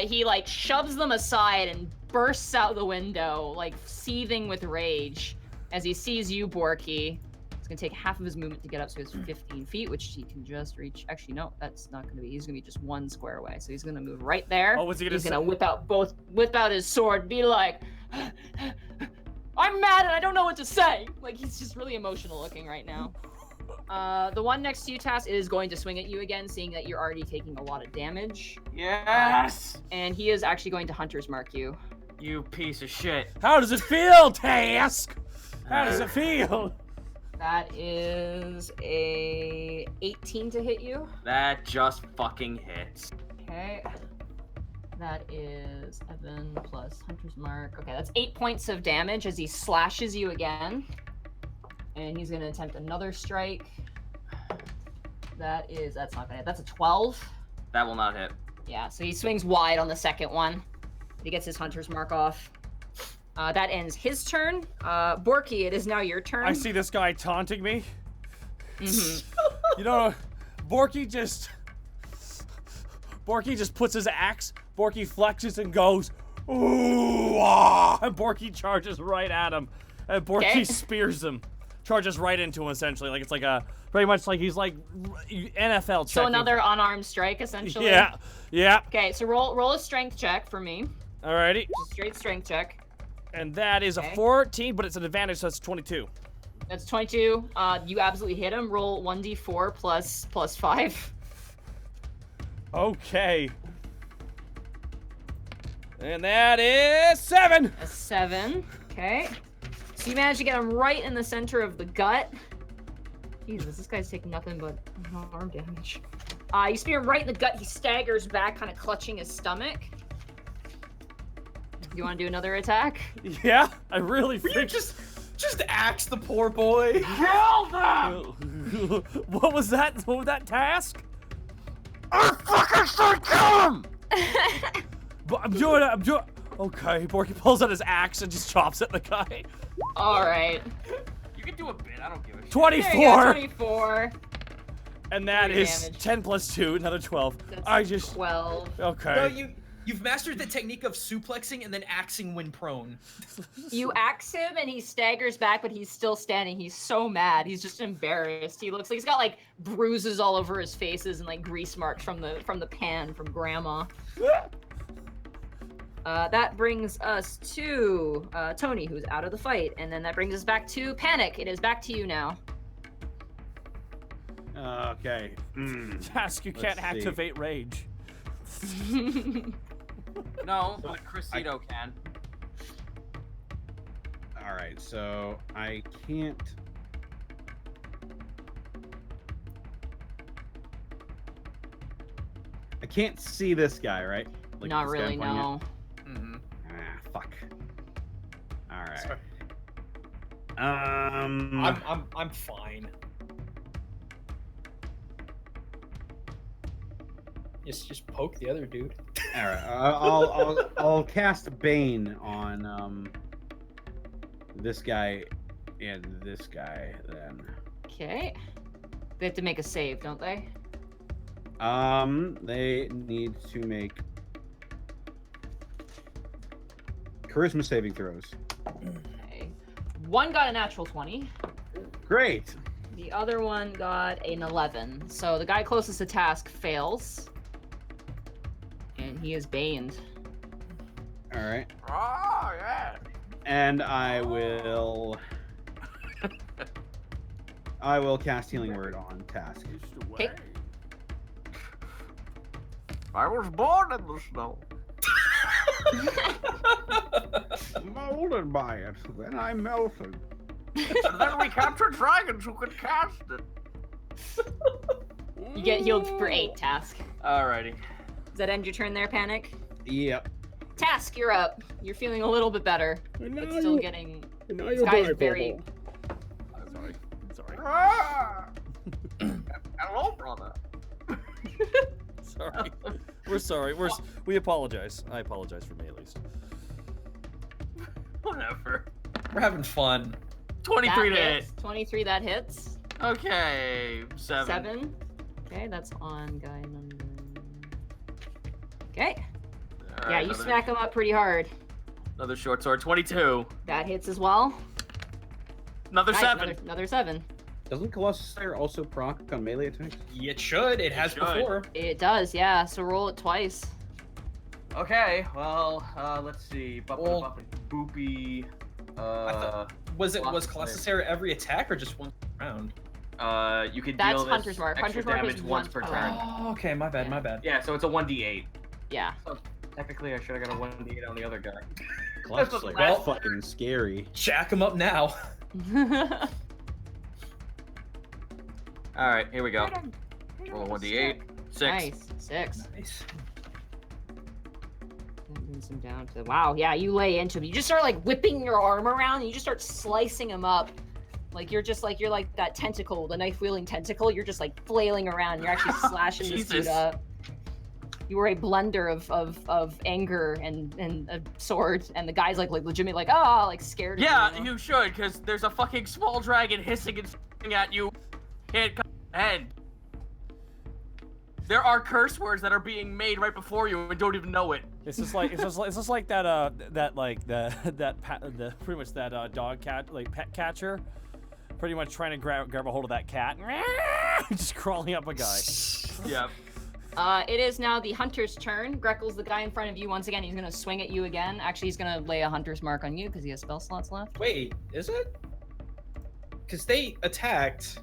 He like shoves them aside and bursts out the window, like seething with rage, as he sees you, Borky. It's gonna take half of his movement to get up, so it's 15 feet, which he can just reach. Actually, no, that's not gonna be. He's gonna be just 1 square away, so he's gonna move right there. Oh, what's he gonna He's say? gonna whip out his sword, be like, "I'm mad and I don't know what to say." Like he's just really emotional looking right now. The one next to you, Tass, is going to swing at you again, seeing that you're already taking a lot of damage. Yes. And he is actually going to Hunter's Mark you. You piece of shit. How does it feel, Task? How does it feel? That is a 18 to hit you. That just fucking hits. Okay. That is Evan plus Hunter's Mark. Okay, that's 8 points of damage as he slashes you again. And he's gonna attempt another strike. That's not gonna hit. That's a 12. That will not hit. Yeah, so he swings wide on the second one. He gets his Hunter's Mark off. That ends his turn. Borky, it is now your turn. I see this guy taunting me. Mm-hmm. You know, Borky just puts his axe. Borky flexes and goes, ooh, ah! And Borky charges right at him. And Borky spears him. Charges right into him, essentially. Like, it's like a, pretty much like he's like NFL checking. So another unarmed strike, essentially? Yeah, yeah. Okay, so roll a strength check for me. Alrighty. Just a straight strength check. And that is a 14, but it's an advantage, so it's 22. That's 22. You absolutely hit him. Roll 1d4 plus 5. Okay. And that is 7. A 7. Okay. So you managed to get him right in the center of the gut. Jesus, this guy's taking nothing but harm damage. You spear him right in the gut. He staggers back, kind of clutching his stomach. You want to do another attack? Yeah, I really Will you think. just axe the poor boy? Kill them! What was that? What was that task? I fucking said kill him! But I'm doing it. Okay, Borky pulls out his axe and just chops at the guy. All right. You can do a bit. I don't give a shit. 24. There you go, 24. And that 3 is damage. 10 plus 2, another 12. That's I just. 12. Okay. No, you've mastered the technique of suplexing and then axing when prone. You axe him and he staggers back, but he's still standing. He's so mad. He's just embarrassed. He looks like he's got like bruises all over his faces and like grease marks from the pan from grandma. That brings us to Tony, who's out of the fight, and then that brings us back to Panic. It is back to you now. Okay. Task, you Let's can't see. activate rage. No, but Crescito can. All right, so I can't. I can't see this guy, right? Like, Not this guy really, pointing at- no. Mm-hmm. Ah, fuck. All right. Sorry. I'm fine. Just poke the other dude. All right. I'll cast Bane on this guy and this guy then. Okay. They have to make a save, don't they? They need to make charisma saving throws. Okay. One got a natural 20. Great. The other one got an 11. So the guy closest to task fails. And he is baned. All right. Oh, yeah. And I will cast Healing Word on task. Okay. I was born in the snow. Molded by it, then I melted. And then we captured dragons who could cast it. You get healed for 8, Task. Alrighty. Does that end your turn there, Panic? Yep. Task, you're up. You're feeling a little bit better. But still getting... Now This guy is very... Sorry. Sorry. Ah! Hello, brother. Sorry. We're sorry. We apologize. I apologize for me at least. Whatever. We're having fun. 23 to That hit. hits. 23, that hits. Okay, 7. 7. Okay, that's on guy number... Okay. All Yeah, right, you another, smack him up pretty hard. Another short sword. 22. That hits as well. Another Nice, 7. Another 7. Doesn't Colossus Slayer also proc on melee attacks? It should. It has should. before. It does, yeah. So roll it twice. Okay, well, let's see. Well- Boopy. Was Colossus Colossus Slayer. Slayer every attack or just one round? You could That's deal this Hunter's Mark. extra Hunter's Mark damage is once once per per turn. Oh, okay. My bad. Yeah. My bad. Yeah, so it's a 1d8. Yeah. So technically, I should have got a 1d8 on the other guy. Colossus That's Slayer. well- Fucking scary. Jack him up now. All right, here we go. Roll 1d8. 6. Nice. 6. Nice. That brings him down to wow. Yeah, you lay into him. You just start like whipping your arm around, and you just start slicing him up. Like you're like that tentacle, the knife wielding tentacle. You're just like flailing around. You're actually slashing this dude Jesus. up. You were a blender of anger and a sword, and the guy's like legitimately like like scared. of Yeah, you. you should, because there's a fucking small dragon hissing and screaming at you. Can't come ahead. There are curse words that are being made right before you and don't even know it. It's just like that pretty much that dog cat like pet catcher, pretty much trying to grab a hold of that cat, just crawling up a guy. Yeah. It is now the hunter's turn. Greckle's the guy in front of you once again. He's gonna swing at you again. Actually, he's gonna lay a hunter's mark on you because he has spell slots left. Wait, is it? Because they attacked.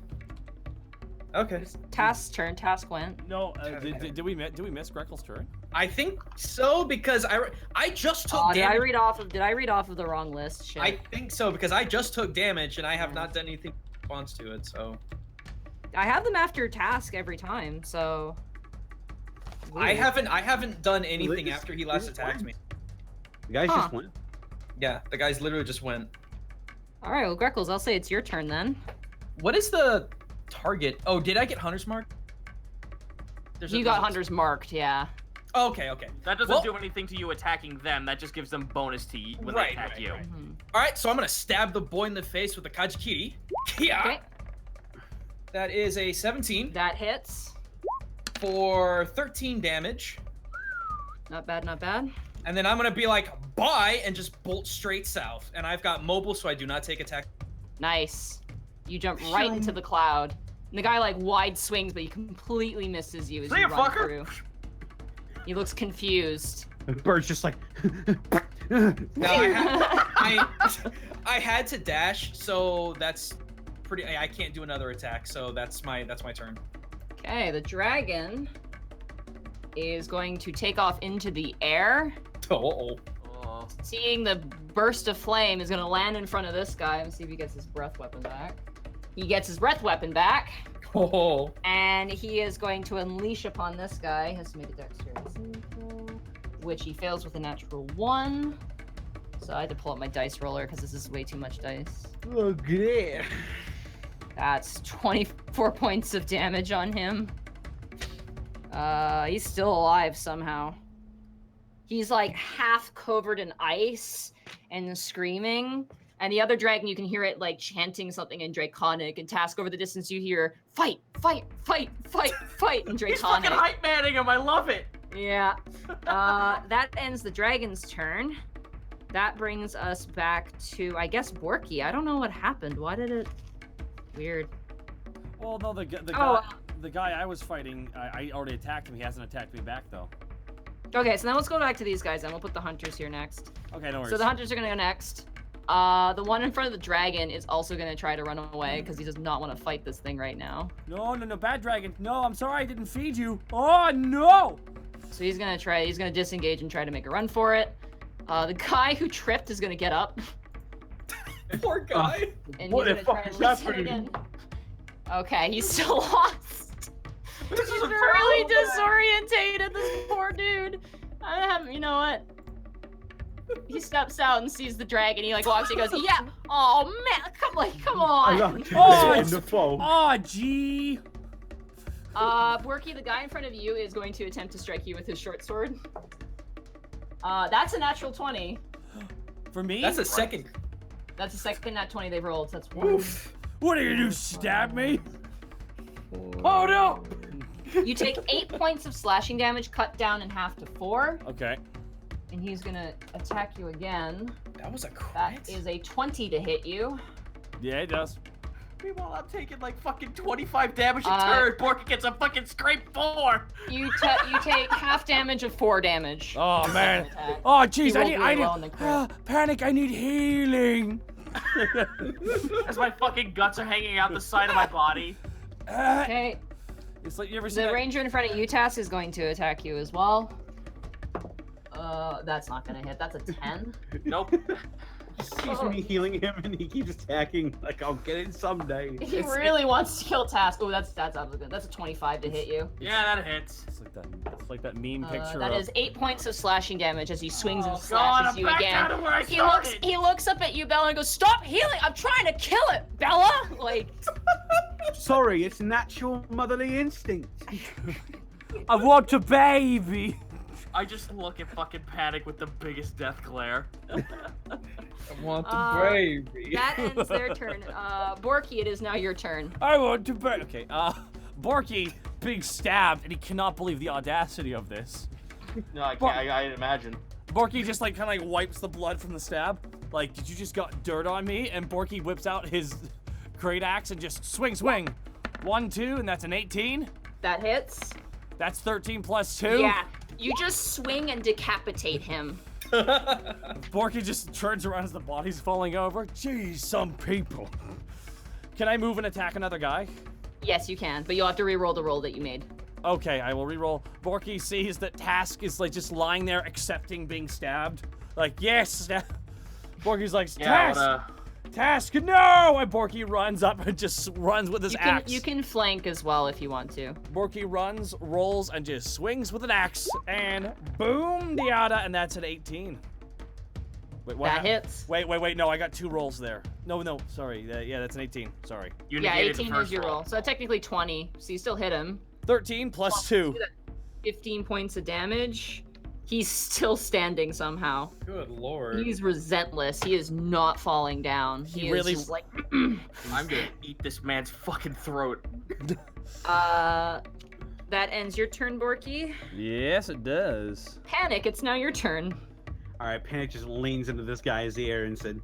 Okay. Task's turn. Task went. No, did we miss Greckle's turn? I think so because I just took Did damage. I read off of the wrong list? Shit. I think so because I just took damage and I have not done anything in response to it. So I have them after task every time. So. I Weird. haven't done anything just- after he they last just attacked won. me. The guys Huh. just went. Yeah, the guys literally just went. All right, well, Greckles, I'll say it's your turn then. What is the target? Oh, did I get Hunter's Mark? You got Hunter's marked, yeah. Oh, okay. That doesn't Well- do anything to you attacking them. That just gives them bonus to you when Right, they attack right, you. right. Mhm. All right, so I'm gonna stab the boy in the face with the Kajikiri. Yeah. Okay, That is a 17 that hits. for 13 damage. Not bad, not bad. And then I'm gonna be like, bye, and just bolt straight south. And I've got mobile, so I do not take attack. Nice. You jump right into the cloud. And the guy like wide swings, but he completely misses you as See you ya, run fucker. through. He looks confused. Bird's just like. No, I had to dash, so that's pretty. I can't do another attack, so that's my turn. Okay, the dragon is going to take off into the air. Oh. Oh. Seeing the burst of flame is going to land in front of this guy. Let's see if he gets his breath weapon back. He gets his breath weapon back, Oh. and he is going to unleash upon this guy. He has to make a dexterity saving throw, which he fails with a natural 1. So I had to pull up my dice roller because this is way too much dice. Okay. That's 24 points of damage on him. He's still alive somehow. He's like half covered in ice and screaming. And the other dragon, you can hear it like chanting something in Draconic. And Task over the distance, you hear fight, fight, fight, fight, fight in He's fucking Draconic. hype manning him. I love it. Yeah. That ends the dragon's turn. That brings us back to, I guess, Borky. I don't know what happened. Why did it? Weird. Well, no, the Oh, guy I was fighting, I already attacked him. He hasn't attacked me back though. Okay, so then let's go back to these guys, and we'll put the hunters here next. Okay, no worries. So the hunters are gonna go next. The one in front of the dragon is also gonna try to run away because he does not want to fight this thing right now. No, bad dragon. No, I'm sorry, I didn't feed you. Oh no! So he's gonna disengage and try to make a run for it. The guy who tripped is gonna get up. Poor guy. And What he's the gonna fuck try is to listen happening? again. Okay, he's still lost. This is He's a really terrible disorientated, this poor dude. You know what? He steps out and sees the dragon. He like walks. He goes, "Yeah, oh man, come on." Oh, in the foe. Oh, gee. Borky, the guy in front of you is going to attempt to strike you with his short sword. That's a natural 20. For me? That's a second. That's a second nat 20 they've rolled. So that's 1. Oof. What are you gonna do? Stab me? Oh no. You take 8 points of slashing damage, cut down in half to 4, Okay. and he's gonna attack you again. That was a That crit. is a 20 to hit you. Yeah, it does. Meanwhile, I'm taking like fucking 25 damage a Uh, turn. Borka gets a fucking scrape 4. You take half damage of 4 damage. Oh The man. second attack. Oh jeez, He I rolled need really well in the crit. panic. I need healing. As my fucking guts are hanging out the side of my body. Okay, It's like you ever seen the that? ranger in front of you, Task, is going to attack you as well. That's not gonna hit. That's a 10. Nope. sees me healing him, and he keeps attacking. Like, I'll get it someday. He really wants to kill Task. Oh, that's obviously good. That's a 25 to hit you. Yeah, that hits. It's like that meme picture. That of... is 8 points of slashing damage as he swings and God, slashes I'm you back again. down to where I He started. looks up at you, Bella, and goes, "Stop healing! I'm trying to kill it, Bella!" Like, Sorry, it's natural motherly instinct. I want a baby. I just look at fucking Panic with the biggest death glare. I want the baby. that ends their turn. Borky, it is now your turn. I want a baby. Okay, Borky being stabbed, and he cannot believe the audacity of this. No, I can't. I imagine. Borky just like kind of wipes the blood from the stab. Like, did you just got dirt on me? And Borky whips out his great axe and just swing. 1, 2, and that's an 18. That hits. That's 13 plus 2. Yeah, you just swing and decapitate him. Borky just turns around as the body's falling over. Jeez, some people. Can I move and attack another guy? Yes, you can, but you'll have to re-roll the roll that you made. Okay, I will reroll. Borky sees that Task is like just lying there accepting being stabbed. Like, yes! Borky's like, Task! Task, no! And Borky runs up and just runs with his axe. You can flank as well if you want to. Borky runs, rolls, and just swings with an axe. And boom, diada, and that's an 18. Wait, what? That hits. Wait, no, I got 2 rolls there. No, sorry. Yeah, that's an 18. Sorry. You Yeah, negated the 18 first is your roll. So technically 20, so you still hit him. 13 plus 2. 15 points of damage. He's still standing somehow. Good lord. He's relentless. He is not falling down. He is really- just like. I'm gonna eat this man's fucking throat. That ends your turn, Borky. Yes, it does. Panic, it's now your turn. All right, Panic just leans into this guy's ear and said,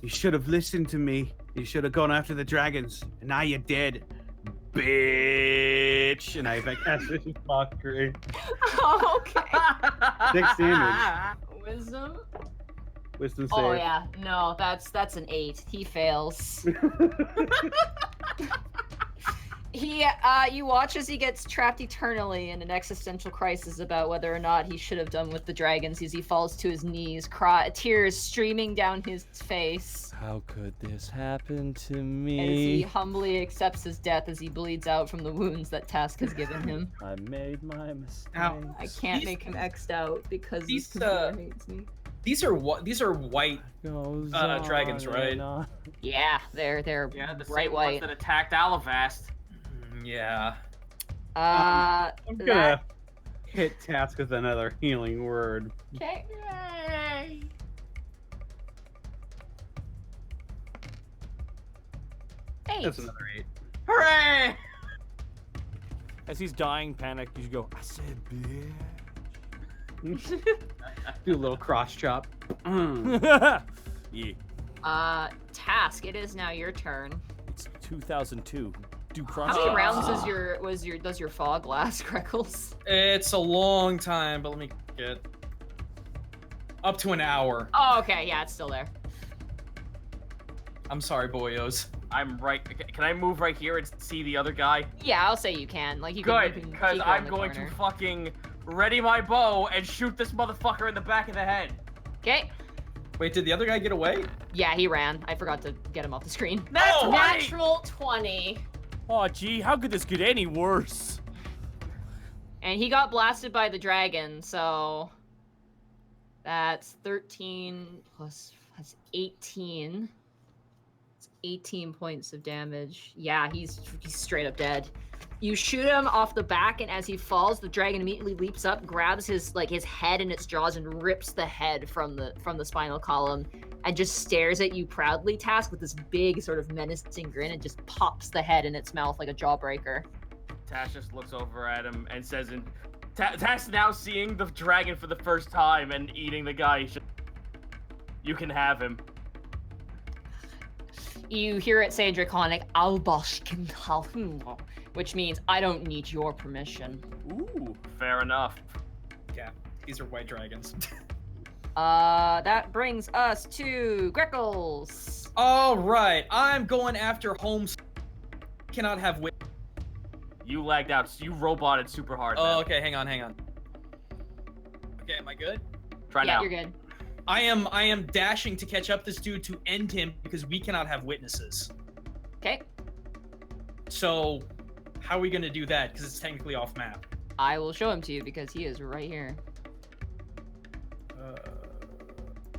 "You should have listened to me. You should have gone after the dragons. And now you're dead, bitch." And I cast Vicious Mockery. Okay. 6 damage. Wisdom. Wisdom save. Oh yeah, no, that's an 8. He fails. You watch as he gets trapped eternally in an existential crisis about whether or not he should have done with the dragons as he falls to his knees, tears streaming down his face. How could this happen to As he me? humbly accepts his death as he bleeds out from the wounds that Task has given him. I made my mistake. Ow. I can't make him X'd out because These, this computer hates me. These are white. Goes dragons, on right? and on. Yeah, they're Yeah, the bright same ones white. that attacked Alavast. Yeah. I'm That- gonna hit Task with another healing word. Okay. That's another 8. Hooray! As he's dying, Panic, you go, I said, bitch. Do a little cross chop. yeah. Task, it is now your turn. It's 2002. Do cross How many checks. rounds does your fog last, Greckles? It's a long time, but let me get up to an hour. Oh, okay, yeah, it's still there. I'm sorry, boyos. I'm right. Can I move right here and see the other guy? Yeah, I'll say you can. Like you Good, can because peek around I'm the going corner. to fucking ready my bow and shoot this motherfucker in the back of the head. Okay. Wait, did the other guy get away? Yeah, he ran. I forgot to get him off the screen. That's right. Natural 20. Oh, gee, how could this get any worse? And he got blasted by the dragon, so that's 13 plus that's 18. It's 18 points of damage. Yeah, he's straight up dead. You shoot him off the back, and as he falls, the dragon immediately leaps up, grabs his head in its jaws, and rips the head from the spinal column, and just stares at you proudly, Task, with this big sort of menacing grin, and just pops the head in its mouth like a jawbreaker. Tash just looks over at him and says, Tash now seeing the dragon for the first time and eating the guy. You can have him. You hear it say in Draconic, which means I don't need your permission. Ooh, fair enough. Yeah, these are white dragons. That brings us to Greckles. All right, I'm going after Holmes. Cannot have wit. You lagged out. So you roboted super hard. Oh, man. okay, hang on. Okay, am I good? Try Yeah, now. you're good. I am dashing to catch up this dude to end him because we cannot have witnesses. Okay. So, how are we gonna do that? Because it's technically off map. I will show him to you because he is right here.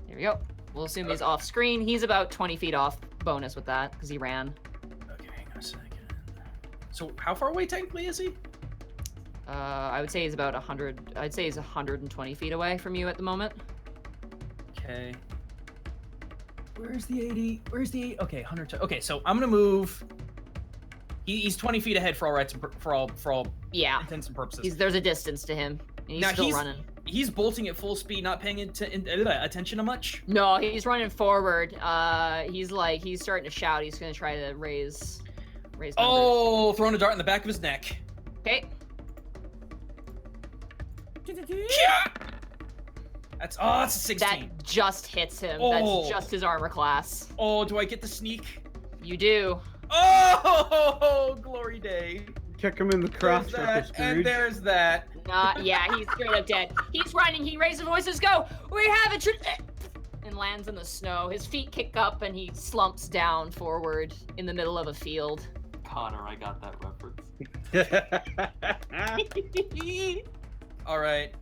Here we go. We'll assume he's off screen. He's about 20 feet off bonus with that because he ran. Okay, hang on a second. So, how far away technically is he? I would say he's about 100. I'd say he's 120 feet away from you at the moment. Okay. Where's the 80? Where's the 80? Okay, 100. Okay, so I'm gonna move. He's 20 feet ahead for all rights, for all Yeah. intents and purposes. There's a distance to him. And he's Now, still running. He's bolting at full speed, not paying attention to much. No, he's running forward. He's starting to shout. He's gonna try to raise numbers. Oh, throwing a dart in the back of his neck. Okay. That's a 16. That just hits him. Oh. That's just his armor class. Oh, do I get the sneak? You do. Oh, glory day. Kick him in the crotch, There's that, Scrooge. and there's that. Yeah, he's straight up dead. He's running. He raises voices. Go. We have it. And lands in the snow. His feet kick up, and he slumps down forward in the middle of a field. Connor, I got that reference. All right.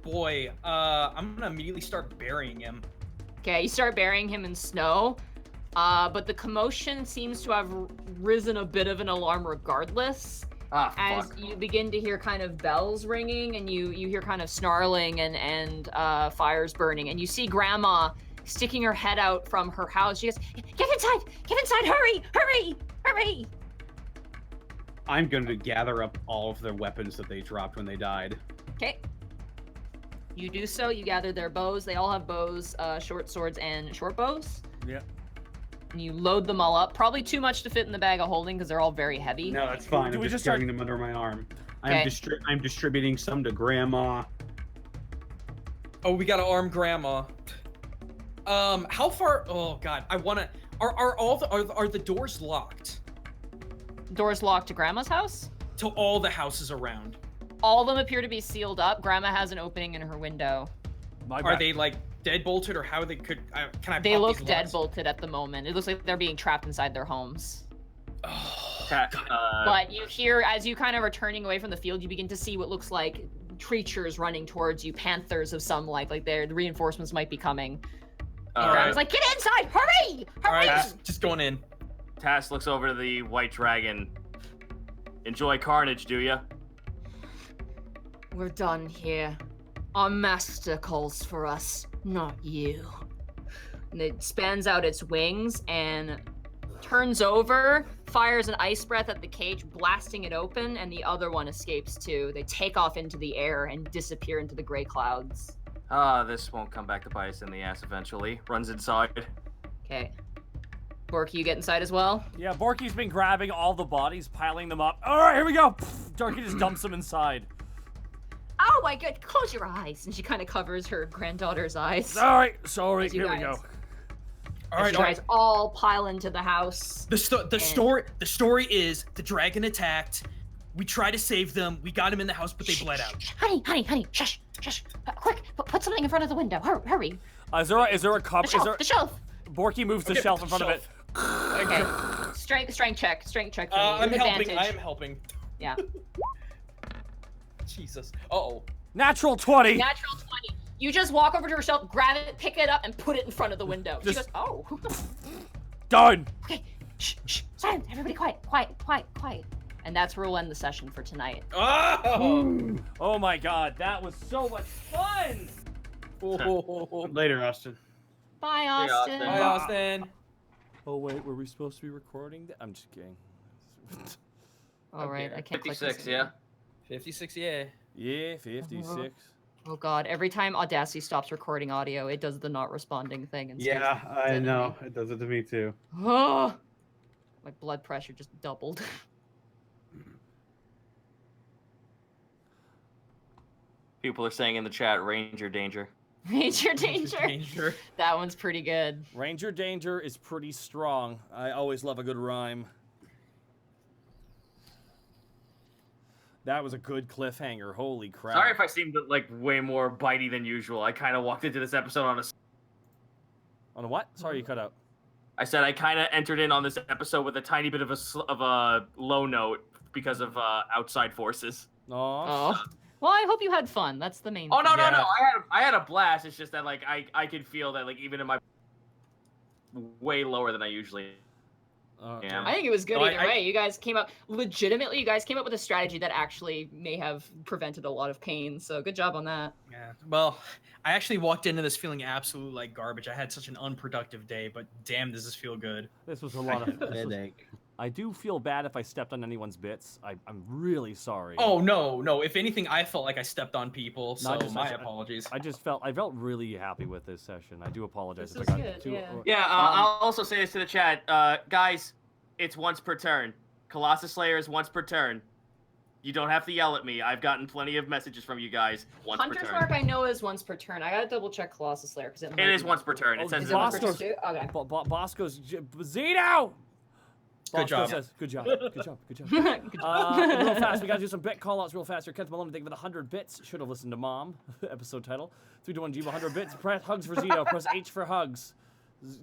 Boy. I'm gonna immediately start burying him. Okay, you start burying him in snow. But the commotion seems to have risen a bit of an alarm regardless. As Fuck. you begin to hear kind of bells ringing and you hear kind of snarling and fires burning, and you see Grandma sticking her head out from her house. She goes, get inside, hurry, hurry, hurry. I'm going to gather up all of their weapons that they dropped when they died. Okay. You do so, you gather their bows. They all have bows, short swords, and short bows. Yeah. And you load them all up. Probably too much to fit in the bag of holding because they're all very heavy. No, that's fine. Do I'm we just just start- carrying them under my arm. Okay. I'm distributing some to Grandma. Oh, we gotta arm Grandma. How far? Oh God, I wanna. Are the doors locked Doors locked to Grandma's house. to all the houses around? All of them appear to be sealed up. Grandma has an opening in her window. Are they like deadbolted, or how they could? Can I? They pop look these locks? deadbolted at the moment. It looks like they're being trapped inside their homes. Oh, Cat, God. But you hear, as you kind of are turning away from the field, you begin to see what looks like creatures running towards you, panthers of some like the reinforcements might be coming. And all Grandma's right. like, get inside, hurry, All hurry! right, just going in. Tass looks over to the white dragon. Enjoy carnage, do ya? We're done here. Our master calls for us, not you. And it spans out its wings and turns over, fires an ice breath at the cage, blasting it open, and the other one escapes too. They take off into the air and disappear into the gray clouds. This won't come back to bite us in the ass eventually. Runs inside. Okay. Borky, you get inside as well? Yeah, Borky's been grabbing all the bodies, piling them up. All right, here we go. Darky just dumps them inside. Oh my god, close your eyes. And she kind of covers her granddaughter's eyes. All right, sorry. As you Here we go. guys- All right, You guys all pile into the house. The story is the dragon attacked. We tried to save them. We got him in the house, but they bled out. Honey, shush. Quick, put something in front of the window. Hurry. Is there a cup? The shelf. Borky moves the Okay, shelf in front of it. Okay. Strength check for me. I'm with helping. advantage. I am helping. Yeah. Jesus. Uh-oh. Natural 20. Natural 20. You just walk over to her shelf, grab it, pick it up, and put it in front of the window. She Just- goes, oh. Done. Okay, shh. Silence. Everybody quiet. And that's where we'll end the session for tonight. Oh! Oh my god, that was so much fun. Later, Austin. Bye, Austin. Austin. Bye, Austin. Oh wait, were we supposed to be recording? I'm just kidding. All right, I can't click 56, this yeah. anymore. 56, yeah. Yeah, 56. Oh god, every time Audacity stops recording audio, it does the not responding thing. And stays Yeah, I dead to know. me. It does it to me too. Oh, my blood pressure just doubled. People are saying in the chat, Ranger danger. Major danger. Danger. That one's pretty good. Ranger Danger is pretty strong. I always love a good rhyme. That was a good cliffhanger. Holy crap. Sorry if I seemed like way more bitey than usual. I kind of walked into this episode on a. On a what? Sorry, you cut out. I said I kind of entered in on this episode with a tiny bit of a low note because of outside forces. Oh. Well, I hope you had fun. That's the main. Oh no, thing. no, no! I had a blast. It's just that like I could feel that like even in my way lower than I usually. Yeah. I think it was good No, either way. You guys came up legitimately. You guys came up with a strategy that actually may have prevented a lot of pain. So good job on that. Yeah. Well, I actually walked into this feeling absolute like garbage. I had such an unproductive day, but damn, does this feel good. This was a lot of. Headache. I do feel bad if I stepped on anyone's bits. I'm really sorry. Oh no! If anything, I felt like I stepped on people, so my apologies. I felt really happy with this session. I do apologize This if I was got good, too. yeah. Yeah, I'll also say this to the chat, guys. It's once per turn. Colossus Slayer is once per turn. You don't have to yell at me. I've gotten plenty of messages from you guys. Once Hunter's per turn. Mark I know is once per turn. I gotta double check Colossus Slayer because It is once per turn. It says Is it once per Bosco's- turn too? Okay. Bosco's Zito. Good job. Says, good job. Good job. Good job. Real fast, we gotta do some bit call-outs real fast here. Kent Malone, thank you for the 100 bits. Should have listened to Mom. Episode title. 3 to 1 G 100 bits. Press hugs for Zito. Press H for hugs.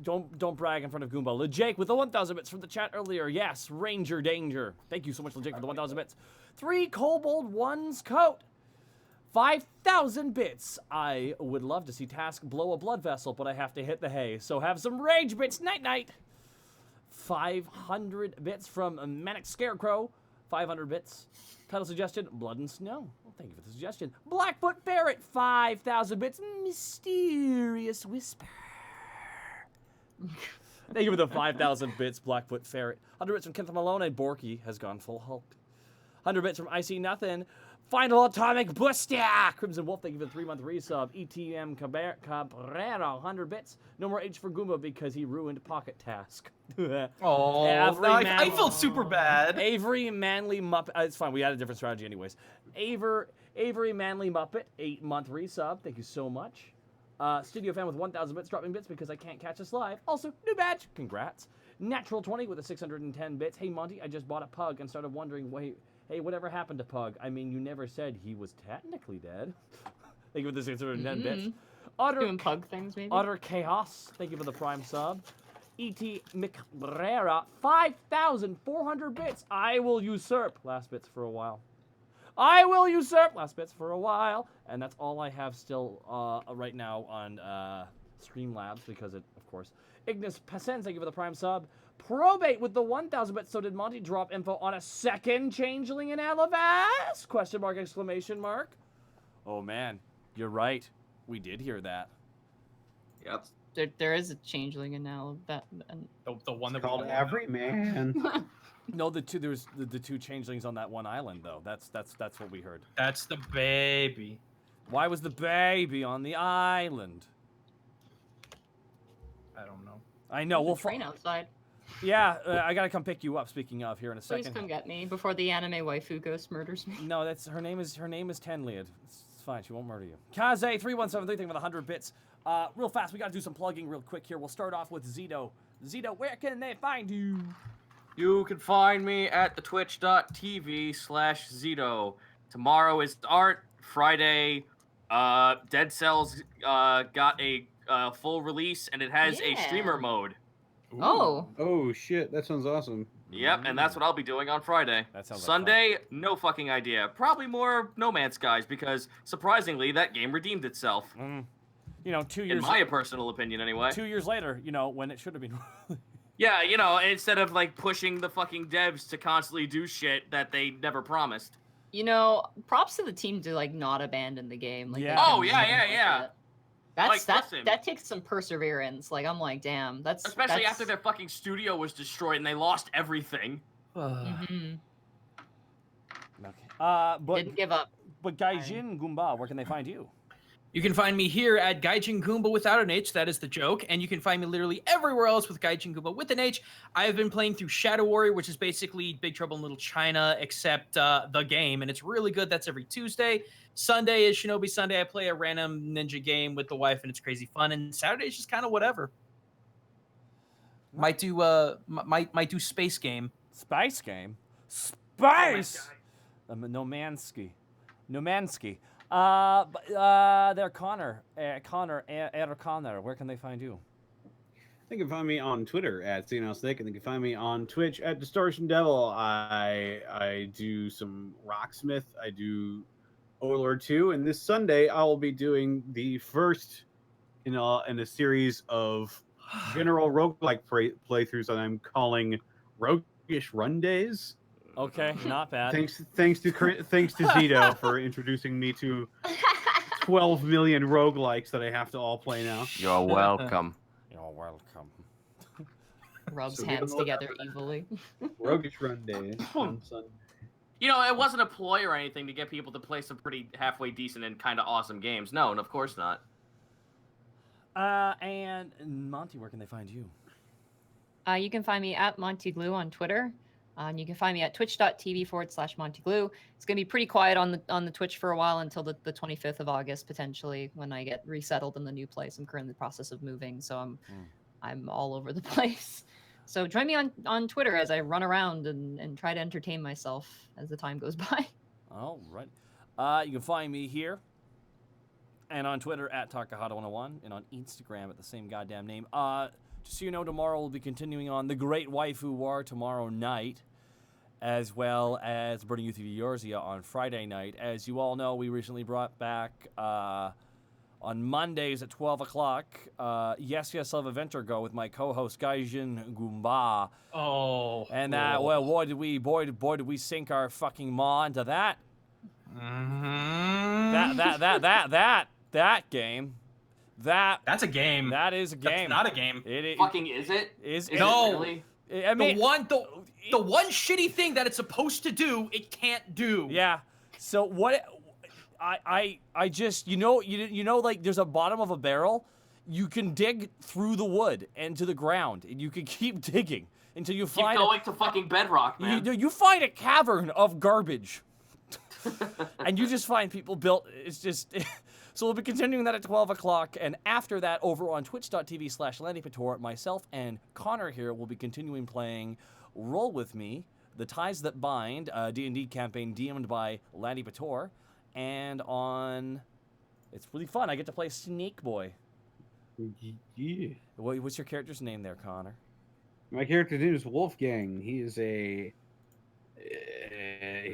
Don't brag in front of Goomba. LeJake with the 1,000 bits from the chat earlier. Yes, Ranger Danger. Thank you so much, LeJake, for the 1,000 bits. 3 Kobold One's coat. 5,000 bits. I would love to see Task blow a blood vessel, but I have to hit the hay. So have some rage bits. Night night. 500 bits from Manic Scarecrow. 500 bits. Title suggestion, Blood and Snow. Well, thank you for the suggestion. Blackfoot Ferret, 5,000 bits. Mysterious Whisper. Thank you for the 5,000 bits, Blackfoot Ferret. 100 bits from Kent Malone and Borky has gone full Hulk. 100 bits from I See Nothing. Final Atomic Buster! Crimson Wolf, thank you for the 3-month resub. ETM Cabrera, 100 bits. No more H for Goomba because he ruined Pocket Task. Oh, I felt super bad. Avery Manly Muppet. It's fine, we had a different strategy anyways. Avery Manly Muppet, 8-month resub. Thank you so much. Studio Fan with 1,000 bits, dropping bits because I can't catch us live. Also, new badge. Congrats. Natural 20 with a 610 bits. Hey, Monty, I just bought a pug and started wondering, hey, whatever happened to Pug? I mean, you never said he was technically dead. Thank you for the 610 bits. Doing pug things, maybe? Utter Chaos. Thank you for the prime sub. E.T. McBrera, 5,400 bits. I will usurp. Last bits for a while. I will usurp. Last bits for a while. And that's all I have still right now on Streamlabs because it, of course. Ignis Passens, thank you for the prime sub. Probate with the 1,000 bits. So did Monty drop info on a second changeling in Alavas? Question mark, exclamation mark. Oh, man. You're right. We did hear that. Yep. There is a changeling in now. The one that Called Everyman. No, there's the 2 changelings on that one island though. That's what we heard. That's the baby. Why was the baby on the island? I don't know. I know. We'll train outside. Yeah, I gotta come pick you up. Speaking of, here in a Please second. come get me before the anime waifu ghost murders me. No, that's her name is Tenliad. It's fine. She won't murder you. Kaze3173, thank you for the 100 bits. Real fast, we gotta do some plugging real quick here. We'll start off with Zito. Zito, where can they find you? You can find me at the twitch.tv/Zito. Tomorrow is art. Friday, Dead Cells got a full release, and it has a streamer mode. Ooh. Oh. Oh, shit. That sounds awesome. Yep, and that's what I'll be doing on Friday. That sounds like Sunday, no fucking idea. Probably more No Man's Skies, because surprisingly, that game redeemed itself. You know, 2 years. In my personal opinion, anyway. 2 years later, you know, when it should have been. Yeah, you know, instead of like pushing the fucking devs to constantly do shit that they never promised. You know, props to the team to like not abandon the game. Like, Yeah. they Oh, kept yeah. it. That's Like, listen. that takes some perseverance. Like I'm like, damn, Especially that's... after their fucking studio was destroyed and they lost everything. Mhm. But Didn't give up. But Gaijin Goomba, where can they find you? You can find me here at Gaijin Goomba without an H, that is the joke, and you can find me literally everywhere else with Gaijin Goomba with an H. I have been playing through Shadow Warrior, which is basically Big Trouble in Little China, except the game, and it's really good. That's every Tuesday. Sunday is Shinobi Sunday. I play a random ninja game with the wife, and it's crazy fun. And Saturday is just kind of whatever. Might do space game. Space game? Space! Nomansky. They're Connor. Connor. Where can they find you? They can find me on Twitter at CNLSnake, and they can find me on Twitch at Distortion Devil. I do some Rocksmith. I do Overlord 2, and this Sunday I will be doing the first in a series of general roguelike playthroughs that I'm calling Roguish Run Days. Okay, not bad. Thanks to Zito for introducing me to 12 million roguelikes that I have to all play now. You're welcome. You're welcome. Rubs So hands get together evilly. Roguish Run Days on Sunday. You know, it wasn't a ploy or anything to get people to play some pretty halfway decent and kind of awesome games. No, and of course not. And Monty, where can they find you? You can find me at Monty Glue on Twitter. And you can find me at twitch.tv/Monty Glue. It's going to be pretty quiet on the Twitch for a while until the 25th of August, potentially, when I get resettled in the new place. I'm currently in the process of moving, so I'm all over the place. So join me on Twitter as I run around and try to entertain myself as the time goes by. All right. You can find me here and on Twitter at Takahata101 and on Instagram at the same goddamn name. Just so you know, tomorrow we'll be continuing on The Great Waifu War tomorrow night, as well as Burning Youth of Eorzea on Friday night. As you all know, we recently brought back on Mondays at 12 o'clock, Yes, I'll have a Venture Go with my co-host Gaijin Goomba. Oh. And well, boy did we sink our fucking maw into that. That game. That's a game. That is a game. That's not a game. Fucking is it? Is No. It really? I mean, the one shitty thing that it's supposed to do, it can't do. Yeah. So what? I just you know like there's a bottom of a barrel. You can dig through the wood and to the ground, and you can keep digging until you Keep find going to fucking bedrock, man. you find a cavern of garbage, and you just find people built. It's just. So we'll be continuing that at 12 o'clock, and after that, over on twitch.tv/LandyPator, myself and Connor here will be continuing playing Roll With Me, The Ties That Bind, D&D campaign DM'd by Landy Pator, and on... It's really fun. I get to play Snake Boy. Yeah. What's your character's name there, Connor? My character's name is Wolfgang. He is a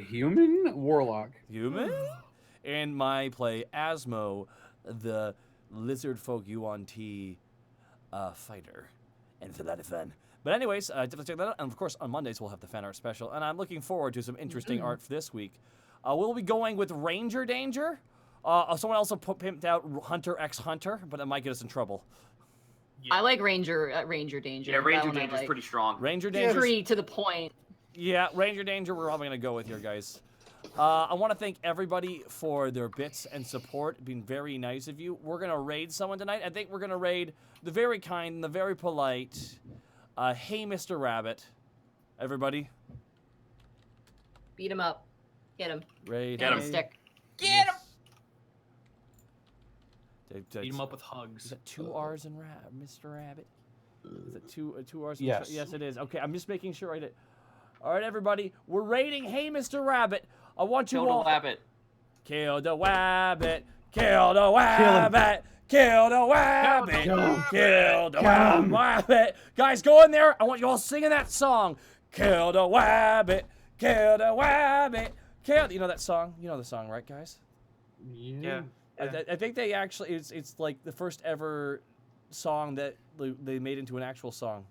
human warlock. Human? And my play Asmo, the lizard folk UNT fighter. And it's a lot of fun. But anyways, definitely check that out. And of course, on Mondays, we'll have the fan art special. And I'm looking forward to some interesting art for this week. We'll be going with Ranger Danger. Someone else pimped out Hunter x Hunter, but that might get us in trouble. I like Ranger Danger. Yeah, Ranger That one I Danger's like. pretty strong. Ranger Danger. Pretty to the point. Yeah, Ranger Danger, we're probably going to go with here, guys. I want to thank everybody for their bits and support. Being very nice of you. We're going to raid someone tonight. I think we're going to raid the very kind and the very polite, Hey Mr. Rabbit. Everybody. Beat him up. Get him. Raid. Get him. Stick. Get him! Beat him up with hugs. Is that 2 R's in Mr. Rabbit? Is that two R's? Yes. Yes, it is. Okay, I'm just making sure I did. All right, everybody. We're raiding Hey Mr. Rabbit. I want you Kill all... the rabbit. Kill the wabbit. Kill the wabbit. Kill the wabbit. Kill the wabbit. Guys, go in there. I want you all singing that song. Kill the wabbit. Kill the wabbit. Kill... You know that song? You know the song, right, guys? Yeah. I think they actually... It's like the first ever song that they made into an actual song.